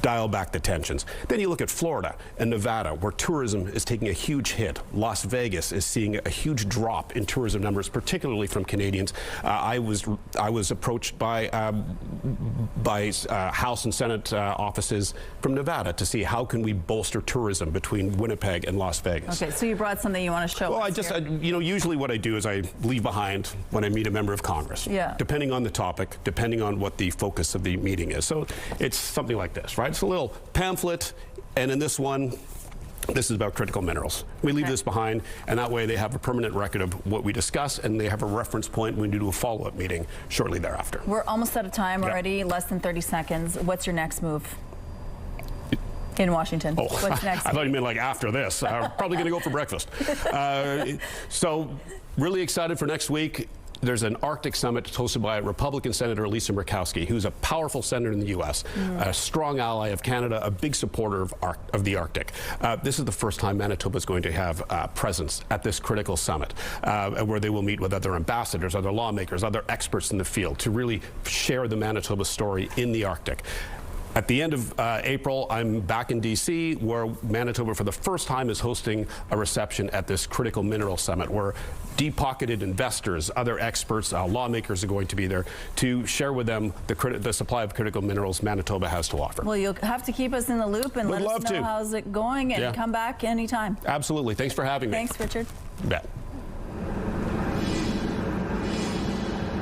Speaker 7: dial back the tensions. Then you look at Florida and Nevada, where tourism is taking a huge hit. Las Vegas is seeing a huge drop in tourism numbers, particularly from Canadians. I was approached by House and Senate offices from Nevada to see how can we bolster tourism between Winnipeg and Las Vegas.
Speaker 1: Okay, so you brought something you want to show us.
Speaker 7: Well, you know, usually what I do is I leave behind when I meet a member of Congress. Depending on the topic, depending on what the focus of the meeting is. So it's something like this, right? It's a little pamphlet, and in this one, this is about critical minerals. We leave this behind, and that way they have a permanent record of what we discuss, and they have a reference point when we do a follow-up meeting shortly thereafter.
Speaker 1: We're almost out of time already, less than 30 seconds. What's your next move in Washington? What's next?
Speaker 7: I thought you meant like after this. Probably going to go for breakfast. So really excited for next week. There's an Arctic summit hosted by Republican Senator Lisa Murkowski, who's a powerful senator in the U.S., a strong ally of Canada, a big supporter of the Arctic. This is the first time Manitoba is going to have presence at this critical summit, where they will meet with other ambassadors, other lawmakers, other experts in the field to really share the Manitoba story in the Arctic. At the end of April, I'm back in D.C., where Manitoba, for the first time, is hosting a reception at this critical mineral summit, where deep-pocketed investors, other experts, lawmakers are going to be there to share with them the supply of critical minerals Manitoba has to offer.
Speaker 1: Well, you'll have to keep us in the loop and let us know how's it going, and come back anytime.
Speaker 7: Absolutely. Thanks for having me.
Speaker 1: Thanks, Richard.
Speaker 7: You bet.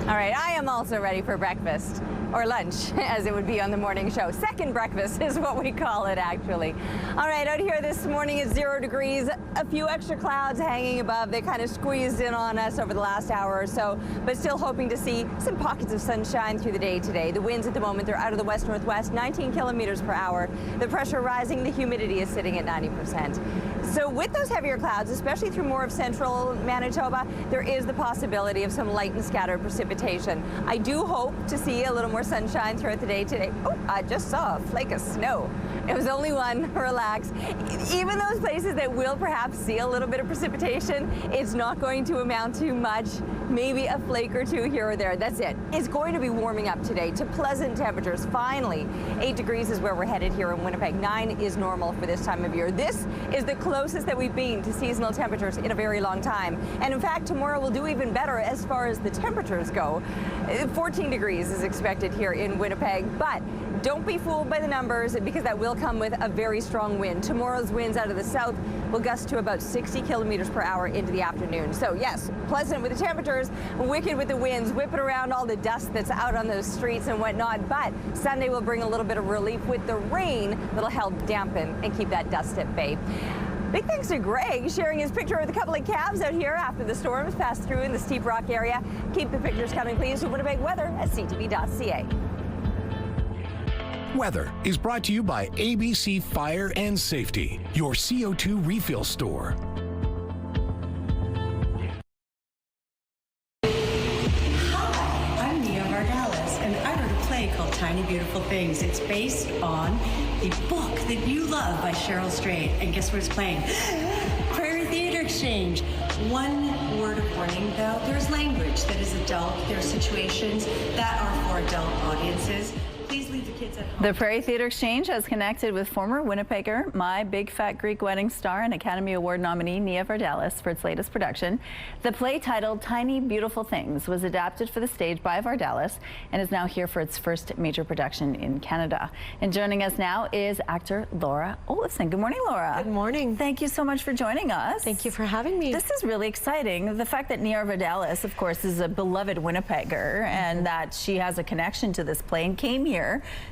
Speaker 2: All right, I am also ready for breakfast, or lunch, as it would be on the morning show. Second breakfast is what we call it, actually. All right, out here this morning it's 0 degrees, a few extra clouds hanging above. They kind of squeezed in on us over the last hour or so, but still hoping to see some pockets of sunshine through the day today. The winds at the moment, they're out of the west-northwest, 19 kilometers per hour. The pressure rising, the humidity is sitting at 90%. So with those heavier clouds, especially through more of central Manitoba, there is the possibility of some light and scattered precipitation. I do hope to see a little more sunshine throughout the day today. Oh, I just saw a flake of snow. It was only one. Relax. Even those places that will perhaps see a little bit of precipitation, it's not going to amount to much. Maybe a flake or two here or there. That's it. It's going to be warming up today to pleasant temperatures. Finally, 8 degrees is where we're headed here in Winnipeg. 9 is normal for this time of year. This is the closest that we've been to seasonal temperatures in a very long time. And in fact, tomorrow we'll do even better as far as the temperatures go. 14 degrees is expected here in Winnipeg, but don't be fooled by the numbers, because that will come with a very strong wind. Tomorrow's winds out of the south will gust to about 60 kilometers per hour into the afternoon. So yes, pleasant with the temperatures, wicked with the winds, whipping around all the dust that's out on those streets and whatnot. But Sunday will bring a little bit of relief with the rain that'll help dampen and keep that dust at bay. Big thanks to Greg sharing his picture with a couple of cabs out here after the storms passed through in the Steep Rock area. Keep the pictures coming, please, to Winnipeg Weather at ctv.ca.
Speaker 14: Weather is brought to you by ABC Fire and Safety, your CO2 refill store.
Speaker 8: Called Tiny Beautiful Things. It's based on the book that you love by Cheryl Strayed. And guess what it's playing? Prairie Theatre Exchange. One word of warning, though. There's language that is adult. There are situations that are for adult audiences. please leave the kids at home.
Speaker 1: The Prairie Theatre Exchange has connected with former Winnipegger, My Big Fat Greek Wedding star and Academy Award nominee Nia Vardalos for its latest production. The play, titled Tiny Beautiful Things, was adapted for the stage by Vardalos and is now here for its first major production in Canada. And joining us now is actor Laura Olafson. Good morning, Laura.
Speaker 9: Good morning.
Speaker 1: Thank you so much for joining us.
Speaker 9: Thank you for having me.
Speaker 1: This is really exciting. The fact that Nia Vardalos, of course, is a beloved Winnipegger and that she has a connection to this play and came here.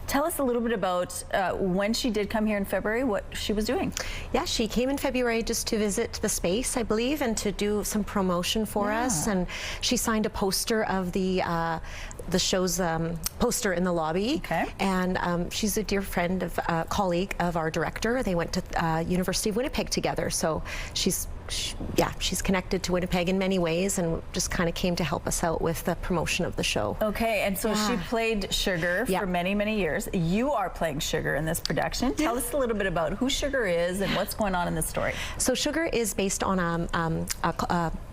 Speaker 1: Tell us a little bit about when she did come here in February, what she was doing.
Speaker 9: Yeah, she came in February just to visit the space, I believe, and to do some promotion for us. And she signed a poster of the show's poster in the lobby. Okay. And she's a dear friend of colleague of our director. They went to University of Winnipeg together. So she's connected to Winnipeg in many ways and just kind of came to help us out with the promotion of the show.
Speaker 1: Okay, and so she played Sugar for many, many years. You are playing Sugar in this production. Tell us a little bit about who Sugar is and what's going on in the story.
Speaker 9: So Sugar is based on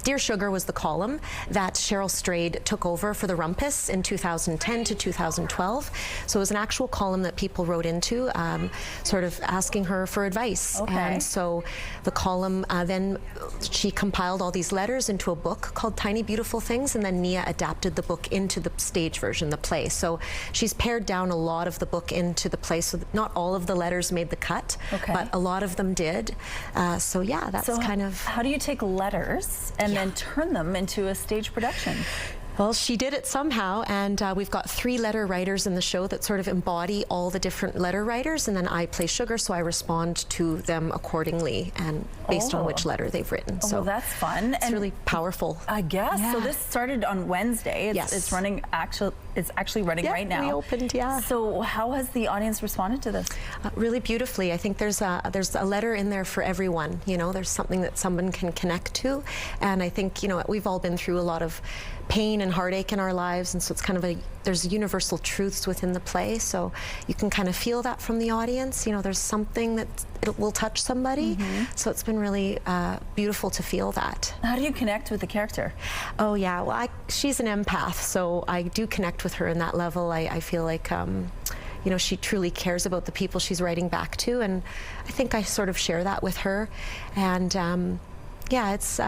Speaker 9: Dear Sugar was the column that Cheryl Strayed took over for the Rumpus in 2010 to 2012. So it was an actual column that people wrote into, sort of asking her for advice.
Speaker 1: Okay.
Speaker 9: And so the column then she compiled all these letters into a book called Tiny Beautiful Things, and then Nia adapted the book into the stage version, the play. So she's pared down a lot of the book into the play, so not all of the letters made the cut, but a lot of them did. So yeah, that's kind of...
Speaker 1: How do you take letters and then turn them into a stage production?
Speaker 9: Well, she did it somehow, and we've got 3 letter writers in the show that sort of embody all the different letter writers, and then I play Sugar, so I respond to them accordingly and based on which letter they've written. So
Speaker 1: well, that's fun.
Speaker 9: It's really powerful.
Speaker 1: I guess.
Speaker 9: Yeah.
Speaker 1: So this started on Wednesday. It's running it's actually running right now.
Speaker 9: We opened,
Speaker 1: So how has the audience responded to this?
Speaker 9: Really beautifully. I think there's a letter in there for everyone. You know, there's something that someone can connect to, and I think, you know, we've all been through a lot of pain and heartache in our lives, and so it's kind of there's universal truths within the play, so you can kind of feel that from the audience. You know, there's something that it will touch somebody. So it's been really beautiful to feel that.
Speaker 1: How do you connect with the character?
Speaker 9: Oh yeah, well, she's an empath, so I do connect with her in that level. I feel like you know, she truly cares about the people she's writing back to, and I think I sort of share that with her. And yeah, it's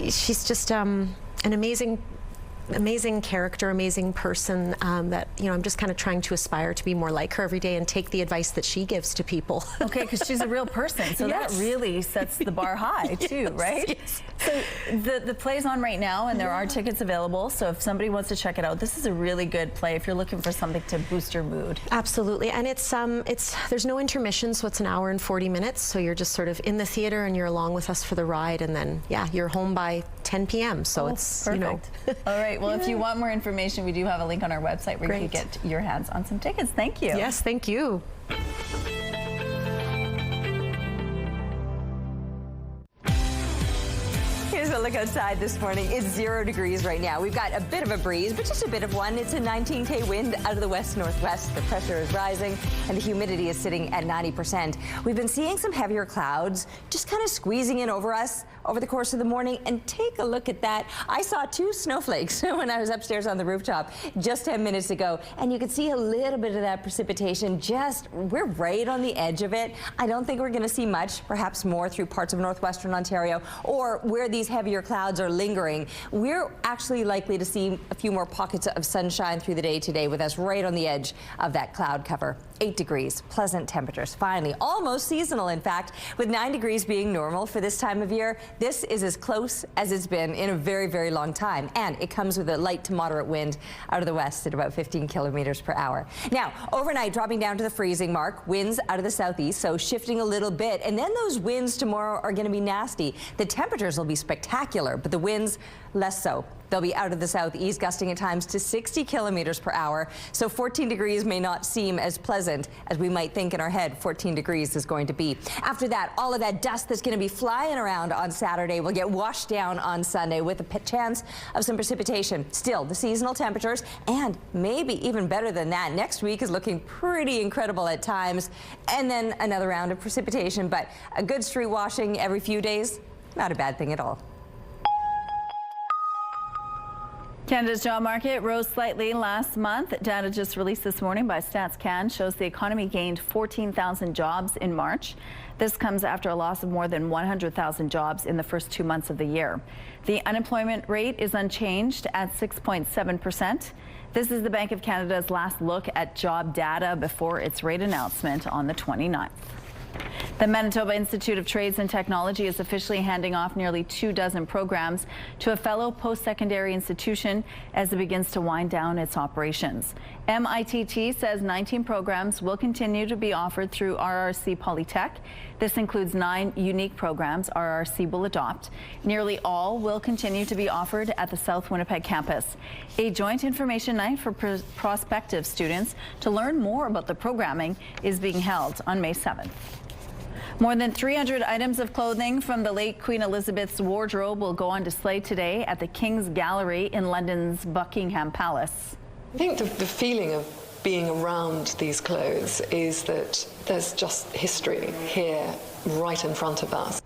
Speaker 9: she's just an amazing character, amazing person that, you know, I'm just kind of trying to aspire to be more like her every day and take the advice that she gives to people.
Speaker 1: Okay, because she's a real person, so that really sets the bar high too, right?
Speaker 9: Yes.
Speaker 1: So the play's on right now, and there are tickets available, so if somebody wants to check it out, this is a really good play if you're looking for something to boost your mood.
Speaker 9: Absolutely, and it's there's no intermission, so it's an hour and 40 minutes, so you're just sort of in the theater and you're along with us for the ride, and then you're home by 10 p.m. So it's
Speaker 1: perfect.
Speaker 9: You know.
Speaker 1: All right, well, if you want more information, we do have a link on our website where you can get your hands on some tickets. Thank you.
Speaker 9: Yes, thank you.
Speaker 2: Here's a look outside this morning. It's 0 degrees right now. We've got a bit of a breeze, but just a bit of one. It's a 19K wind out of the west-northwest. The pressure is rising, and the humidity is sitting at 90%. We've been seeing some heavier clouds just kind of squeezing in over us over the course of the morning, and take a look at that. I saw 2 snowflakes when I was upstairs on the rooftop just 10 minutes ago, and you can see a little bit of that precipitation. We're right on the edge of it. I don't think we're going to see much, perhaps more through parts of northwestern Ontario or where these heavier clouds are lingering. We're actually likely to see a few more pockets of sunshine through the day today, with us right on the edge of that cloud cover. 8 degrees, pleasant temperatures, finally, almost seasonal, in fact, with 9 degrees being normal for this time of year. This is as close as it's been in a very, very long time, and it comes with a light to moderate wind out of the west at about 15 kilometers per hour. Now, overnight, dropping down to the freezing mark, winds out of the southeast, so shifting a little bit, and then those winds tomorrow are going to be nasty. The temperatures will be spectacular, but the winds less so. They'll be out of the southeast, gusting at times to 60 kilometers per hour. So 14 degrees may not seem as pleasant as we might think in our head 14 degrees is going to be. After that, all of that dust that's going to be flying around on Saturday will get washed down on Sunday with a chance of some precipitation. Still, the seasonal temperatures, and maybe even better than that, next week is looking pretty incredible at times. And then another round of precipitation, but a good street washing every few days, not a bad thing at all.
Speaker 1: Canada's job market rose slightly last month. Data just released this morning by StatsCan shows the economy gained 14,000 jobs in March. This comes after a loss of more than 100,000 jobs in the first 2 months of the year. The unemployment rate is unchanged at 6.7%. This is the Bank of Canada's last look at job data before its rate announcement on the 29th. The Manitoba Institute of Trades and Technology is officially handing off nearly 24 programs to a fellow post-secondary institution as it begins to wind down its operations. MITT says 19 programs will continue to be offered through RRC Polytech. This includes 9 unique programs RRC will adopt. Nearly all will continue to be offered at the South Winnipeg campus. A joint information night for prospective students to learn more about the programming is being held on May 7th. More than 300 items of clothing from the late Queen Elizabeth's wardrobe will go on display today at the King's Gallery in London's Buckingham Palace.
Speaker 11: I think the feeling of being around these clothes is that there's just history here right in front of us.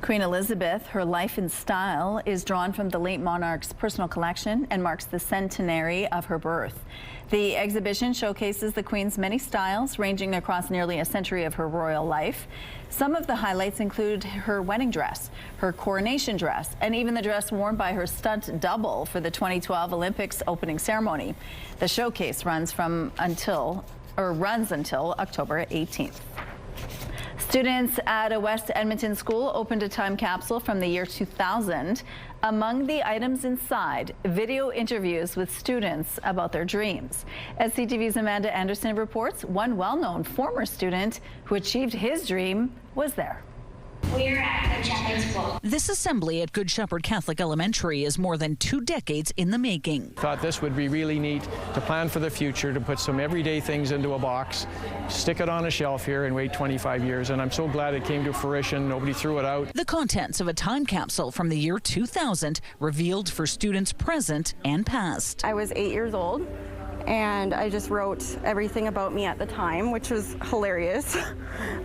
Speaker 1: Queen Elizabeth, her life and style is drawn from the late monarch's personal collection and marks the centenary of her birth. The exhibition showcases the Queen's many styles, ranging across nearly a century of her royal life. Some of the highlights include her wedding dress, her coronation dress, and even the dress worn by her stunt double for the 2012 Olympics opening ceremony. The showcase runs until October 18th. Students at a West Edmonton school opened a time capsule from the year 2000. Among the items inside, video interviews with students about their dreams. As CTV's Amanda Anderson reports, one well-known former student who achieved his dream was there.
Speaker 15: We're at Good Shepherd School. This assembly at Good Shepherd Catholic Elementary is more than 2 decades in the making.
Speaker 16: Thought this would be really neat to plan for the future, to put some everyday things into a box, stick it on a shelf here and wait 25 years. And I'm so glad it came to fruition. Nobody threw it out.
Speaker 15: The contents of a time capsule from the year 2000 revealed for students present and past.
Speaker 24: I was 8 years old, and I just wrote everything about me at the time, which was hilarious.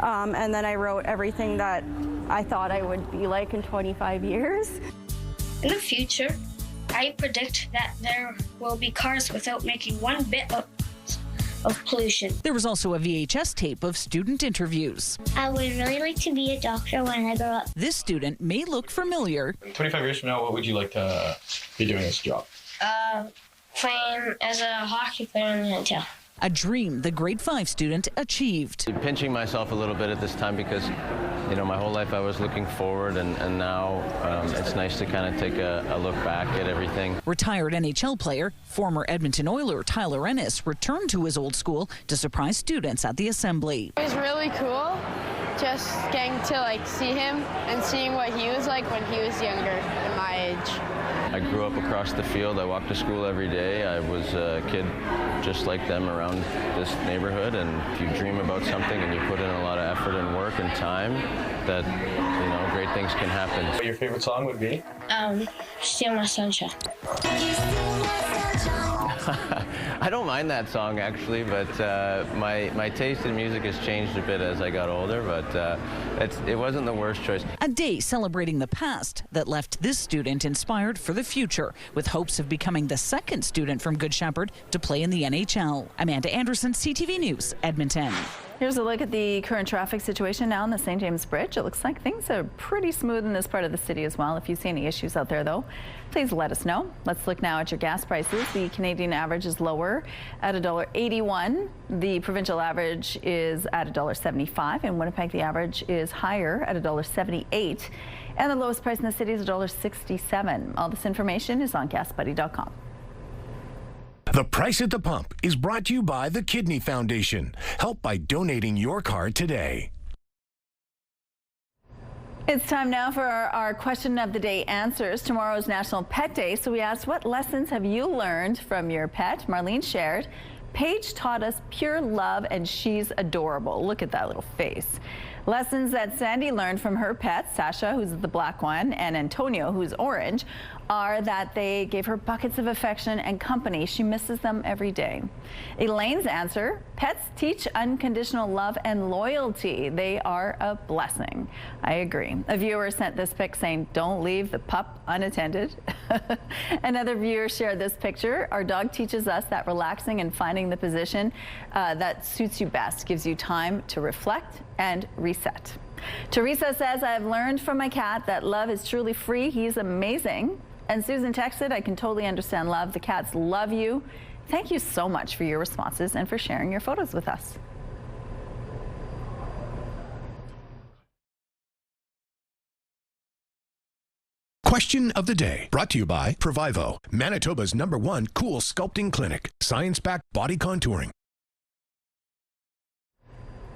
Speaker 24: And then I wrote everything that I thought I would be like in 25 years.
Speaker 15: In the future, I predict that there will be cars without making one bit of pollution. There was also a VHS tape of student interviews. I would really like to be a doctor when I grow up. This student may look familiar.
Speaker 25: 25 years from now, what would you like to be doing as a job?
Speaker 15: Playing as a hockey player in the NHL. A dream the grade 5 student achieved.
Speaker 26: Pinching myself a little bit at this time because, you know, my whole life I was looking forward, and now it's nice to kind of take a look back at everything.
Speaker 15: Retired NHL player, former Edmonton Oiler Tyler Ennis returned to his old school to surprise students at the assembly.
Speaker 27: It was really cool just getting to see him and seeing what he was like when he was younger than my age.
Speaker 26: I grew up across the field. I walked to school every day. I was a kid just like them around this neighborhood, and if you dream about something and you put in a lot of effort and work and time, that, you know, great things can happen.
Speaker 25: What your favorite song would be?
Speaker 15: Steal My Sunshine.
Speaker 26: I don't mind that song, actually, but my taste in music has changed a bit as I got older, but it wasn't the worst choice.
Speaker 15: A day celebrating the past that left this student inspired for the future, with hopes of becoming the second student from Good Shepherd to play in the NHL. Amanda Anderson, CTV News, Edmonton.
Speaker 1: Here's a look at the current traffic situation now on the St. James Bridge. It looks like things are pretty smooth in this part of the city as well. If you see any issues out there, though, please let us know. Let's look now at your gas prices. The Canadian average is lower at $1.81. The provincial average is at $1.75. In Winnipeg, the average is higher at $1.78. And the lowest price in the city is $1.67. All this information is on GasBuddy.com.
Speaker 14: The Price at the Pump is brought to you by the Kidney Foundation. Help by donating your card today.
Speaker 1: It's time now for our question of the day answers. Tomorrow is National Pet Day, so we asked, what lessons have you learned from your pet? Marlene shared Paige taught us pure love, and she's adorable. Look at that little face. Lessons that Sandy learned from her pets, Sasha, who's the black one, and Antonio, who's orange, are that they gave her buckets of affection and company. She misses them every day. Elaine's answer, pets teach unconditional love and loyalty. They are a blessing. I agree. A viewer sent this pic saying, don't leave the pup unattended. Another viewer shared this picture. Our dog teaches us that relaxing and finding the position that suits you best gives you time to reflect and reset. Teresa says, I have learned from my cat that love is truly free. He's amazing. And Susan texted, I can totally understand love. The cats love you. Thank you so much for your responses and for sharing your photos with us.
Speaker 14: Question of the day, brought to you by Provivo, Manitoba's #1 cool sculpting clinic. Science-backed body contouring.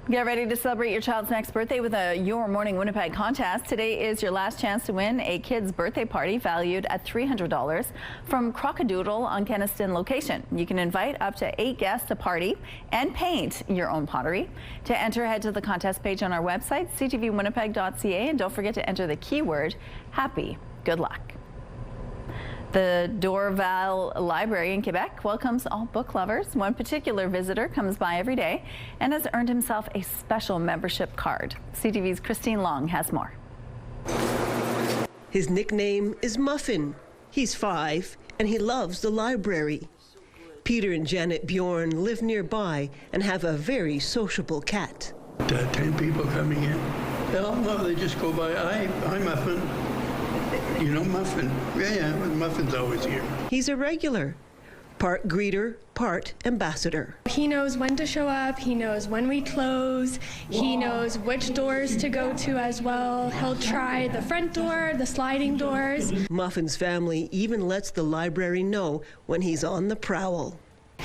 Speaker 1: Get ready to celebrate your child's next birthday with a Your Morning Winnipeg contest. Today is your last chance to win a kid's birthday party valued at $300 from Crockadoodle on Keniston location. You can invite up to 8 guests to party and paint your own pottery. To enter, head to the contest page on our website, ctvwinnipeg.ca, and don't forget to enter the keyword happy. Good luck. The Dorval Library in Quebec welcomes all book lovers. One particular visitor comes by every day and has earned himself a special membership card. CTV's Christine Long has more.
Speaker 5: His nickname is Muffin. He's 5 and he loves the library. Peter and Janet Bjorn live nearby and have a very sociable cat.
Speaker 6: 10 people coming in. No, they just go by. Hi, Muffin. You know Muffin? Yeah, Muffin's always here.
Speaker 5: He's a regular, part greeter, part ambassador.
Speaker 17: He knows when to show up, he knows when we close, he knows which doors to go to as well. He'll try the front door, the sliding doors.
Speaker 5: Muffin's family even lets the library know when he's on the prowl.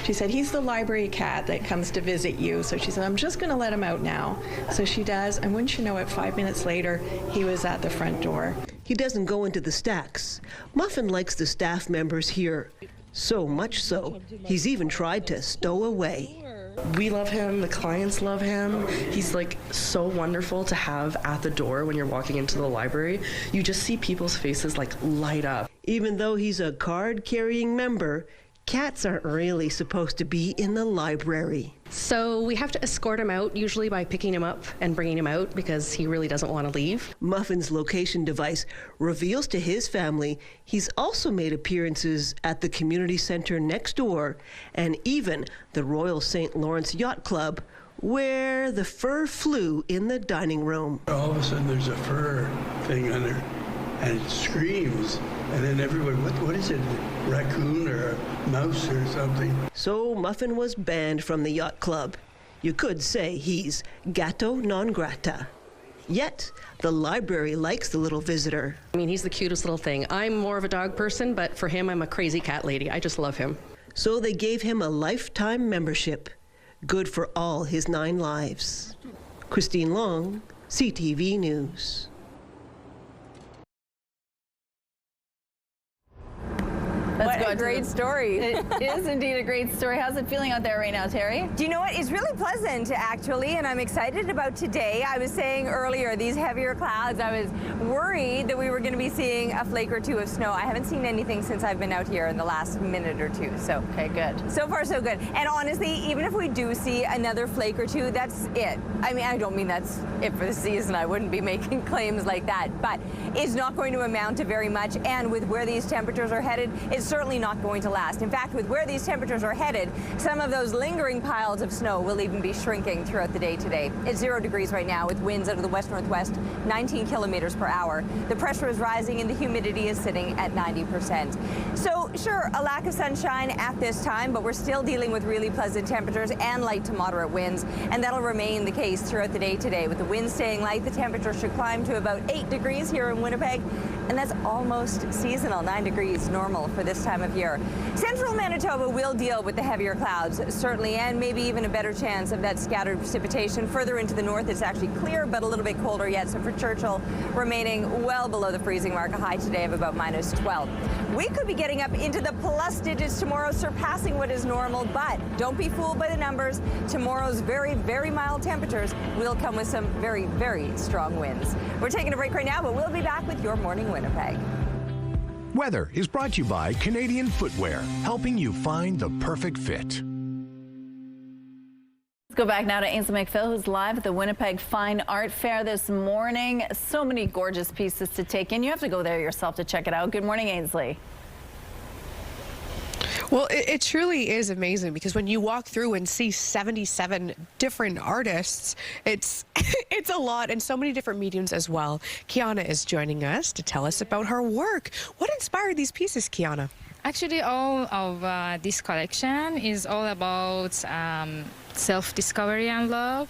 Speaker 18: She said, he's the library cat that comes to visit you. So she said, I'm just going to let him out now. So she does, and wouldn't you know it, 5 minutes later, he was at the front door.
Speaker 5: He doesn't go into the stacks. Muffin likes the staff members here. So much so, he's even tried to stow away.
Speaker 19: We love him, the clients love him. He's like so wonderful to have at the door when you're walking into the library. You just see people's faces like light up.
Speaker 5: Even though he's a card-carrying member, cats aren't really supposed to be in the library.
Speaker 19: So we have to escort him out, usually by picking him up and bringing him out because he really doesn't want to leave.
Speaker 5: Muffin's location device reveals to his family he's also made appearances at the community center next door and even the Royal St. Lawrence Yacht Club, where the fur flew in the dining room.
Speaker 6: All of a sudden there's a fur thing on there and it screams. And then everybody, what is it, a raccoon or a mouse or something?
Speaker 5: So Muffin was banned from the yacht club. You could say he's gatto non grata. Yet, the library likes the little visitor.
Speaker 19: I mean, he's the cutest little thing. I'm more of a dog person, but for him, I'm a crazy cat lady. I just love him.
Speaker 5: So they gave him a lifetime membership, good for all his 9 lives. Christine Long, CTV News.
Speaker 1: What a great story. It is indeed a great story. How's it feeling out there right now, Terry?
Speaker 2: Do you know what? It's really pleasant, actually, and I'm excited about today. I was saying earlier, these heavier clouds, I was worried that we were going to be seeing a flake or two of snow. I haven't seen anything since I've been out here in the last minute or two, so.
Speaker 1: Okay, good.
Speaker 2: So far, so good. And honestly, even if we do see another flake or two, that's it. I mean, I don't mean that's it for the season. I wouldn't be making claims like that, but it's not going to amount to very much, and with where these temperatures are headed, it's certainly not going to last. In fact, with where these temperatures are headed, some of those lingering piles of snow will even be shrinking throughout the day today. It's 0 degrees right now with winds out of the west-northwest, 19 kilometers per hour. The pressure is rising and the humidity is sitting at 90%. So sure, a lack of sunshine at this time, but we're still dealing with really pleasant temperatures and light to moderate winds, and that'll remain the case throughout the day today. With the winds staying light, the temperature should climb to about 8 degrees here in Winnipeg, and that's almost seasonal. 9 degrees normal for this time of here. Central Manitoba will deal with the heavier clouds, certainly, and maybe even a better chance of that scattered precipitation. Further into the north, it's actually clear, but a little bit colder yet. So for Churchill, remaining well below the freezing mark, a high today of about -12. We could be getting up into the plus digits tomorrow, surpassing what is normal, but don't be fooled by the numbers. Tomorrow's very, very mild temperatures will come with some very, very strong winds. We're taking a break right now, but we'll be back with your Morning Winnipeg.
Speaker 14: Weather is brought to you by Canadian Footwear, helping you find the perfect fit.
Speaker 1: Let's go back now to Ainsley McPhail, who's live at the Winnipeg Fine Art Fair this morning. So many gorgeous pieces to take in. You have to go there yourself to check it out. Good morning, Ainsley.
Speaker 12: Well, it truly is amazing, because when you walk through and see 77 different artists, it's it's a lot, and so many different mediums as well. Kiana is joining us to tell us about her work. What inspired these pieces, Kiana?
Speaker 3: Actually, all of this collection is all about self-discovery and love,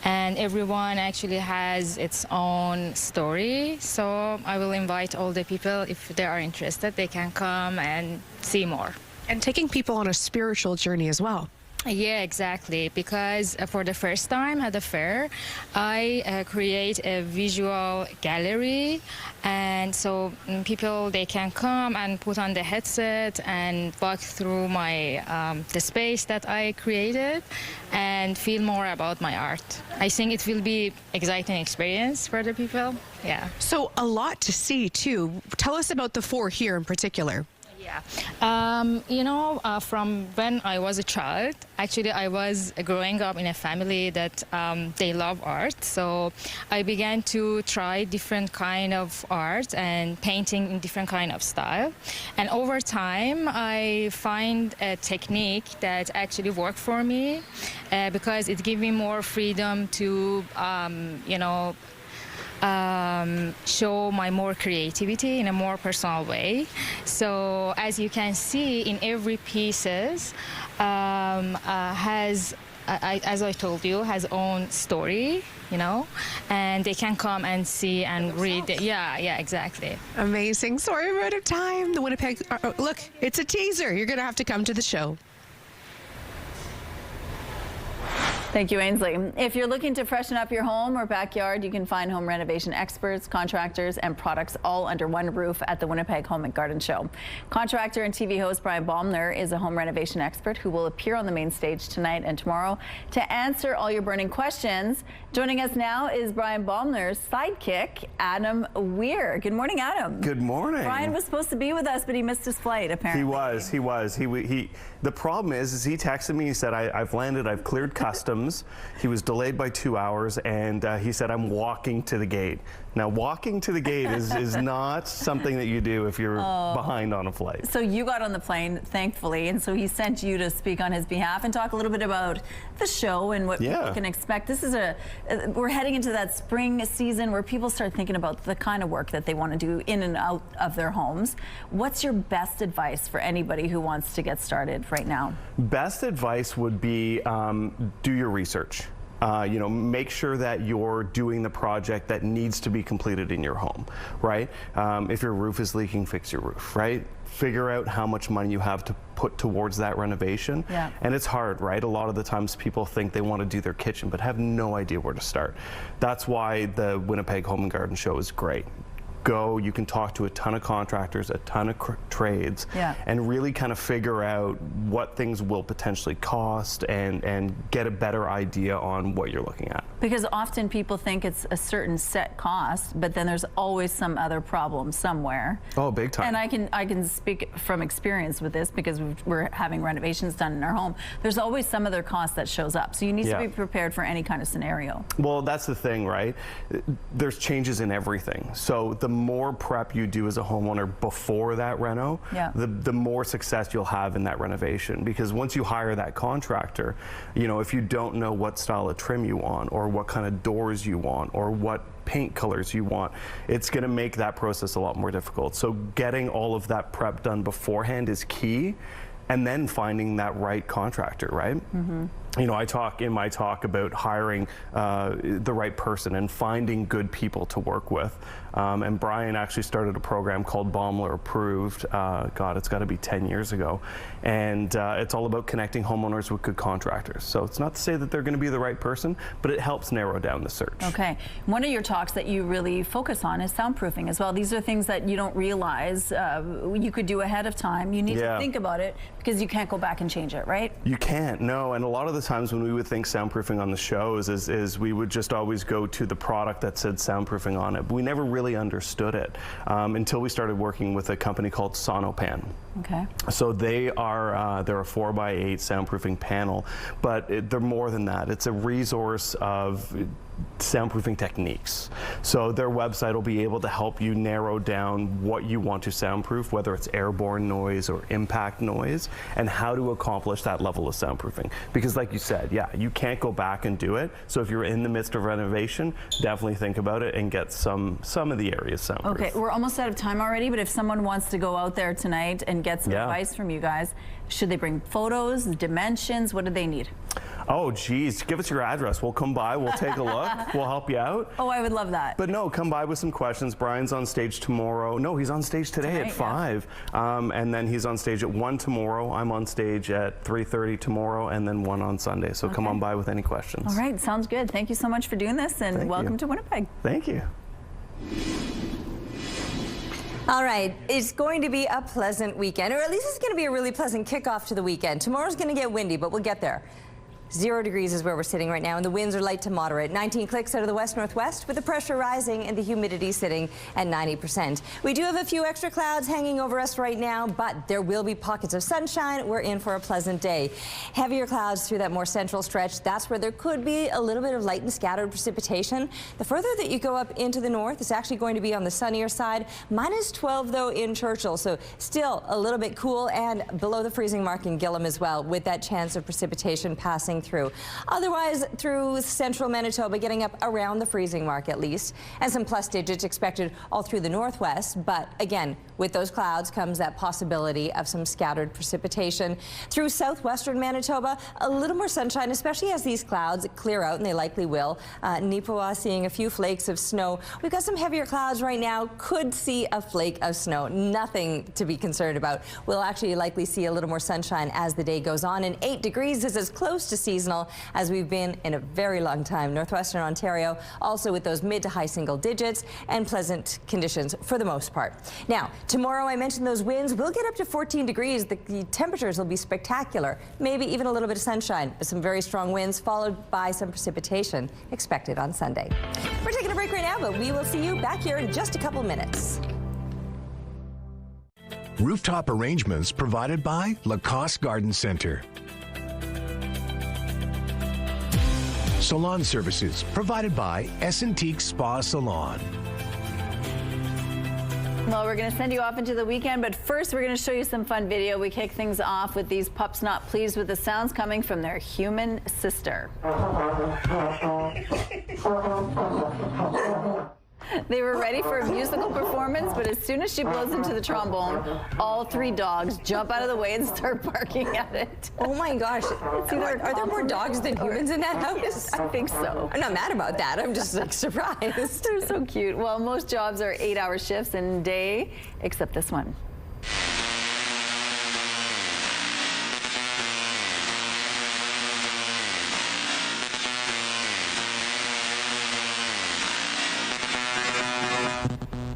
Speaker 3: and everyone actually has its own story. So I will invite all the people, if they are interested, they can come and see more.
Speaker 12: And taking people on a spiritual journey as well.
Speaker 3: Yeah, exactly, because for the first time at the fair, I create a visual gallery, and so people, they can come and put on the headset and walk through my the space that I created and feel more about my art. I think it will be exciting experience for the people. Yeah.
Speaker 12: So a lot to see too. Tell us about the 4 here in particular.
Speaker 3: Yeah, you know, from when I was a child, actually I was growing up in a family that they love art. So I began to try different kind of art and painting in different kind of style. And over time, I find a technique that actually worked for me because it gave me more freedom to, you know, show my more creativity in a more personal way. So as you can see, in every pieces has, as I told you, has own story, you know, and they can come and see and read it. Yeah, exactly.
Speaker 12: Amazing. Sorry, I'm out of time. The Winnipeg, look, it's a teaser. You're going to have to come to the show.
Speaker 1: Thank you, Ainsley. If you're looking to freshen up your home or backyard, you can find home renovation experts, contractors, and products all under one roof at the Winnipeg Home and Garden Show. Contractor and TV host Brian Baumler is a home renovation expert who will appear on the main stage tonight and tomorrow to answer all your burning questions. Joining us now is Brian Baumler's sidekick, Adam Weir. Good morning, Adam.
Speaker 10: Good morning.
Speaker 1: Brian was supposed to be with us, but he missed his flight, apparently.
Speaker 10: He was. The problem is he texted me, he said, I've landed, I've cleared customs. He was delayed by 2 hours, and he said, I'm walking to the gate. Now, walking to the gate is not something that you do if you're behind on a flight.
Speaker 1: So you got on the plane, thankfully, and so he sent you to speak on his behalf and talk a little bit about the show and what people can expect. This is we're heading into that spring season where people start thinking about the kind of work that they want to do in and out of their homes. What's your best advice for anybody who wants to get started right now?
Speaker 10: Best advice would be do your research. You know, make sure that you're doing the project that needs to be completed in your home, right? If your roof is leaking, fix your roof, right? Figure out how much money you have to put towards that renovation.
Speaker 1: Yeah.
Speaker 10: And it's hard, right? A lot of the times people think they want to do their kitchen but have no idea where to start. That's why the Winnipeg Home and Garden Show is great. Go, you can talk to a ton of contractors, a ton of trades, and really kind of figure out what things will potentially cost and get a better idea on what you're looking at.
Speaker 1: Because often people think it's a certain set cost, but then there's always some other problem somewhere.
Speaker 10: Oh, big time.
Speaker 1: And I can speak from experience with this because we're having renovations done in our home. There's always some other cost that shows up. So you need to be prepared for any kind of scenario.
Speaker 10: Well, that's the thing, right? There's changes in everything. So the more prep you do as a homeowner before that reno, the more success you'll have in that renovation. Because once you hire that contractor, you know, if you don't know what style of trim you want or what kind of doors you want or what paint colors you want, it's going to make that process a lot more difficult. So getting all of that prep done beforehand is key, and then finding that right contractor, right? you know, I talk in my talk about hiring the right person and finding good people to work with. And Brian actually started a program called Baumler Approved. God, it's got to be 10 years ago. And it's all about connecting homeowners with good contractors. So it's not to say that they're going to be the right person, but it helps narrow down the search.
Speaker 1: Okay. One of your talks that you really focus on is soundproofing as well. These are things that you don't realize you could do ahead of time. You need to think about it because you can't go back and change it, right?
Speaker 10: You can't, no. And a lot of the times when we would think soundproofing on the shows is we would just always go to the product that said soundproofing on it. But we never really understood it until we started working with a company called Sonopan.
Speaker 1: Okay.
Speaker 10: So they're a 4x8 soundproofing panel, but they're more than that. It's a resource of soundproofing techniques. So their website will be able to help you narrow down what you want to soundproof, whether it's airborne noise or impact noise, and how to accomplish that level of soundproofing. Because like you said, yeah, you can't go back and do it. So if you're in the midst of renovation, definitely think about it and get some of the areas soundproof.
Speaker 1: Okay, we're almost out of time already, but if someone wants to go out there tonight and get some advice from you guys, should they bring photos, dimensions? What do they need?
Speaker 10: Oh, geez, give us your address. We'll come by, we'll take a look, we'll help you out.
Speaker 1: Oh, I would love that.
Speaker 10: But no, come by with some questions. Brian's on stage tomorrow. No, he's on stage today at 5. And then he's on stage at 1 tomorrow. I'm on stage at 3:30 tomorrow, and then 1 on Sunday. So come on by with any questions.
Speaker 1: All right, sounds good. Thank you so much for doing this, and welcome to Winnipeg.
Speaker 10: Thank you.
Speaker 2: All right, it's going to be a pleasant weekend, or at least it's going to be a really pleasant kickoff to the weekend. Tomorrow's going to get windy, but we'll get there. 0 degrees is where we're sitting right now, and the winds are light to moderate. 19 clicks out of the west-northwest, with the pressure rising and the humidity sitting at 90%. We do have a few extra clouds hanging over us right now, but there will be pockets of sunshine. We're in for a pleasant day. Heavier clouds through that more central stretch. That's where there could be a little bit of light and scattered precipitation. The further that you go up into the north, it's actually going to be on the sunnier side. -12, though, in Churchill, so still a little bit cool and below the freezing mark in Gillam as well, with that chance of precipitation passing through. Otherwise, through central Manitoba, getting up around the freezing mark at least, and some plus digits expected all through the northwest. But again, with those clouds comes that possibility of some scattered precipitation. Through southwestern Manitoba, a little more sunshine, especially as these clouds clear out, and they likely will. Nipawa seeing a few flakes of snow. We've got some heavier clouds right now. Could see a flake of snow. Nothing to be concerned about. We'll actually likely see a little more sunshine as the day goes on, and 8 degrees is as close to seasonal as we've been in a very long time. Northwestern Ontario also with those mid to high single digits and pleasant conditions for the most part. Now, tomorrow I mentioned those winds will get up to 14 degrees. The temperatures will be spectacular. Maybe even a little bit of sunshine, but some very strong winds followed by some precipitation expected on Sunday. We're taking a break right now, but we will see you back here in just a couple minutes.
Speaker 14: Rooftop arrangements provided by Lacoste Garden Center. Salon services provided by Essentique Spa Salon.
Speaker 1: Well, we're going to send you off into the weekend, but first we're going to show you some fun video. We kick things off with these pups not pleased with the sounds coming from their human sister. They were ready for a musical performance, but as soon as she blows into the trombone, all 3 dogs jump out of the way and start barking at it.
Speaker 2: Oh my gosh. Are there more dogs than humans in that house?
Speaker 1: I think so.
Speaker 2: I'm not mad about that. I'm just like surprised.
Speaker 1: They're so cute. Well, most jobs are 8-hour shifts in a day, except this one.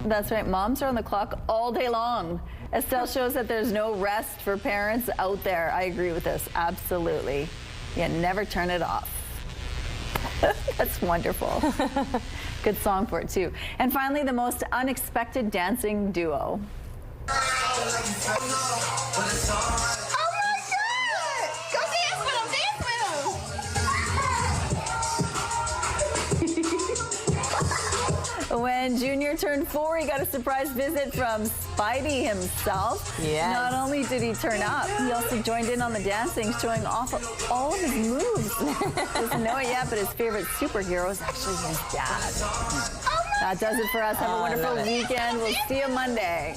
Speaker 1: That's right, moms are on the clock all day long. Estelle shows that there's no rest for parents out there. I agree with this, absolutely. Yeah, never turn it off. That's wonderful. Good song for it, too. And finally, the most unexpected dancing duo. When Junior turned 4, he got a surprise visit from Spidey himself.
Speaker 2: Yes.
Speaker 1: Not only did he turn up, he also joined in on the dancing, showing off all of his moves. Doesn't know it yet, but his favorite superhero is actually his dad. That does it for us. Have a wonderful weekend. We'll see you Monday.